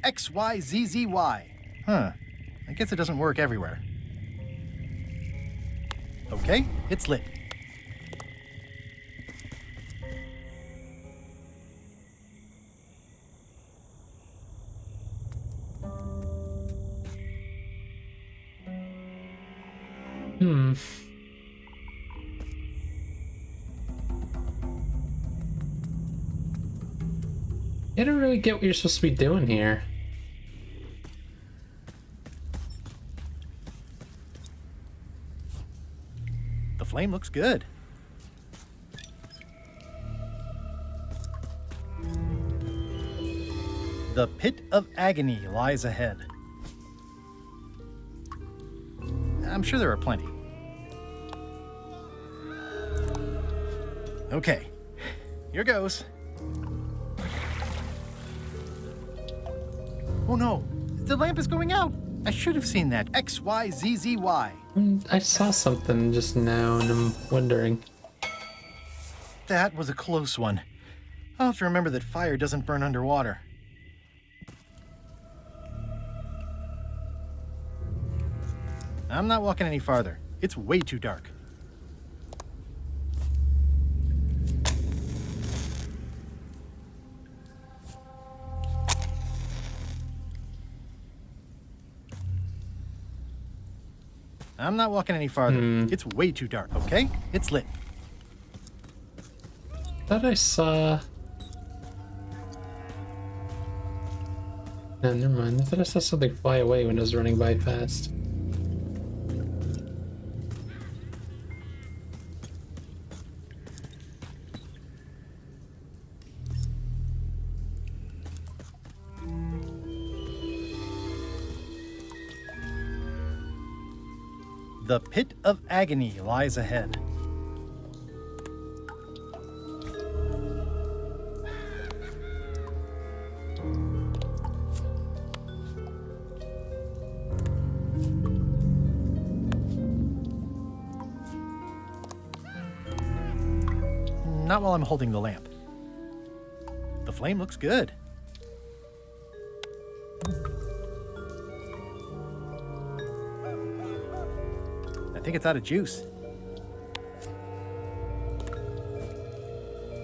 XYZZY. Huh. I guess it doesn't work everywhere. Okay, it's lit. I don't really get what you're supposed to be doing here. The flame looks good. The pit of agony lies ahead. I'm sure there are plenty. Okay, here goes. Oh no, the lamp is going out. I should have seen that. XYZZY. I saw something just now and I'm wondering. That was a close one. I'll have to remember that fire doesn't burn underwater. I'm not walking any farther. It's way too dark. I'm not walking any farther. It's way too dark, okay? It's lit. Thought I saw... No, never mind. I thought I saw something fly away when I was running by fast. The pit of agony lies ahead. Not while I'm holding the lamp. The flame looks good. I think it's out of juice.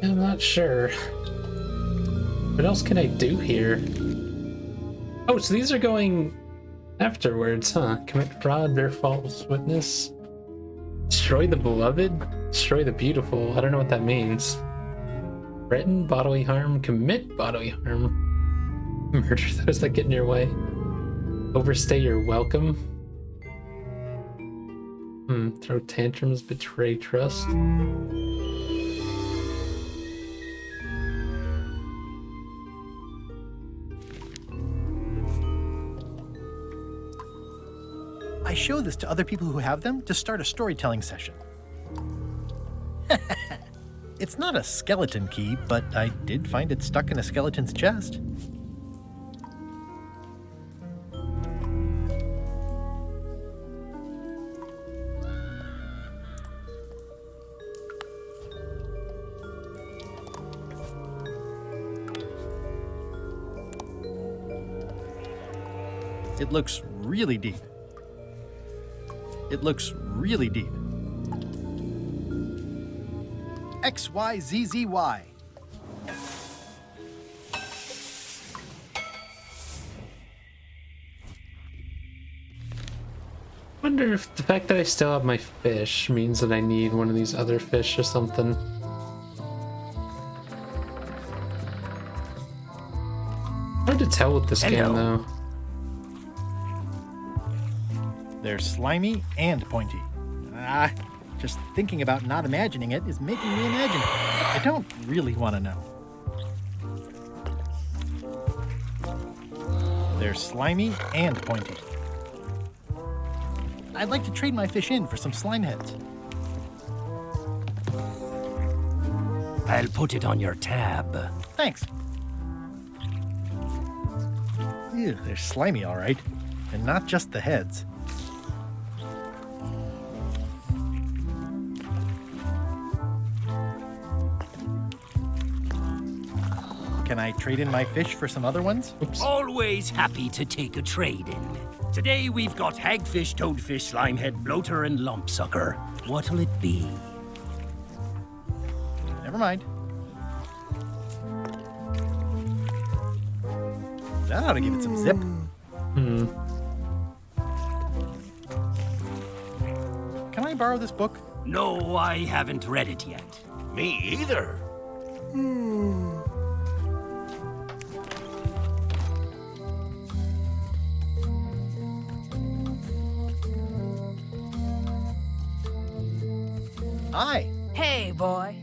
I'm not sure. What else can I do here? Oh, so these are going afterwards, huh? Commit fraud, bear false witness. Destroy the beloved, destroy the beautiful. I don't know what that means. Threaten bodily harm, commit bodily harm. Murder those that get in your way. Overstay your welcome. Throw tantrums, betray trust. I show this to other people who have them to start a storytelling session. It's not a skeleton key, but I did find it stuck in a skeleton's chest. It looks really deep. It looks really deep. XYZZY. Wonder if the fact that I still have my fish means that I need one of these other fish or something. Hard to tell with this game though. They're slimy and pointy. Just thinking about not imagining it is making me imagine it. I don't really want to know. They're slimy and pointy. I'd like to trade my fish in for some slime heads. I'll put it on your tab. Thanks. Ew, they're slimy, all right. And not just the heads. Can Can I trade in my fish for some other ones? Always happy to take a trade-in. Today we've got hagfish, toadfish, slimehead, bloater, and lumpsucker. What'll it be? Never mind. That ought to give it some zip. Can I borrow this book? No, I haven't read it yet. Me either. Hi. Hey, boy.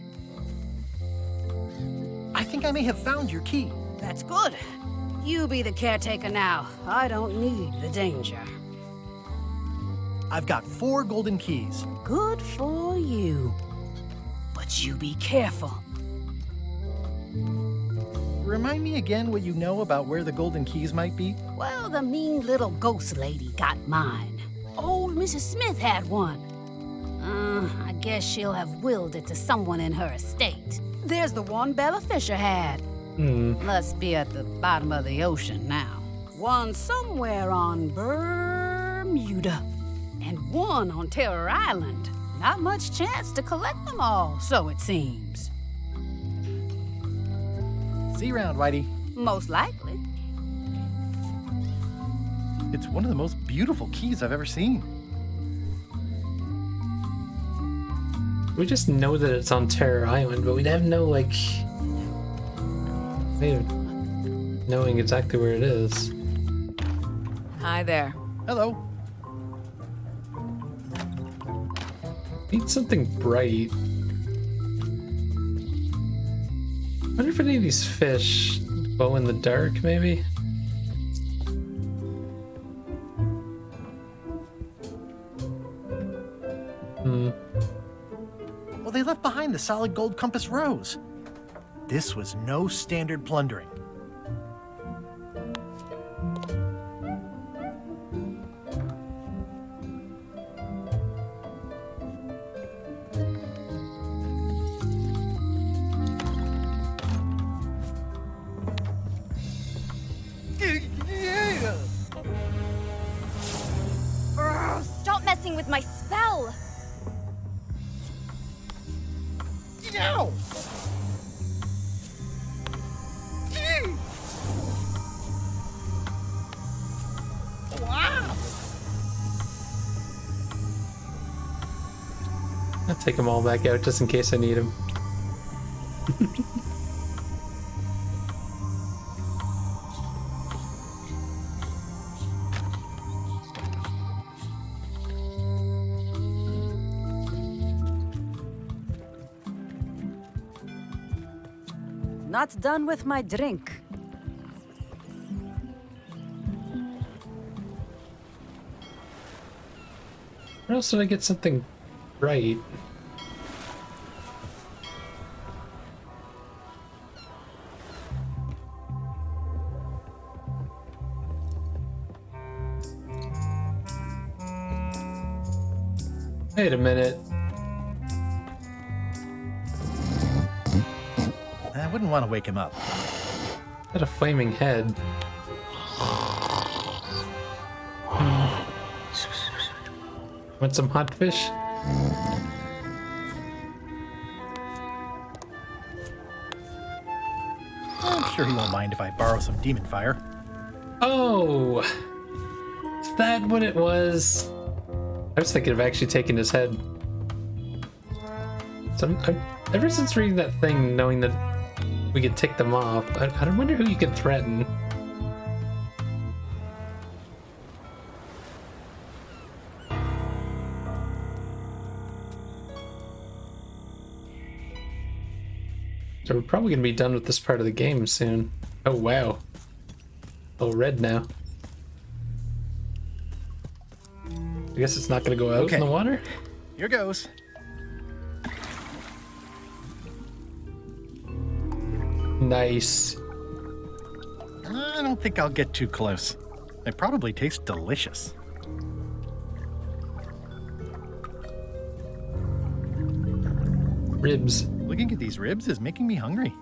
I think I may have found your key. That's good. You be the caretaker now. I don't need the danger. I've got 4 golden keys. Good for you. But you be careful. Remind me again what you know about where the golden keys might be? Well, the mean little ghost lady got mine. Old Mrs. Smith had one. I guess she'll have willed it to someone in her estate. There's the one Bella Fisher had. Must be at the bottom of the ocean now. One somewhere on Bermuda. And one on Terror Island. Not much chance to collect them all, so it seems. See you around, Whitey. Most likely. It's one of the most beautiful keys I've ever seen. We just know that it's on Terror Island, but we'd have no, like, way of knowing exactly where it is. Hi there. Hello. Need something bright. I wonder if any of these fish glow in the dark, maybe? Well, they left behind the solid gold compass rose. This was no standard plundering. Stop messing with my spell! No! Wow! I'll take them all back out just in case I need them. Not done with my drink. Where else did I get something bright? Wait a minute. I wouldn't want to wake him up. Got a flaming head. Want some hot fish? I'm sure he won't mind if I borrow some demon fire. Oh! Is that what it was? I was thinking of actually taking his head. So ever since reading that thing, knowing that we could tick them off, I wonder who you could threaten. So we're probably gonna be done with this part of the game soon. Oh wow. Oh, red now. I guess it's not gonna go out in the water? Here goes. Nice. I don't think I'll get too close. They probably taste delicious. Ribs. Looking at these ribs is making me hungry.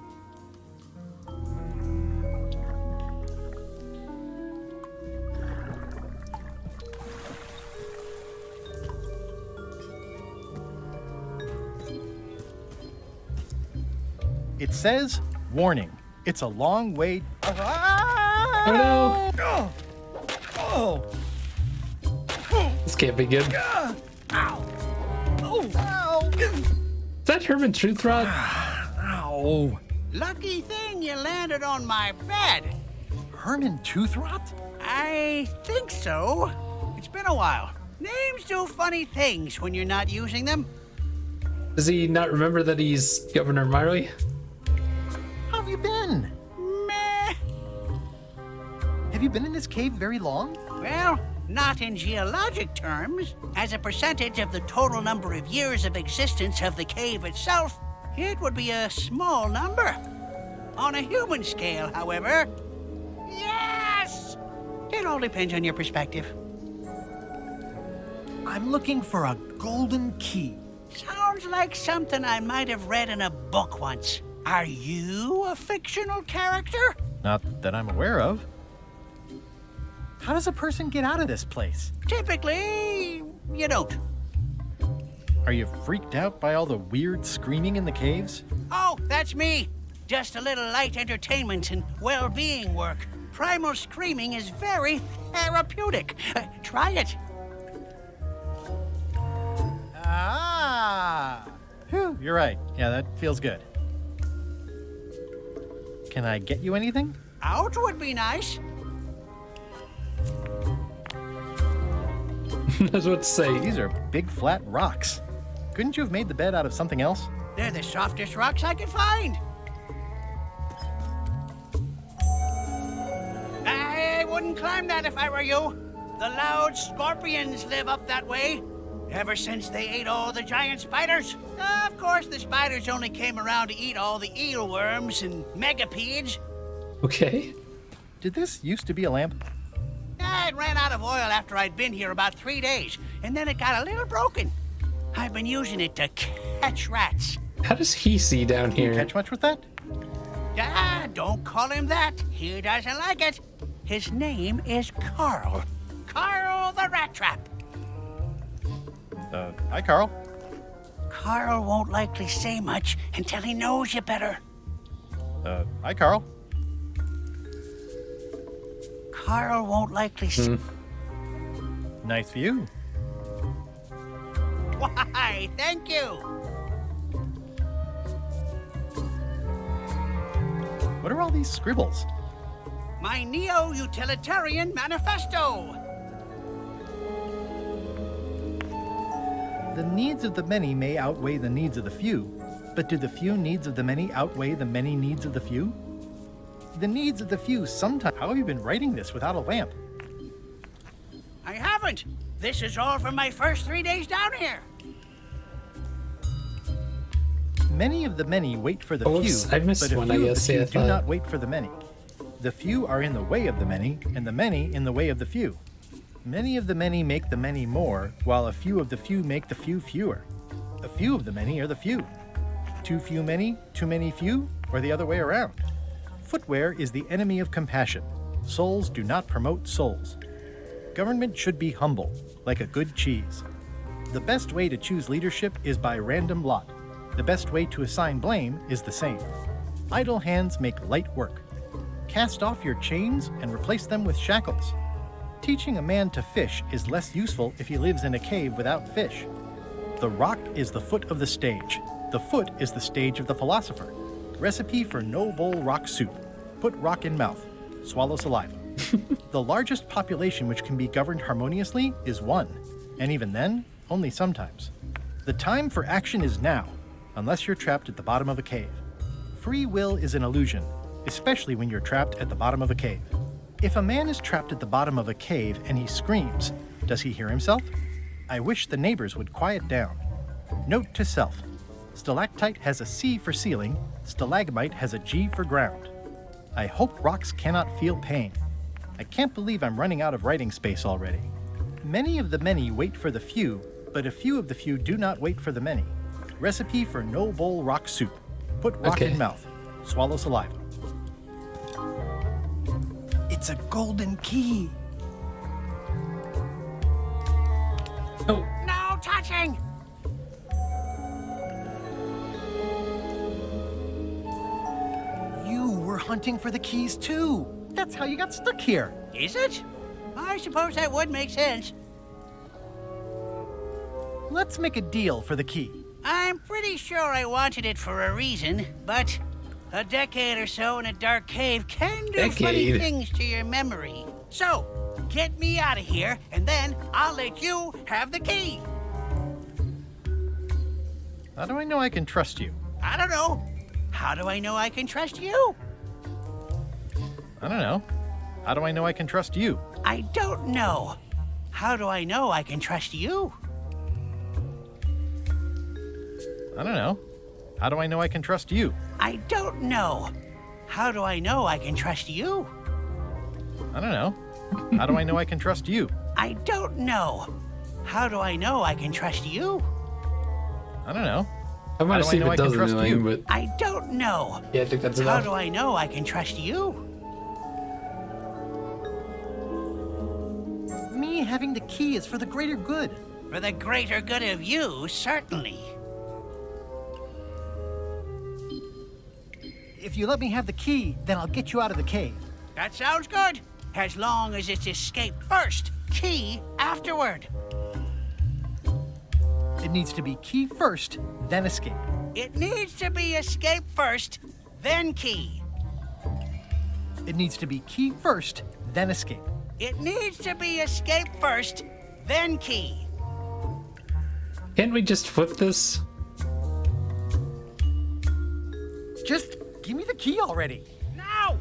It says, warning, it's a long way. Oh no! Oh! This can't be good. Ow! Ow! Is that Herman Truthrot? Ow! Lucky thing you landed on my bed. Herman Toothrot? I think so. It's been a while. Names do funny things when you're not using them. Does he not remember that he's Governor Marley? How have you been? Meh. Have you been in this cave very long? Well, not in geologic terms. As a percentage of the total number of years of existence of the cave itself, it would be a small number. On a human scale, however, yes! It all depends on your perspective. I'm looking for a golden key. Sounds like something I might have read in a book once. Are you a fictional character? Not that I'm aware of. How does a person get out of this place? Typically, you don't. Are you freaked out by all the weird screaming in the caves? Oh, that's me. Just a little light entertainment and well-being work. Primal screaming is very therapeutic. Try it. Ah! Phew, you're right. Yeah, that feels good. Can I get you anything? Out would be nice. That's what to say. These are big flat rocks. Couldn't you have made the bed out of something else? They're the softest rocks I could find. I wouldn't climb that if I were you. The loud scorpions live up that way. Ever since they ate all the giant spiders. Of course, the spiders only came around to eat all the eelworms and megapedes. Okay. Did this used to be a lamp? It ran out of oil after I'd been here about 3 days, and then it got a little broken. I've been using it to catch rats. How does he see down Do you here? catch much with that? Ah, don't call him that. He doesn't like it. His name is Carl. Carl the Rat Trap. Hi, Carl. Carl won't likely say much until he knows you better. Hi, Carl. Carl won't likely say... Nice view. Why, thank you. What are all these scribbles? My Neo-Utilitarian Manifesto. The needs of the many may outweigh the needs of the few, but do the few needs of the many outweigh the many needs of the few? The needs of the few sometimes... How have you been writing this without a lamp? I haven't. This is all from my first 3 days down here. Many of the many wait for the Oops, few, I missed but a one, few I of guess. the Yeah, few I do thought- not wait for the many. The few are in the way of the many, and the many in the way of the few. Many of the many make the many more, while a few of the few make the few fewer. A few of the many are the few. Too few many few, or the other way around. Footwear is the enemy of compassion. Souls do not promote souls. Government should be humble, like a good cheese. The best way to choose leadership is by random lot. The best way to assign blame is the same. Idle hands make light work. Cast off your chains and replace them with shackles. Teaching a man to fish is less useful if he lives in a cave without fish. The rock is the foot of the stage. The foot is the stage of the philosopher. Recipe for no bowl rock soup. Put rock in mouth. Swallow saliva. The largest population which can be governed harmoniously is one, and even then, only sometimes. The time for action is now, unless you're trapped at the bottom of a cave. Free will is an illusion, especially when you're trapped at the bottom of a cave. If a man is trapped at the bottom of a cave and he screams, does he hear himself? I wish the neighbors would quiet down. Note to self. Stalactite has a C for ceiling, stalagmite has a G for ground. I hope rocks cannot feel pain. I can't believe I'm running out of writing space already. Many of the many wait for the few, but a few of the few do not wait for the many. Recipe for no bowl rock soup. Put rock Okay. in mouth. Swallow saliva. It's a golden key. Oh, No touching. hunting for the keys too. That's how you got stuck here. Is it? I suppose that would make sense. Let's make a deal for the key. I'm pretty sure I wanted it for a reason, but a decade or so in a dark cave can do funny things to your memory. So, get me out of here, and then I'll let you have the key. How do I know I can trust you? I don't know. How do I know I can trust you? I don't know. How do I know I can trust you? I don't know. How do I know I can trust you? I don't know. How do I know I can trust you? I don't know. How do I know I can trust you? I don't know. How do I know I can trust you? I don't know. How do I know I can trust you? I don't know. I might have seen if it does anything, but I don't know. yeah, I think that's How enough. do I know I can trust you? Me having the key is for the greater good. For the greater good of you, certainly. If you let me have the key, then I'll get you out of the cave. That sounds good. As long as it's escape first, key afterward. It needs to be key first, then escape. It needs to be escape first, then key. It needs to be key first, then escape. It needs to be escape first, then key. Can't we just flip this? Just give me the key already. Now!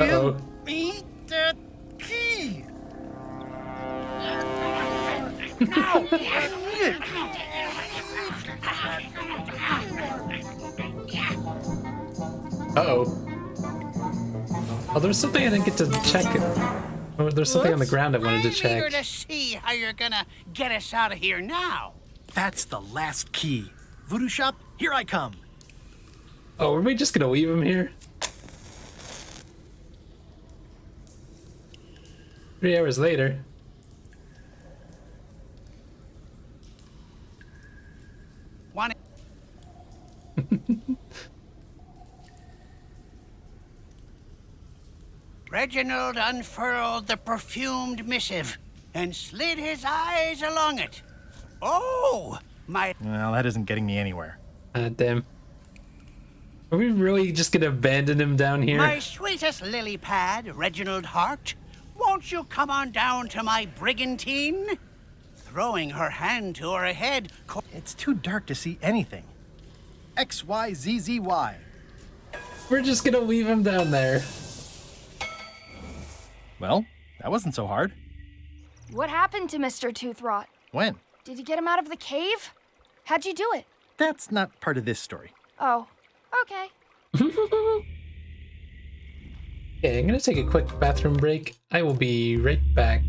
Uh-oh. Give me the key. Now! Uh-oh. Oh, there's something I didn't get to check. Oh, there's something on the ground I wanted to check. I'm eager to see how you're gonna get us out of here now. That's the last key. Voodoo Shop, here I come. Oh, are we just gonna leave him here? 3 hours later. Want Reginald unfurled the perfumed missive and slid his eyes along it. Oh, my... Well, that isn't getting me anywhere. Damn. Are we really just gonna abandon him down here? My sweetest lily pad, Reginald Hart, won't you come on down to my brigantine? Throwing her hand to her head... It's too dark to see anything. XYZZY. We're just gonna leave him down there. Well, that wasn't so hard. What happened to Mr. Toothrot? When? Did you get him out of the cave? How'd you do it? That's not part of this story. Oh, okay. Okay, I'm gonna take a quick bathroom break. I will be right back.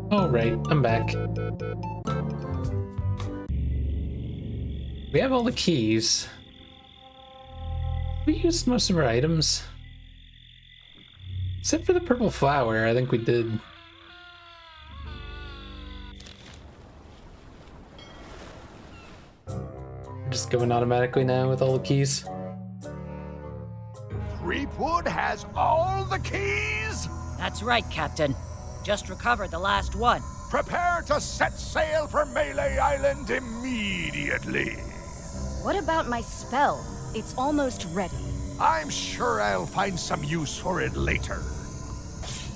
All right, I'm back. We have all the keys. We used most of our items. Except for the purple flower, I think we did. We're just going automatically now with all the keys. Threepwood has all the keys? That's right, Captain. Just recovered the last one. Prepare to set sail for Melee Island immediately. What about my spell? It's almost ready. I'm sure I'll find some use for it later.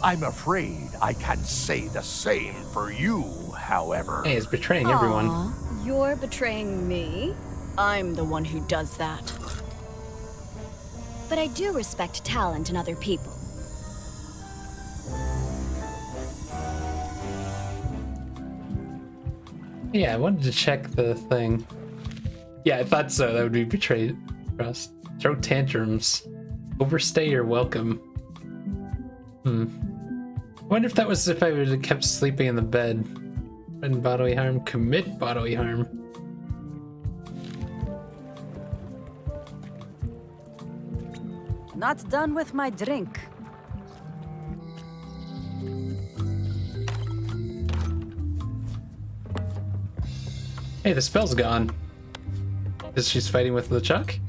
I'm afraid I can't say the same for you, however. Hey, it's betraying everyone. Aw, you're betraying me? I'm the one who does that. But I do respect talent in other people. Yeah, I wanted to check the thing. Yeah, I thought so. That would be betrayed trust. Throw tantrums. Overstay your welcome. I wonder if that was if I would have kept sleeping in the bed. And bodily harm, commit bodily harm. Not done with my drink. Hey, the spell's gone. Because she's fighting with LeChuck?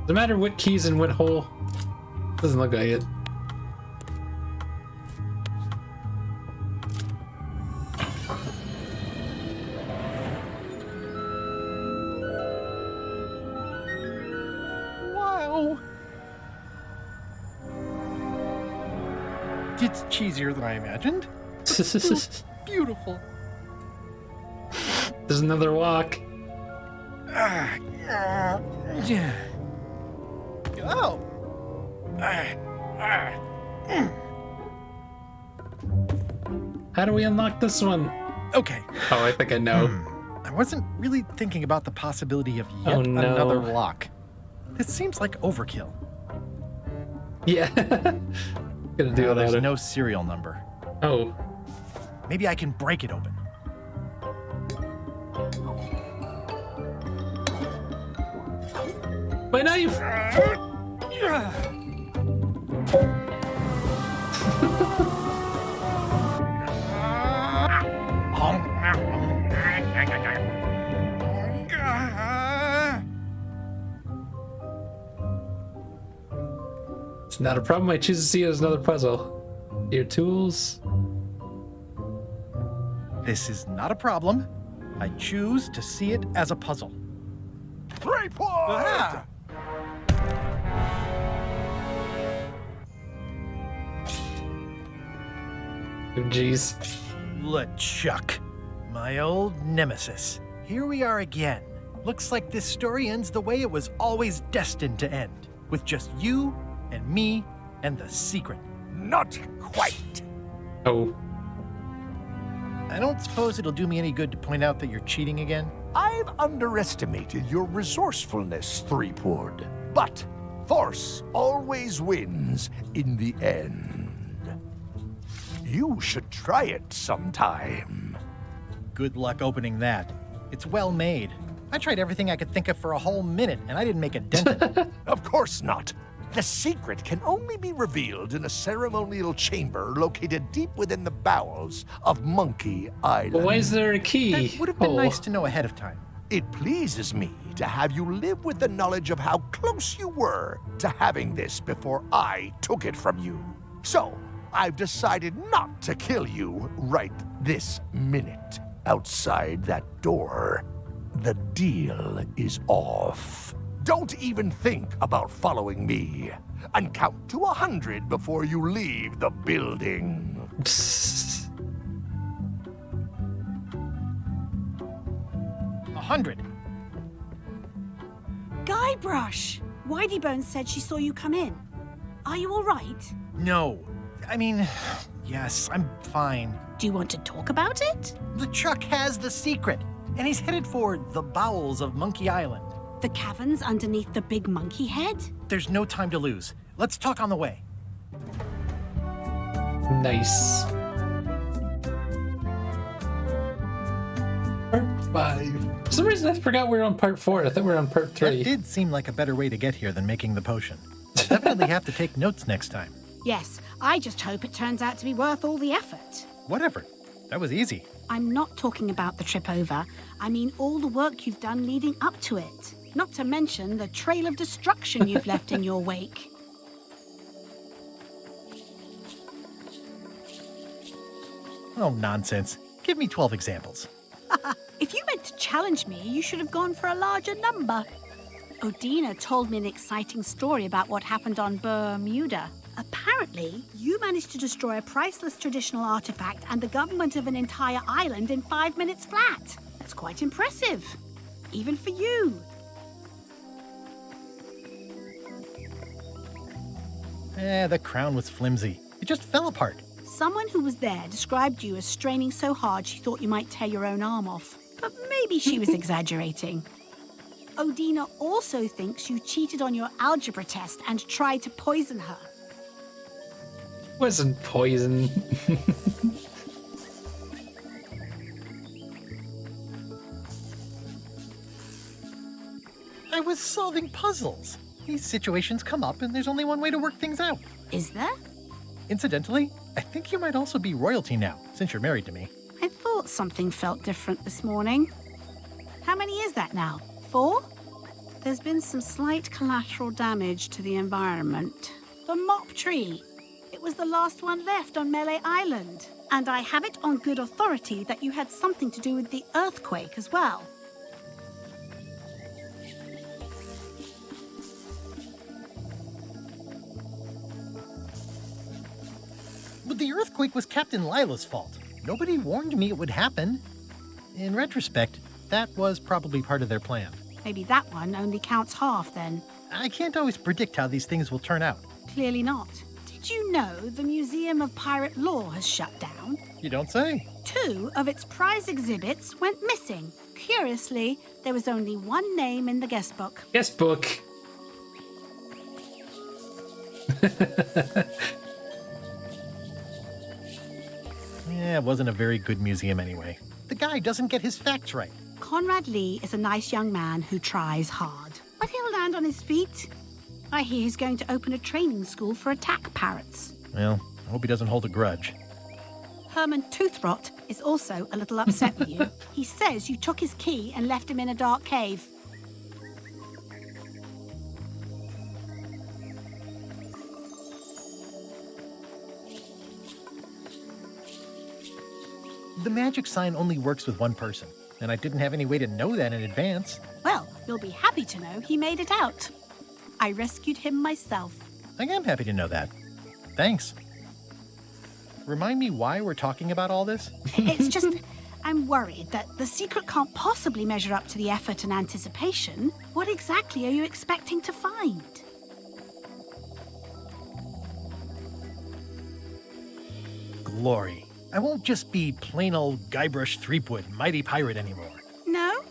Doesn't matter what keys in what hole. Doesn't look like it. Wow. It's cheesier than I imagined. Beautiful. There's another walk. Yeah. Oh. How do we unlock this one? Okay. Oh, I think I know. I wasn't really thinking about the possibility of yet Oh, no. another lock. This seems like overkill. Yeah. Gonna do it There's later. no serial number. Oh. Maybe I can break it open. My knife! It's not a problem. I choose to see it as another puzzle. Your tools. This is not a problem. I choose to see it as a puzzle. Threepwood! Ah! Oh, jeez. LeChuck, my old nemesis. Here we are again. Looks like this story ends the way it was always destined to end, with just you and me and the secret. Not quite. Oh. I don't suppose it'll do me any good to point out that you're cheating again. I've underestimated your resourcefulness, Threepwood. But force always wins in the end. You should try it sometime. Good luck opening that. It's well made. I tried everything I could think of for a whole minute, and I didn't make a dent in it. Of course not. The secret can only be revealed in a ceremonial chamber located deep within the bowels of Monkey Island. Well, why is there a key? That would have been nice to know ahead of time. It pleases me to have you live with the knowledge of how close you were to having this before I took it from you. So, I've decided not to kill you right this minute. Outside that door, the deal is off. Don't even think about following me. And count to 100 before you leave the building. 100. Guybrush! Whiteybones said she saw you come in. Are you all right? No. I mean, yes, I'm fine. Do you want to talk about it? LeChuck has the secret, and he's headed for the bowels of Monkey Island. The caverns underneath the big monkey head? There's no time to lose. Let's talk on the way. Nice. 5. For some reason, I forgot we were on part 4. I thought we were on part 3. That did seem like a better way to get here than making the potion. I'll definitely have to take notes next time. Yes, I just hope it turns out to be worth all the effort. What effort? That was easy. I'm not talking about the trip over. I mean all the work you've done leading up to it. Not to mention the trail of destruction you've left in your wake. Oh, nonsense. Give me 12 examples. If you meant to challenge me, you should have gone for a larger number. Odina told me an exciting story about what happened on Bermuda. Apparently, you managed to destroy a priceless traditional artifact and the government of an entire island in 5 minutes flat. That's quite impressive. Even for you. The crown was flimsy. It just fell apart. Someone who was there described you as straining so hard she thought you might tear your own arm off. But maybe she was exaggerating. Odina also thinks you cheated on your algebra test and tried to poison her. Wasn't poison. I was solving puzzles. These situations come up and there's only one way to work things out. Is there? Incidentally, I think you might also be royalty now, since you're married to me. I thought something felt different this morning. How many is that now? 4? There's been some slight collateral damage to the environment. The mop tree. It was the last one left on Melee Island. And I have it on good authority that you had something to do with the earthquake as well. But the earthquake was Captain Lila's fault. Nobody warned me it would happen. In retrospect, that was probably part of their plan. Maybe that one only counts half then. I can't always predict how these things will turn out. Clearly not. Did you know the Museum of Pirate Lore has shut down? You don't say. 2 of its prize exhibits went missing. Curiously, there was only one name in the guest book. Guest book. Yeah, it wasn't a very good museum anyway. The guy doesn't get his facts right. Conrad Lee is a nice young man who tries hard, but he'll land on his feet. I hear he's going to open a training school for attack parrots. Well, I hope he doesn't hold a grudge. Herman Toothrot is also a little upset with you. He says you took his key and left him in a dark cave. The magic sign only works with one person, and I didn't have any way to know that in advance. Well, you'll be happy to know he made it out. I rescued him myself. I am happy to know that. Thanks. Remind me why we're talking about all this? It's just, I'm worried that the secret can't possibly measure up to the effort and anticipation. What exactly are you expecting to find? Glory. I won't just be plain old Guybrush Threepwood, mighty pirate anymore. No?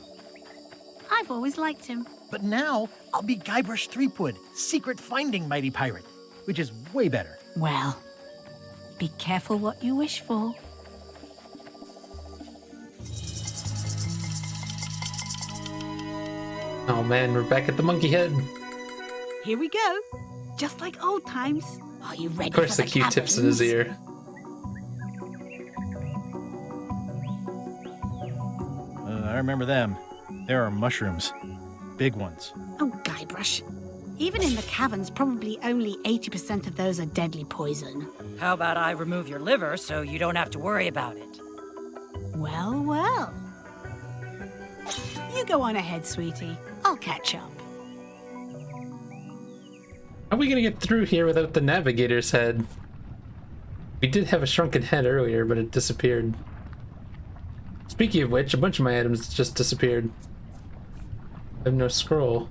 I've always liked him. But now, I'll be Guybrush Threepwood, secret finding mighty pirate, which is way better. Well, be careful what you wish for. Oh man, we're back at the monkey head. Here we go. Just like old times. Are you ready Of course, for the Q-tip's in his ear. I remember them. There are mushrooms. Big ones. Oh, Guybrush. Even in the caverns, probably only 80% of those are deadly poison. How about I remove your liver so you don't have to worry about it? Well, well. You go on ahead, sweetie. I'll catch up. How are we gonna get through here without the navigator's head? We did have a shrunken head earlier, but it disappeared. Speaking of which, a bunch of my items just disappeared. I have no scroll.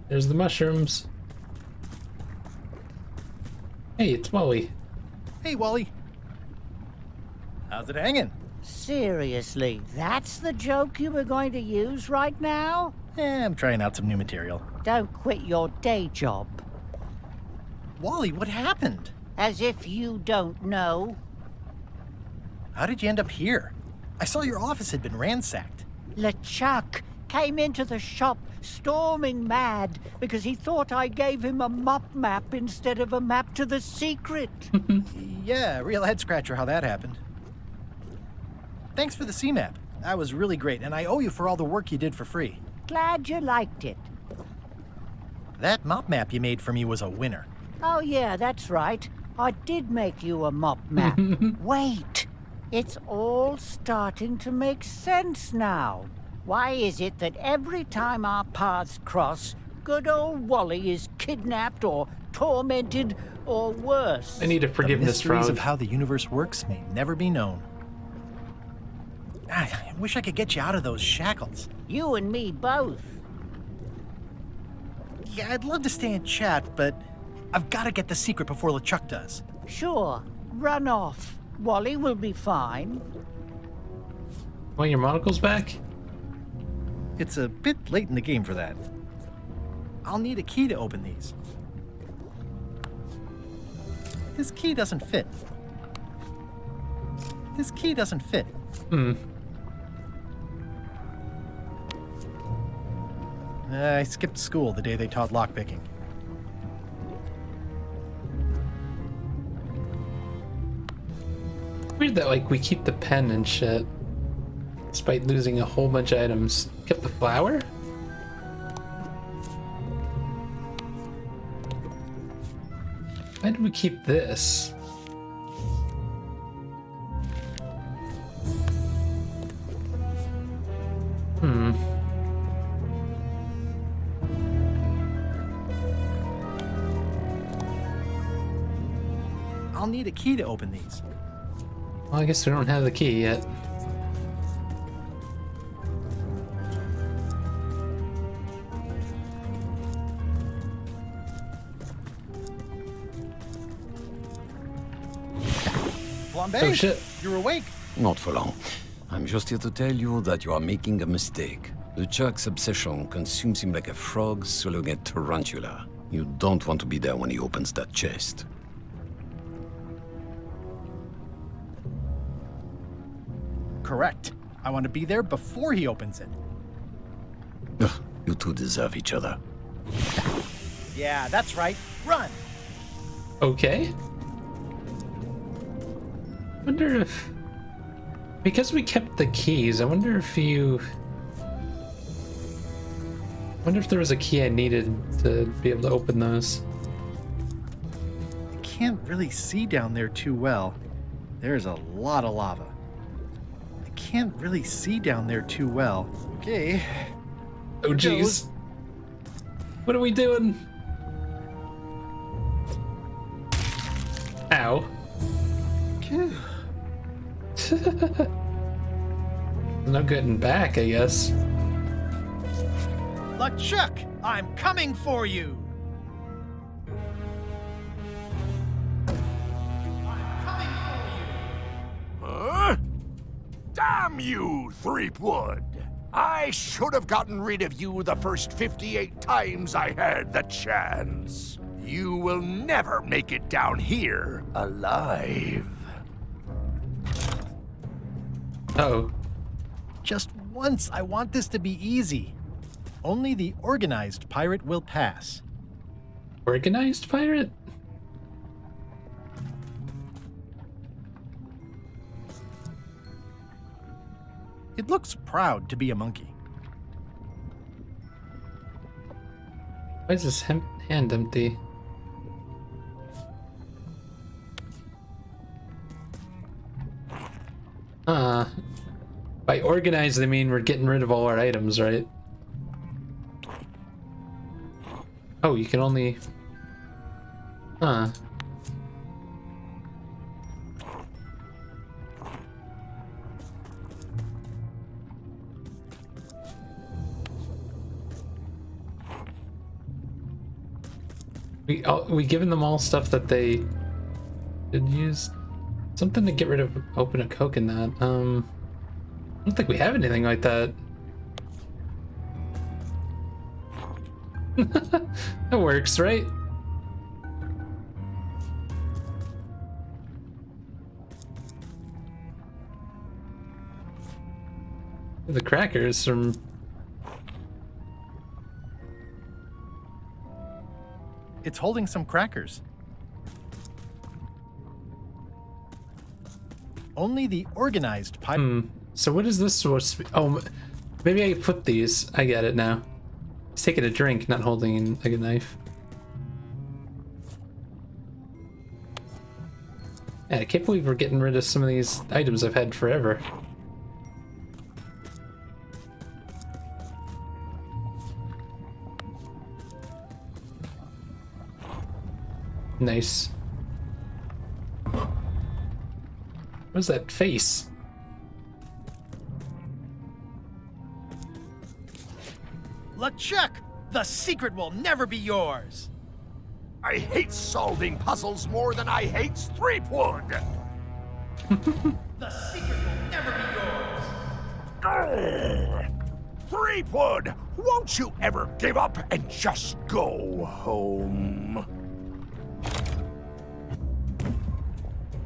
There's the mushrooms. Hey, it's Wally. Hey, Wally. How's it hanging? Seriously, that's the joke you were going to use right now? I'm trying out some new material. Don't quit your day job. Wally, what happened? As if you don't know. How did you end up here? I saw your office had been ransacked. LeChuck came into the shop storming mad because he thought I gave him a mop map instead of a map to the secret. Yeah, real head scratcher how that happened. Thanks for the C-map. That was really great, and I owe you for all the work you did for free. Glad you liked it. That mop map you made for me was a winner. Oh yeah, that's right. I did make you a mop map. Wait, it's all starting to make sense now. Why is it that every time our paths cross, good old Wally is kidnapped or tormented or worse? I need a forgiveness The mysteries frog. of how the universe works may never be known. I wish I could get you out of those shackles. You and me both. Yeah, I'd love to stay and chat, but I've got to get the secret before LeChuck does. Sure, run off. Wally will be fine. Want your monocle's back? It's a bit late in the game for that. I'll need a key to open these. This key doesn't fit. This key doesn't fit. I skipped school the day they taught lockpicking. Weird that, like, we keep the pen and shit, despite losing a whole bunch of items. Kept the flower? Why did we keep this? I'll need a key to open these. Well, I guess we don't have the key yet. Flambe, Oh, shit. You're awake. Not for long. I'm just here to tell you that you are making a mistake. LeChuck's obsession consumes him like a frog swallowing a tarantula. You don't want to be there when he opens that chest. Correct. I want to be there before he opens it. Ugh, you two deserve each other. Yeah, that's right. Run! Okay. Wonder if... Because we kept the keys, I wonder if you... wonder if there was a key I needed to be able to open those. I can't really see down there too well. There's a lot of lava. I can't really see down there too well. Okay. Oh, jeez. What are we doing? Ow. No getting back, I guess. LeChuck, I'm coming for you! Huh? Damn you, Threepwood! I should have gotten rid of you the first 58 times I had the chance. You will never make it down here alive. Oh. Just once, I want this to be easy. Only the organized pirate will pass. Organized pirate? It looks proud to be a monkey. Why is his hand empty? By organized, they mean we're getting rid of all our items, right? Oh, you can only... We given them all stuff that they did use. Something to get rid of, open a Coke in that. I don't think we have anything like that. That works, right? The crackers from... It's holding some crackers. Only the organized pirate. So what is this supposed to be? Oh, maybe I put these. I get it now. He's taking a drink, not holding like a knife. Yeah, I can't believe we're getting rid of some of these items I've had forever. Nice. What's that face? LeChuck! The secret will never be yours! I hate solving puzzles more than I hate Threepwood! The secret will never be yours! Threepwood, won't you ever give up and just go home?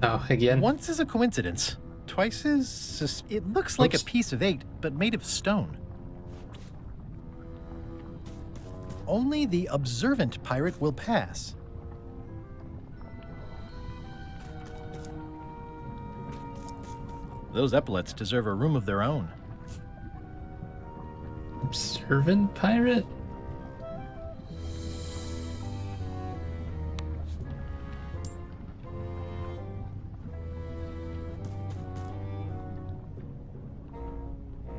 Oh, again? Once is a coincidence. Twice is... It looks like a piece of 8, but made of stone. Only the observant pirate will pass. Those epaulets deserve a room of their own. Observant pirate?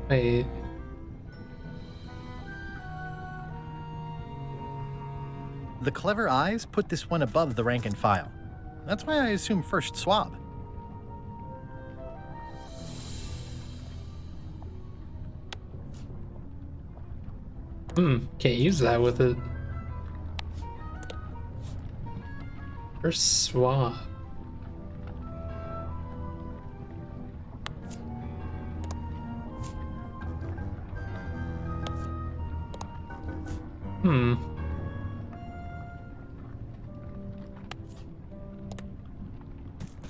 Wait. The clever eyes put this one above the rank and file. That's why I assume first swab. Can't use that with it. First swab.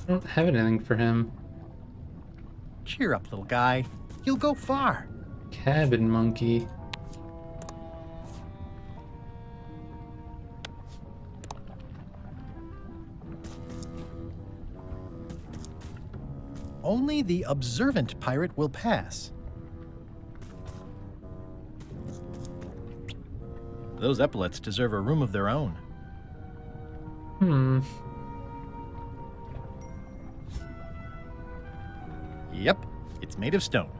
I don't have anything for him. Cheer up, little guy. You'll go far. Cabin monkey. Only the observant pirate will pass. Those epaulets deserve a room of their own. Yep, it's made of stone.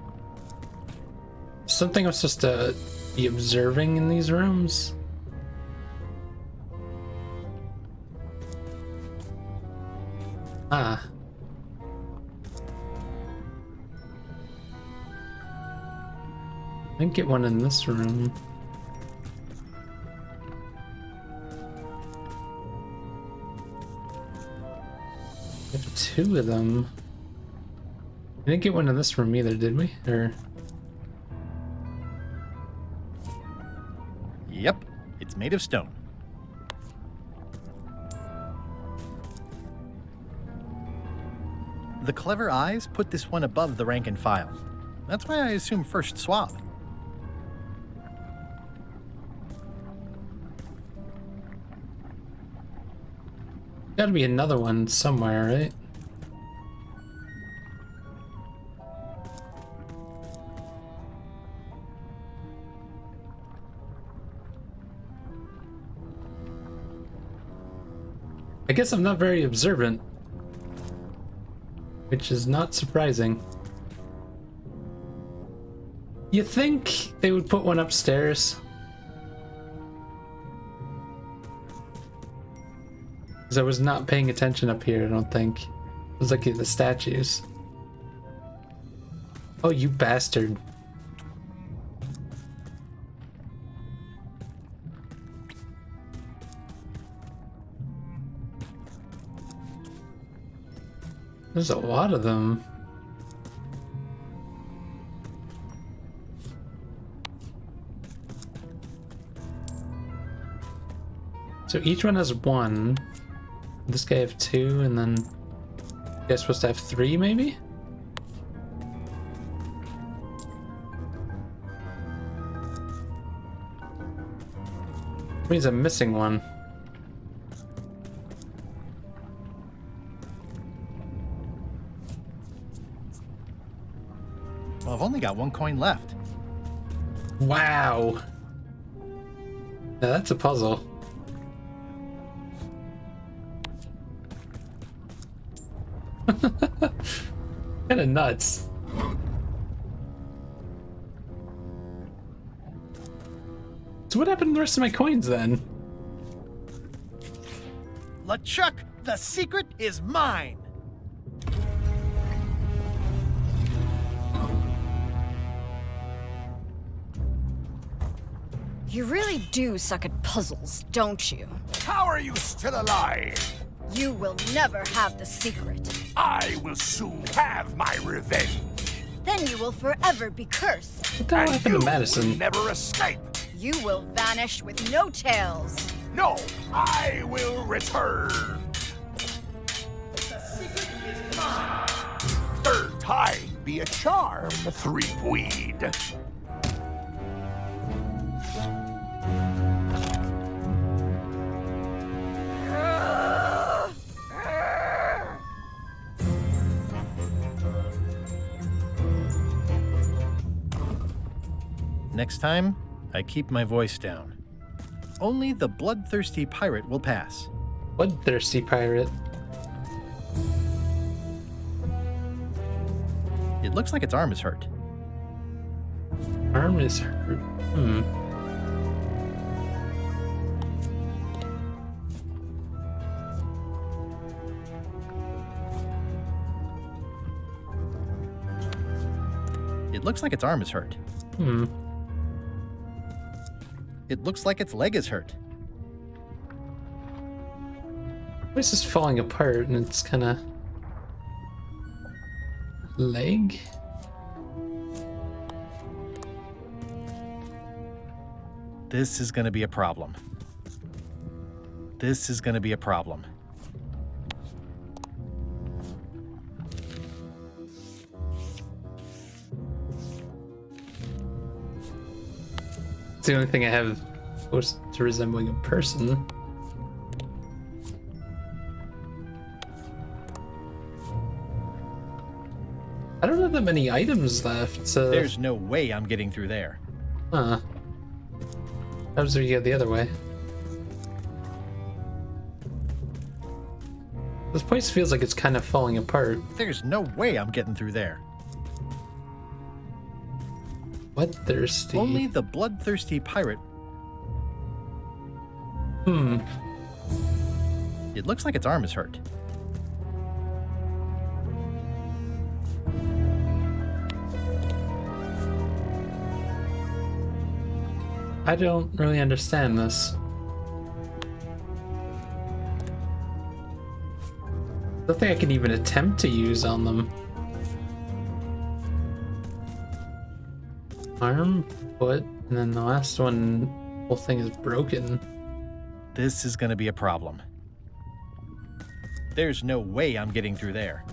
Something I'm supposed to be observing in these rooms? Ah. I didn't get one in this room. We have 2 of them. We didn't get one in this room either, did we? Or... Yep, it's made of stone. The clever eyes put this one above the rank and file. That's why I assume first swab. Gotta be another one somewhere, right? I guess I'm not very observant, which is not surprising. You think they would put one upstairs? Because I was not paying attention up here, I don't think. I was looking at the statues. Oh, you bastard. There's a lot of them. So each one has 1. This guy have 2, and then you guys supposed to have 3, maybe? Means I'm missing one. Well, I've only got 1 coin left. Wow. Now that's a puzzle. Kind of nuts. So what happened to the rest of my coins then? LeChuck, the secret is mine. You really do suck at puzzles, don't you? How are you still alive? You will never have the secret. I will soon have my revenge. Then you will forever be cursed. What the hell happened to Madison? Will never escape. You will vanish with no tails. No, I will return. The secret is mine. Third time be a charm, Threepweed. Next time, I keep my voice down. Only the bloodthirsty pirate will pass. Bloodthirsty pirate. It looks like its arm is hurt. Arm is hurt. Hmm. It looks like its arm is hurt. Hmm. It looks like its leg is hurt. This is falling apart and it's kind of... leg? This is gonna be a problem. This is gonna be a problem. It's the only thing I have close to resembling a person. I don't have that many items left, so... There's no way I'm getting through there. Huh. How does we get the other way? This place feels like it's kind of falling apart. There's no way I'm getting through there. Bloodthirsty. Only the bloodthirsty pirate. Hmm. It looks like its arm is hurt. I don't really understand this. Nothing I can even attempt to use on them. Arm, foot, and then the last one, whole thing is broken. This is gonna be a problem. There's no way I'm getting through there.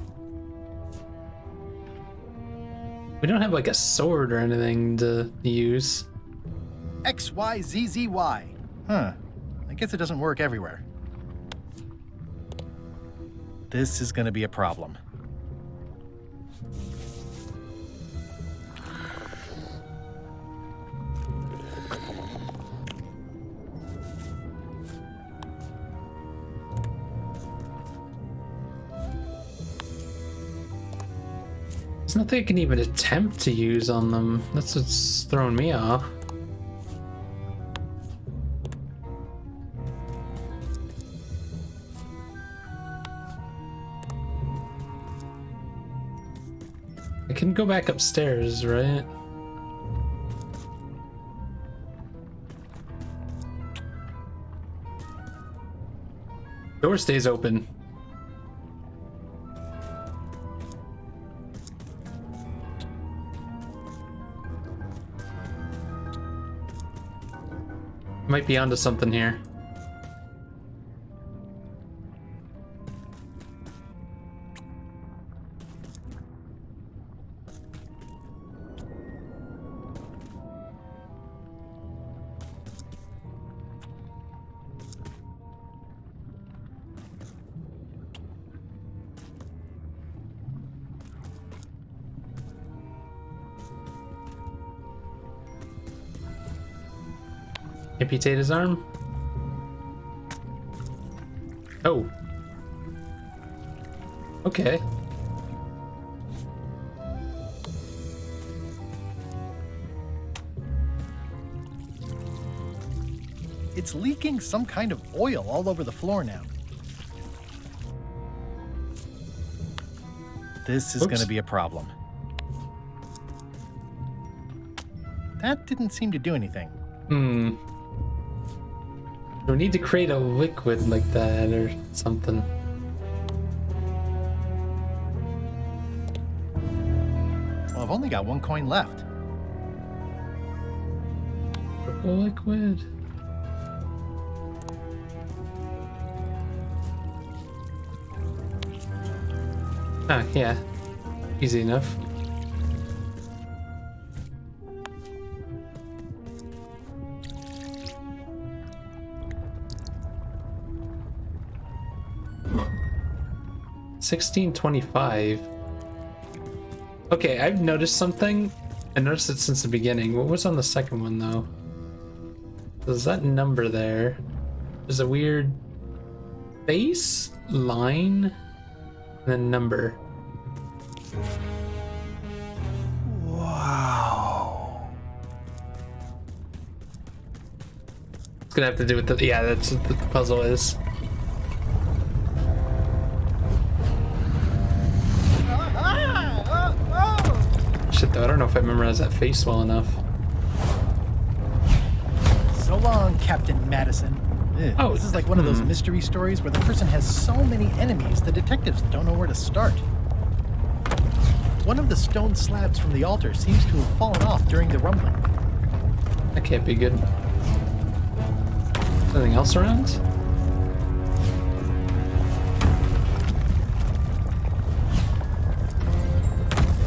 We don't have like a sword or anything to use. XYZZY. Huh. I guess it doesn't work everywhere. This is gonna be a problem. There's nothing I can even attempt to use on them. That's what's throwing me off. I can go back upstairs, right? Door stays open. Might be onto something here. Amputate his arm? Oh. Okay. It's leaking some kind of oil all over the floor now. This is going to be a problem. That didn't seem to do anything. We need to create a liquid like that or something. Well, I've only got 1 coin left. Purple liquid. Ah, yeah. Easy enough. $16.25. Okay, I've noticed something. I noticed it since the beginning. What was on the second one though? There's that number there. There's a weird face, line, and then number. Wow. It's gonna have to do with the, yeah, that's what the puzzle is. Shit though, I don't know if I memorized that face well enough. So long, Captain Madison. Ugh, Oh, this is like one of those mystery stories where the person has so many enemies the detectives don't know where to start. One of the stone slabs from the altar seems to have fallen off during the rumbling. That can't be good. Anything else around?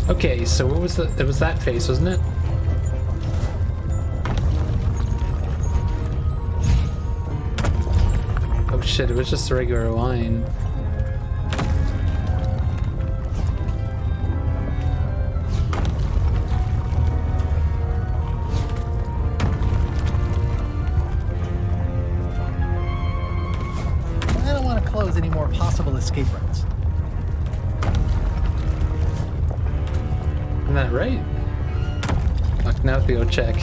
Okay, so what was the? It was that face, wasn't it? Oh shit! It was just a regular line. I don't want to close any more possible escape routes. Isn't that right? Fuck, now we go check.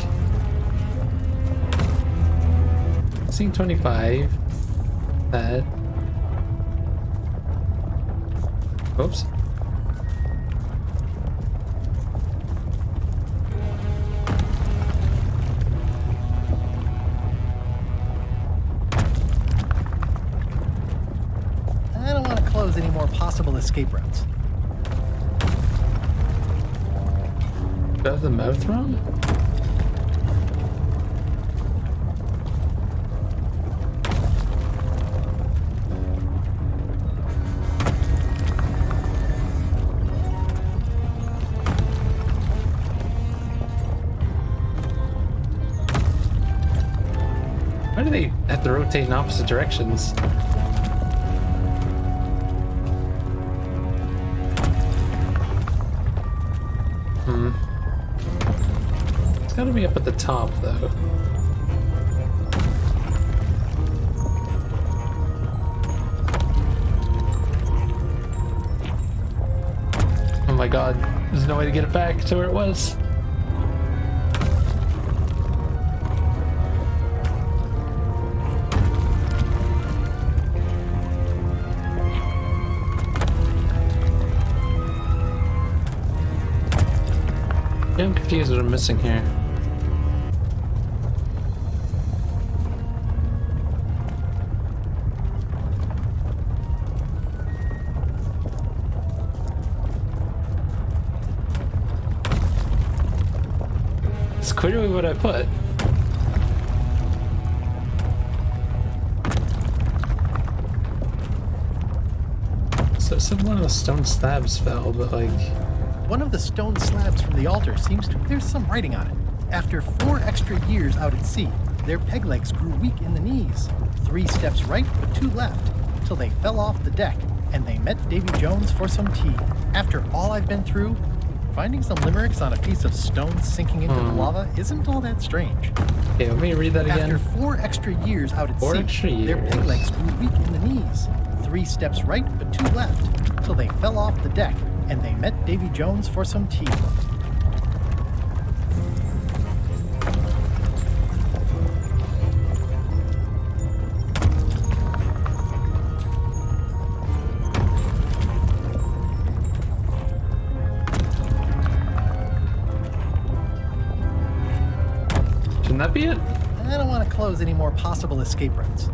1625. That. Oops. I don't want to close any more possible escape routes. Do I have the mouth wrong? Why do they have to rotate in opposite directions? It's gotta be up at the top, though. Oh my god, there's no way to get it back to where it was. Yeah, I'm confused what I'm missing here. It's clearly what I put. So it said one of the stone slabs fell, but like... One of the stone slabs from the altar seems to... There's some writing on it. After 4 extra years out at sea, their peg legs grew weak in the knees. 3 steps right, but 2 left, till they fell off the deck, and they met Davy Jones for some tea. After all I've been through, Finding some limericks on a piece of stone sinking into the lava isn't all that strange. Okay, let me read that again. After 4 extra years out at 4 sea, extra their years. peg legs grew weak in the knees. 3 steps right, but 2 left, till they fell off the deck, and they met Davy Jones for some tea. Shouldn't that be it? I don't want to close any more possible escape routes.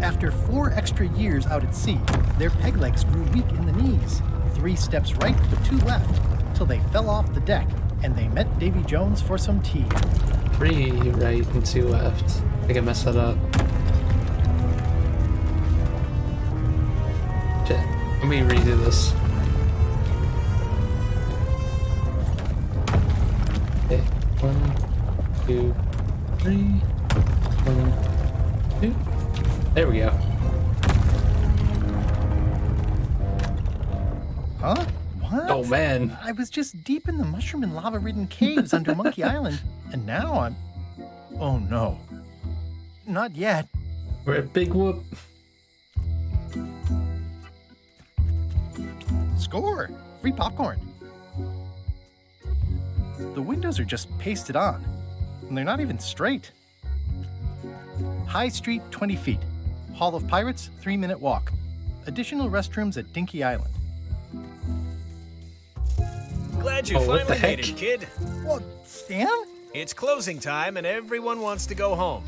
After 4 extra years out at sea, their peg legs grew weak in the knees. 3 steps right, but 2 left, till they fell off the deck, and they met Davy Jones for some tea. 3 right and 2 left. I think I messed that up. Shit. Let me redo this. Okay. 1, 2, 3. 1, 2. There we go. Huh? What? Oh man. I was just deep in the mushroom and lava-ridden caves under Monkey Island, and now I'm... Oh no. Not yet. We're at Big Whoop. Score! Free popcorn. The windows are just pasted on, and they're not even straight. High Street, 20 feet. Hall of Pirates, 3-minute walk. Additional restrooms at Dinky Island. Glad you what the finally made heck? it, kid. What, Stan? It's closing time and everyone wants to go home.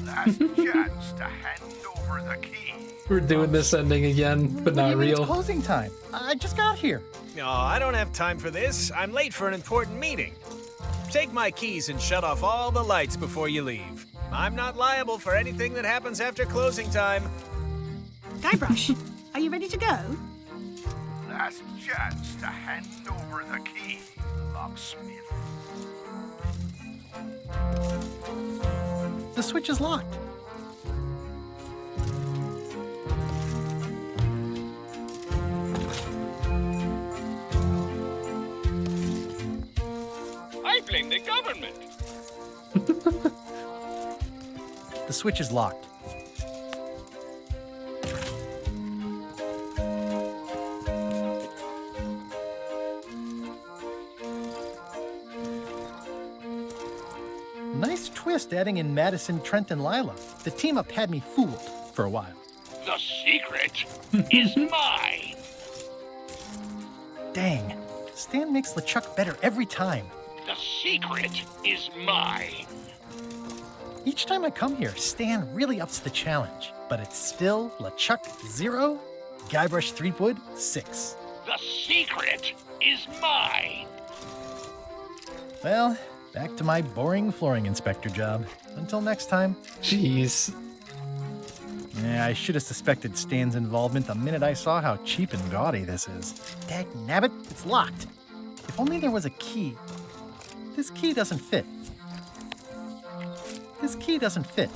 Last chance to hand over the key. We're doing this ending again, but What do not you mean real. It's closing time. I just got here. No, I don't have time for this. I'm late for an important meeting. Take my keys and shut off all the lights before you leave. I'm not liable for anything that happens after closing time. Guybrush, are you ready to go? Last chance to hand over the key, locksmith. The switch is locked. I blame the government. The switch is locked. Nice twist adding in Madison, Trent, and Lila. The team up had me fooled for a while. The secret is mine. Dang, Stan makes LeChuck better every time. The secret is mine. Each time I come here, Stan really ups the challenge. But it's still LeChuck 0, Guybrush Threepwood 6. The secret is mine. Well, back to my boring flooring inspector job. Until next time. Jeez. Yeah, I should have suspected Stan's involvement the minute I saw how cheap and gaudy this is. Dagnabbit, it's locked. If only there was a key. This key doesn't fit. This key doesn't fit.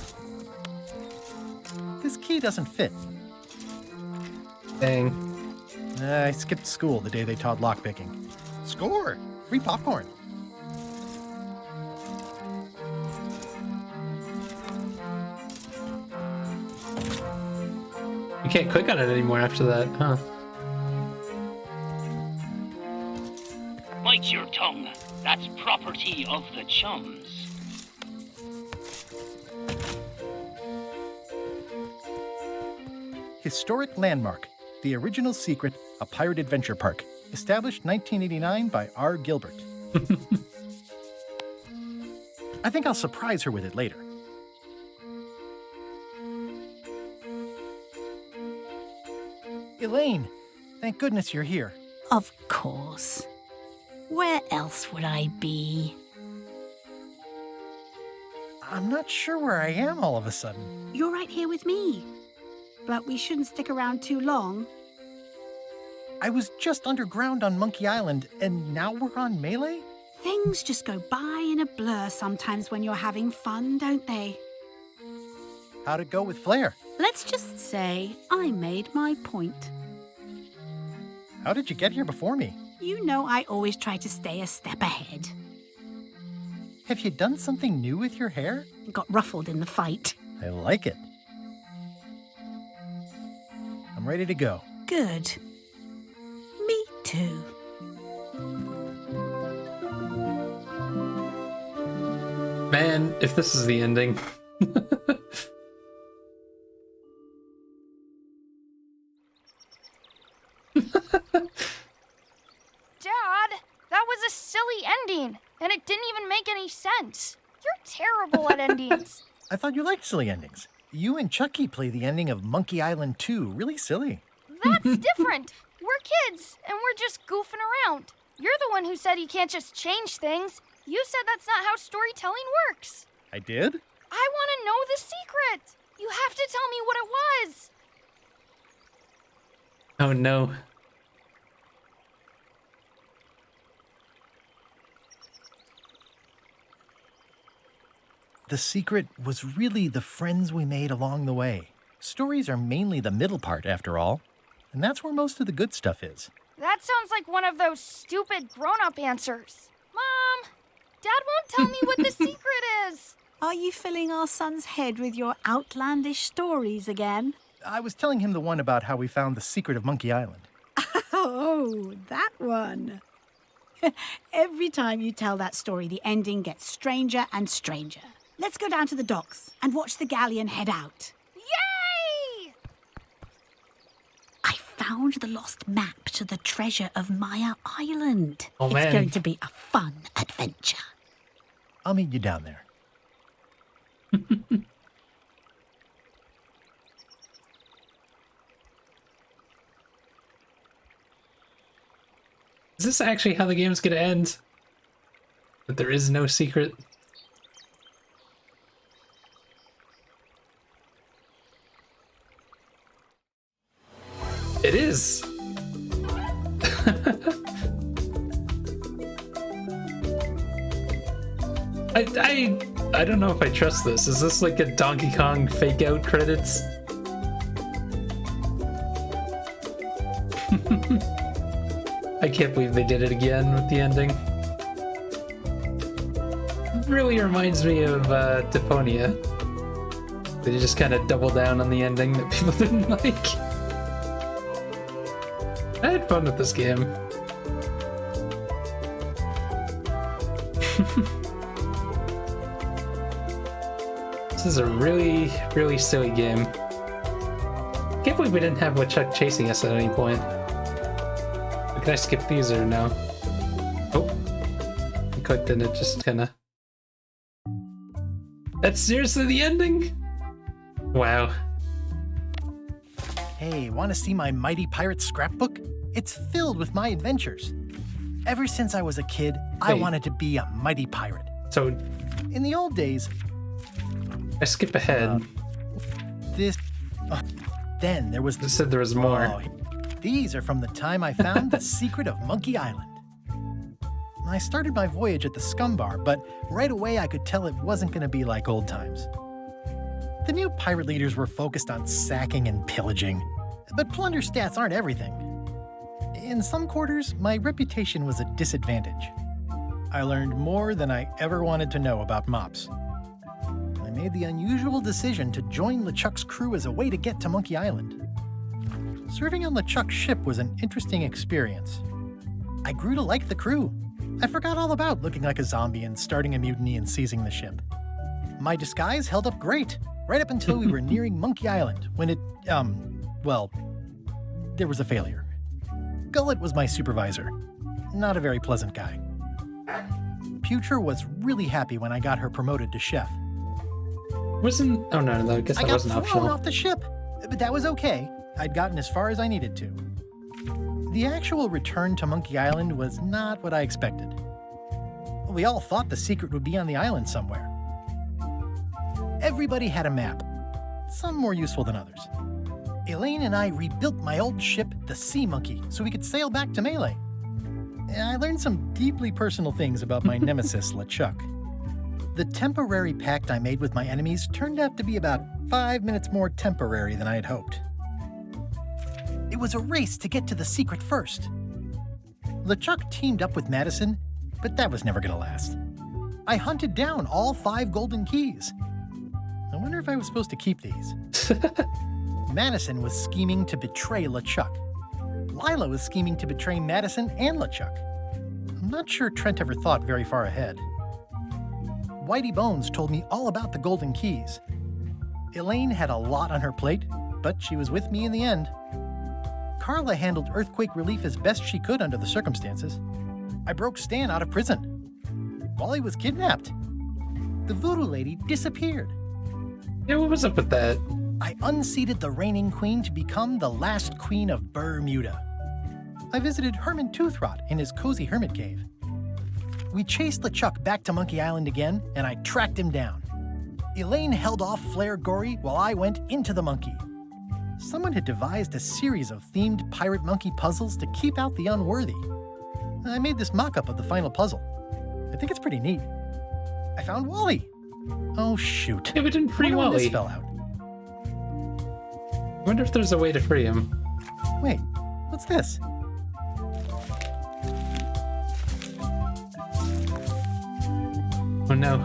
This key doesn't fit. Dang. I skipped school the day they taught lockpicking. Score! Free popcorn. You can't click on it anymore after that, huh? Bite your tongue. That's property of the chums. Historic landmark. The original secret, a pirate adventure park. Established 1989 by R. Gilbert. I think I'll surprise her with it later. Elaine, thank goodness you're here. Of course. Where else would I be? I'm not sure where I am all of a sudden. You're right here with me. But we shouldn't stick around too long. I was just underground on Monkey Island, and now we're on Melee? Things just go by in a blur sometimes when you're having fun, don't they? How'd it go with Flair? Let's just say I made my point. How did you get here before me? You know I always try to stay a step ahead. Have you done something new with your hair? Got ruffled in the fight. I like it. I'm ready to go. Good. Me too. Man, if this is the ending. Dad, that was a silly ending, and it didn't even make any sense. You're terrible at endings. I thought you liked silly endings. You and Chucky play the ending of Monkey Island 2. Really silly. That's different. We're kids, and we're just goofing around. You're the one who said you can't just change things. You said that's not how storytelling works. I did? I want to know the secret. You have to tell me what it was. Oh no. The secret was really the friends we made along the way. Stories are mainly the middle part, after all. And that's where most of the good stuff is. That sounds like one of those stupid grown-up answers. Mom, Dad won't tell me what the secret is. Are you filling our son's head with your outlandish stories again? I was telling him the one about how we found the secret of Monkey Island. Oh, that one. Every time you tell that story, the ending gets stranger and stranger. Let's go down to the docks and watch the galleon head out. Yay! I found the lost map to the treasure of Maya Island. Oh, man. It's going to be a fun adventure. I'll meet you down there. Is this actually how the game's gonna end? That there is no secret? It is! I don't know if I trust this. Is this like a Donkey Kong fake out credits? I can't believe they did it again with the ending. It really reminds me of Deponia. They just kind of double down on the ending that people didn't like. I had fun with this game. This is a really, really silly game. Can't believe we didn't have Woodchuck chasing us at any point. Can I skip these or no? Oh. I clicked and it just kinda... That's seriously the ending? Wow. Hey, want to see my Mighty Pirate scrapbook? It's filled with my adventures. Ever since I was a kid, I wanted to be a mighty pirate. So... In the old days... I skip ahead. Then there was... They said there was more. Oh, these are from the time I found the secret of Monkey Island. I started my voyage at the Scum Bar, but right away I could tell it wasn't going to be like old times. The new pirate leaders were focused on sacking and pillaging, but plunder stats aren't everything. In some quarters, my reputation was a disadvantage. I learned more than I ever wanted to know about mops. I made the unusual decision to join LeChuck's crew as a way to get to Monkey Island. Serving on LeChuck's ship was an interesting experience. I grew to like the crew. I forgot all about looking like a zombie and starting a mutiny and seizing the ship. My disguise held up great, right up until we were nearing Monkey Island, when it, well, there was a failure. Gullet was my supervisor. Not a very pleasant guy. Putre was really happy when I got her promoted to chef. Wasn't... Oh no, I guess that wasn't I got optional. thrown off the ship, but that was okay. I'd gotten as far as I needed to. The actual return to Monkey Island was not what I expected. We all thought the secret would be on the island somewhere. Everybody had a map, some more useful than others. Elaine and I rebuilt my old ship, the Sea Monkey, so we could sail back to Melee. I learned some deeply personal things about my nemesis, LeChuck. The temporary pact I made with my enemies turned out to be about 5 minutes more temporary than I had hoped. It was a race to get to the secret first. LeChuck teamed up with Madison, but that was never going to last. I hunted down all 5 golden keys. I wonder if I was supposed to keep these. Madison was scheming to betray LeChuck. Lila was scheming to betray Madison and LeChuck. I'm not sure Trent ever thought very far ahead. Whitey Bones told me all about the golden keys. Elaine had a lot on her plate, but she was with me in the end. Carla handled earthquake relief as best she could under the circumstances. I broke Stan out of prison. Wally was kidnapped. The voodoo lady disappeared. Yeah, what was up with that? I unseated the reigning queen to become the last queen of Bermuda. I visited Herman Toothrot in his cozy hermit cave. We chased LeChuck back to Monkey Island again, and I tracked him down. Elaine held off Flair Gory while I went into the monkey. Someone had devised a series of themed pirate monkey puzzles to keep out the unworthy. I made this mock-up of the final puzzle. I think it's pretty neat. I found Wally. Oh, shoot. Yeah, we didn't free Wonder when Wally. this fell out. I wonder if there's a way to free him. Wait, what's this? Oh no.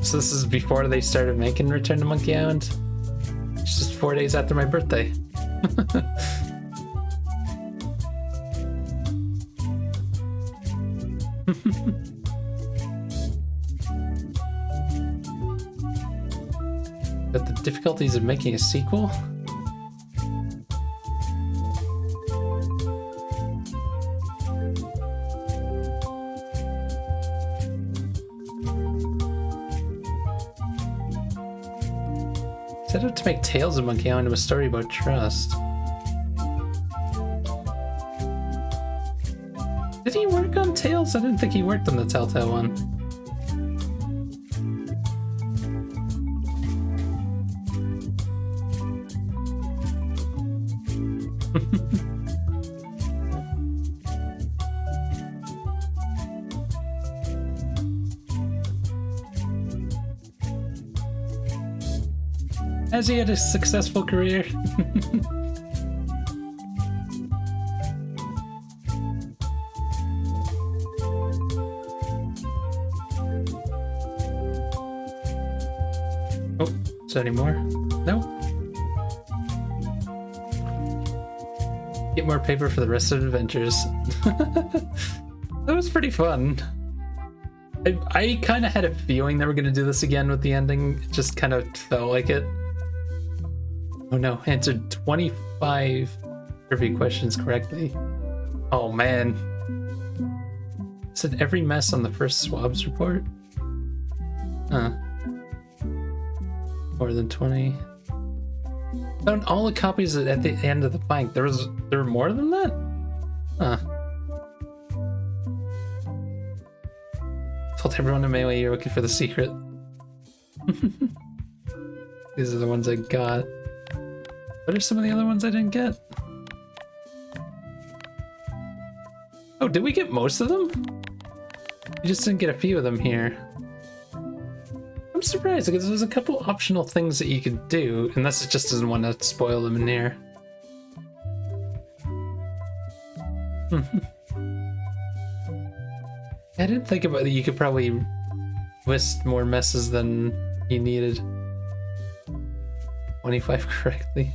So this is before they started making Return to Monkey Island? It's just 4 days after my birthday. But the difficulties of making a sequel? Set out to make Tales of Monkey Island a story about trust. Did he work on Tales? I didn't think he worked on the Telltale one. Has he had a successful career? Oh, is there any more? No? Get more paper for the rest of the adventures. That was pretty fun. I kind of had a feeling they were going to do this again with the ending. It just kind of felt like it. Oh no, answered 25 trivia questions correctly. Oh man. Said every mess on the first swabs report? Huh. More than 20. Found all the copies at the end of the plank. There were more than that? Huh. Told everyone in Melee you're looking for the secret. These are the ones I got. What are some of the other ones I didn't get? Oh, did we get most of them? We just didn't get a few of them here. I'm surprised because there's a couple optional things that you could do, unless it just doesn't want to spoil them in here. I didn't think about that. You could probably list more messes than you needed. 25 correctly.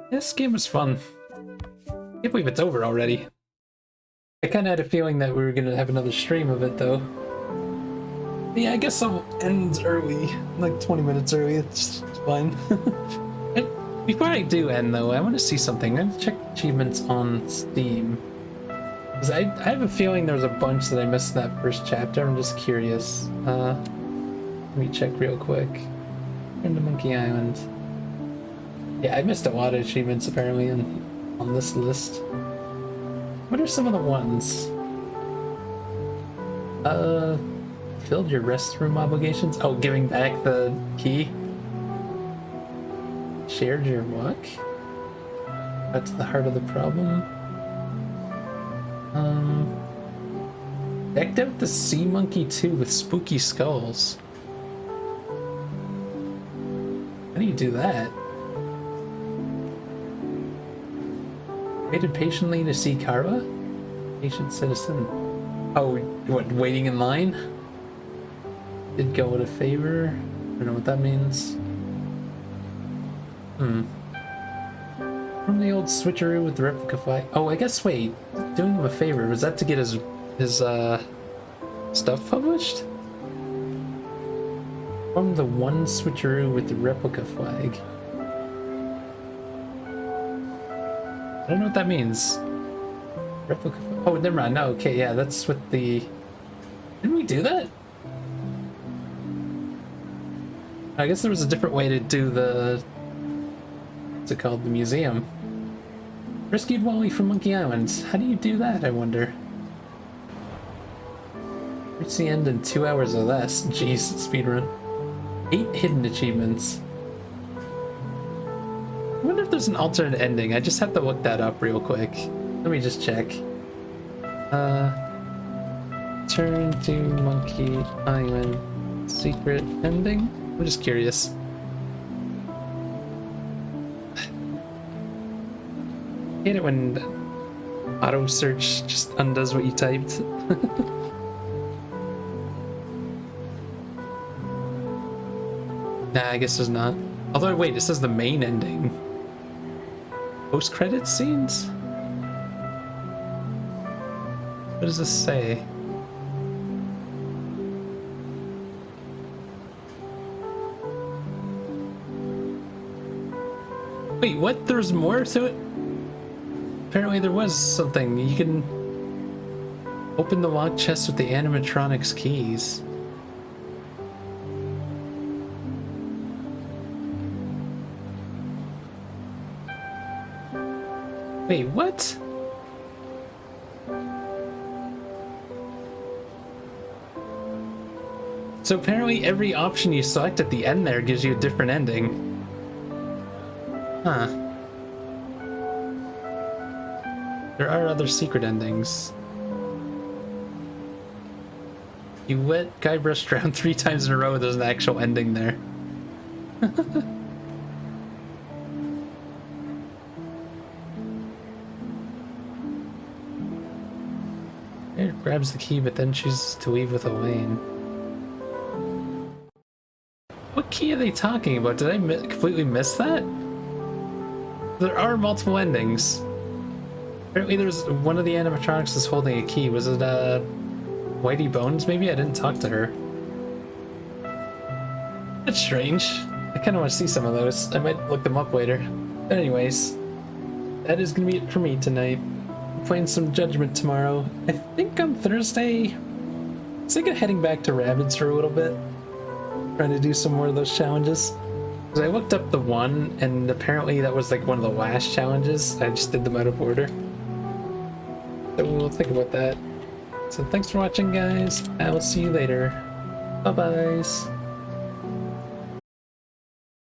This game was fun. I can't believe it's over already. I kind of had a feeling that we were going to have another stream of it, though. Yeah, I guess I'll end early, like 20 minutes early. It's fine. And before I do end, though, I want to see something. I'm going to check achievements on Steam. Because I have a feeling there's a bunch that I missed in that first chapter. I'm just curious. Let me check real quick. Into Monkey Island. Yeah, I missed a lot of achievements apparently on this list. What are some of the ones? Filled your restroom obligations? Oh, giving back the key? Shared your walk? That's the heart of the problem. Decked out the sea monkey too with spooky skulls. How do you do that? Waited patiently to see Karwa? Patient citizen. Oh, what, waiting in line? Did go with a favor? I don't know what that means. From the old switcheroo with the replica flag. Oh, I guess, wait. Doing him a favor, was that to get his stuff published? From the one switcheroo with the replica flag. I don't know what that means. Replica. Oh, never mind. No, okay, yeah, that's with the. Didn't we do that? I guess there was a different way to do the. What's it called? The museum. Rescued Wally from Monkey Island. How do you do that, I wonder? Reach the end in 2 hours or less. Jeez, speedrun. 8 hidden achievements. I wonder if there's an alternate ending. I just have to look that up real quick. Let me just check. Turn to Monkey Island. Secret ending? I'm just curious. I hate it when auto search just undoes what you typed. Nah, I guess there's not. Although, wait, it says the main ending. Post-credit scenes? What does this say? Wait, what? There's more to it? Apparently there was something. You can open the locked chest with the animatronics keys. Wait, what? So apparently every option you select at the end there gives you a different ending. Huh. There are other secret endings. You let Guybrush drown 3 times in a row, there's an actual ending there. It grabs the key, but then chooses to leave with Elaine. What key are they talking about? Did I completely miss that? There are multiple endings. Apparently there's one of the animatronics is holding a key. Was it Whitey Bones maybe? I didn't talk to her. That's strange. I kind of want to see some of those. I might look them up later. But anyways, that is going to be it for me tonight. I'm playing some Judgment tomorrow. I think on Thursday, I was thinking of heading back to Rabbids for a little bit. Trying to do some more of those challenges. Because I looked up the one, and apparently that was like one of the last challenges. I just did them out of order. So we'll think about that. So thanks for watching, guys. I will see you later. Bye-byes.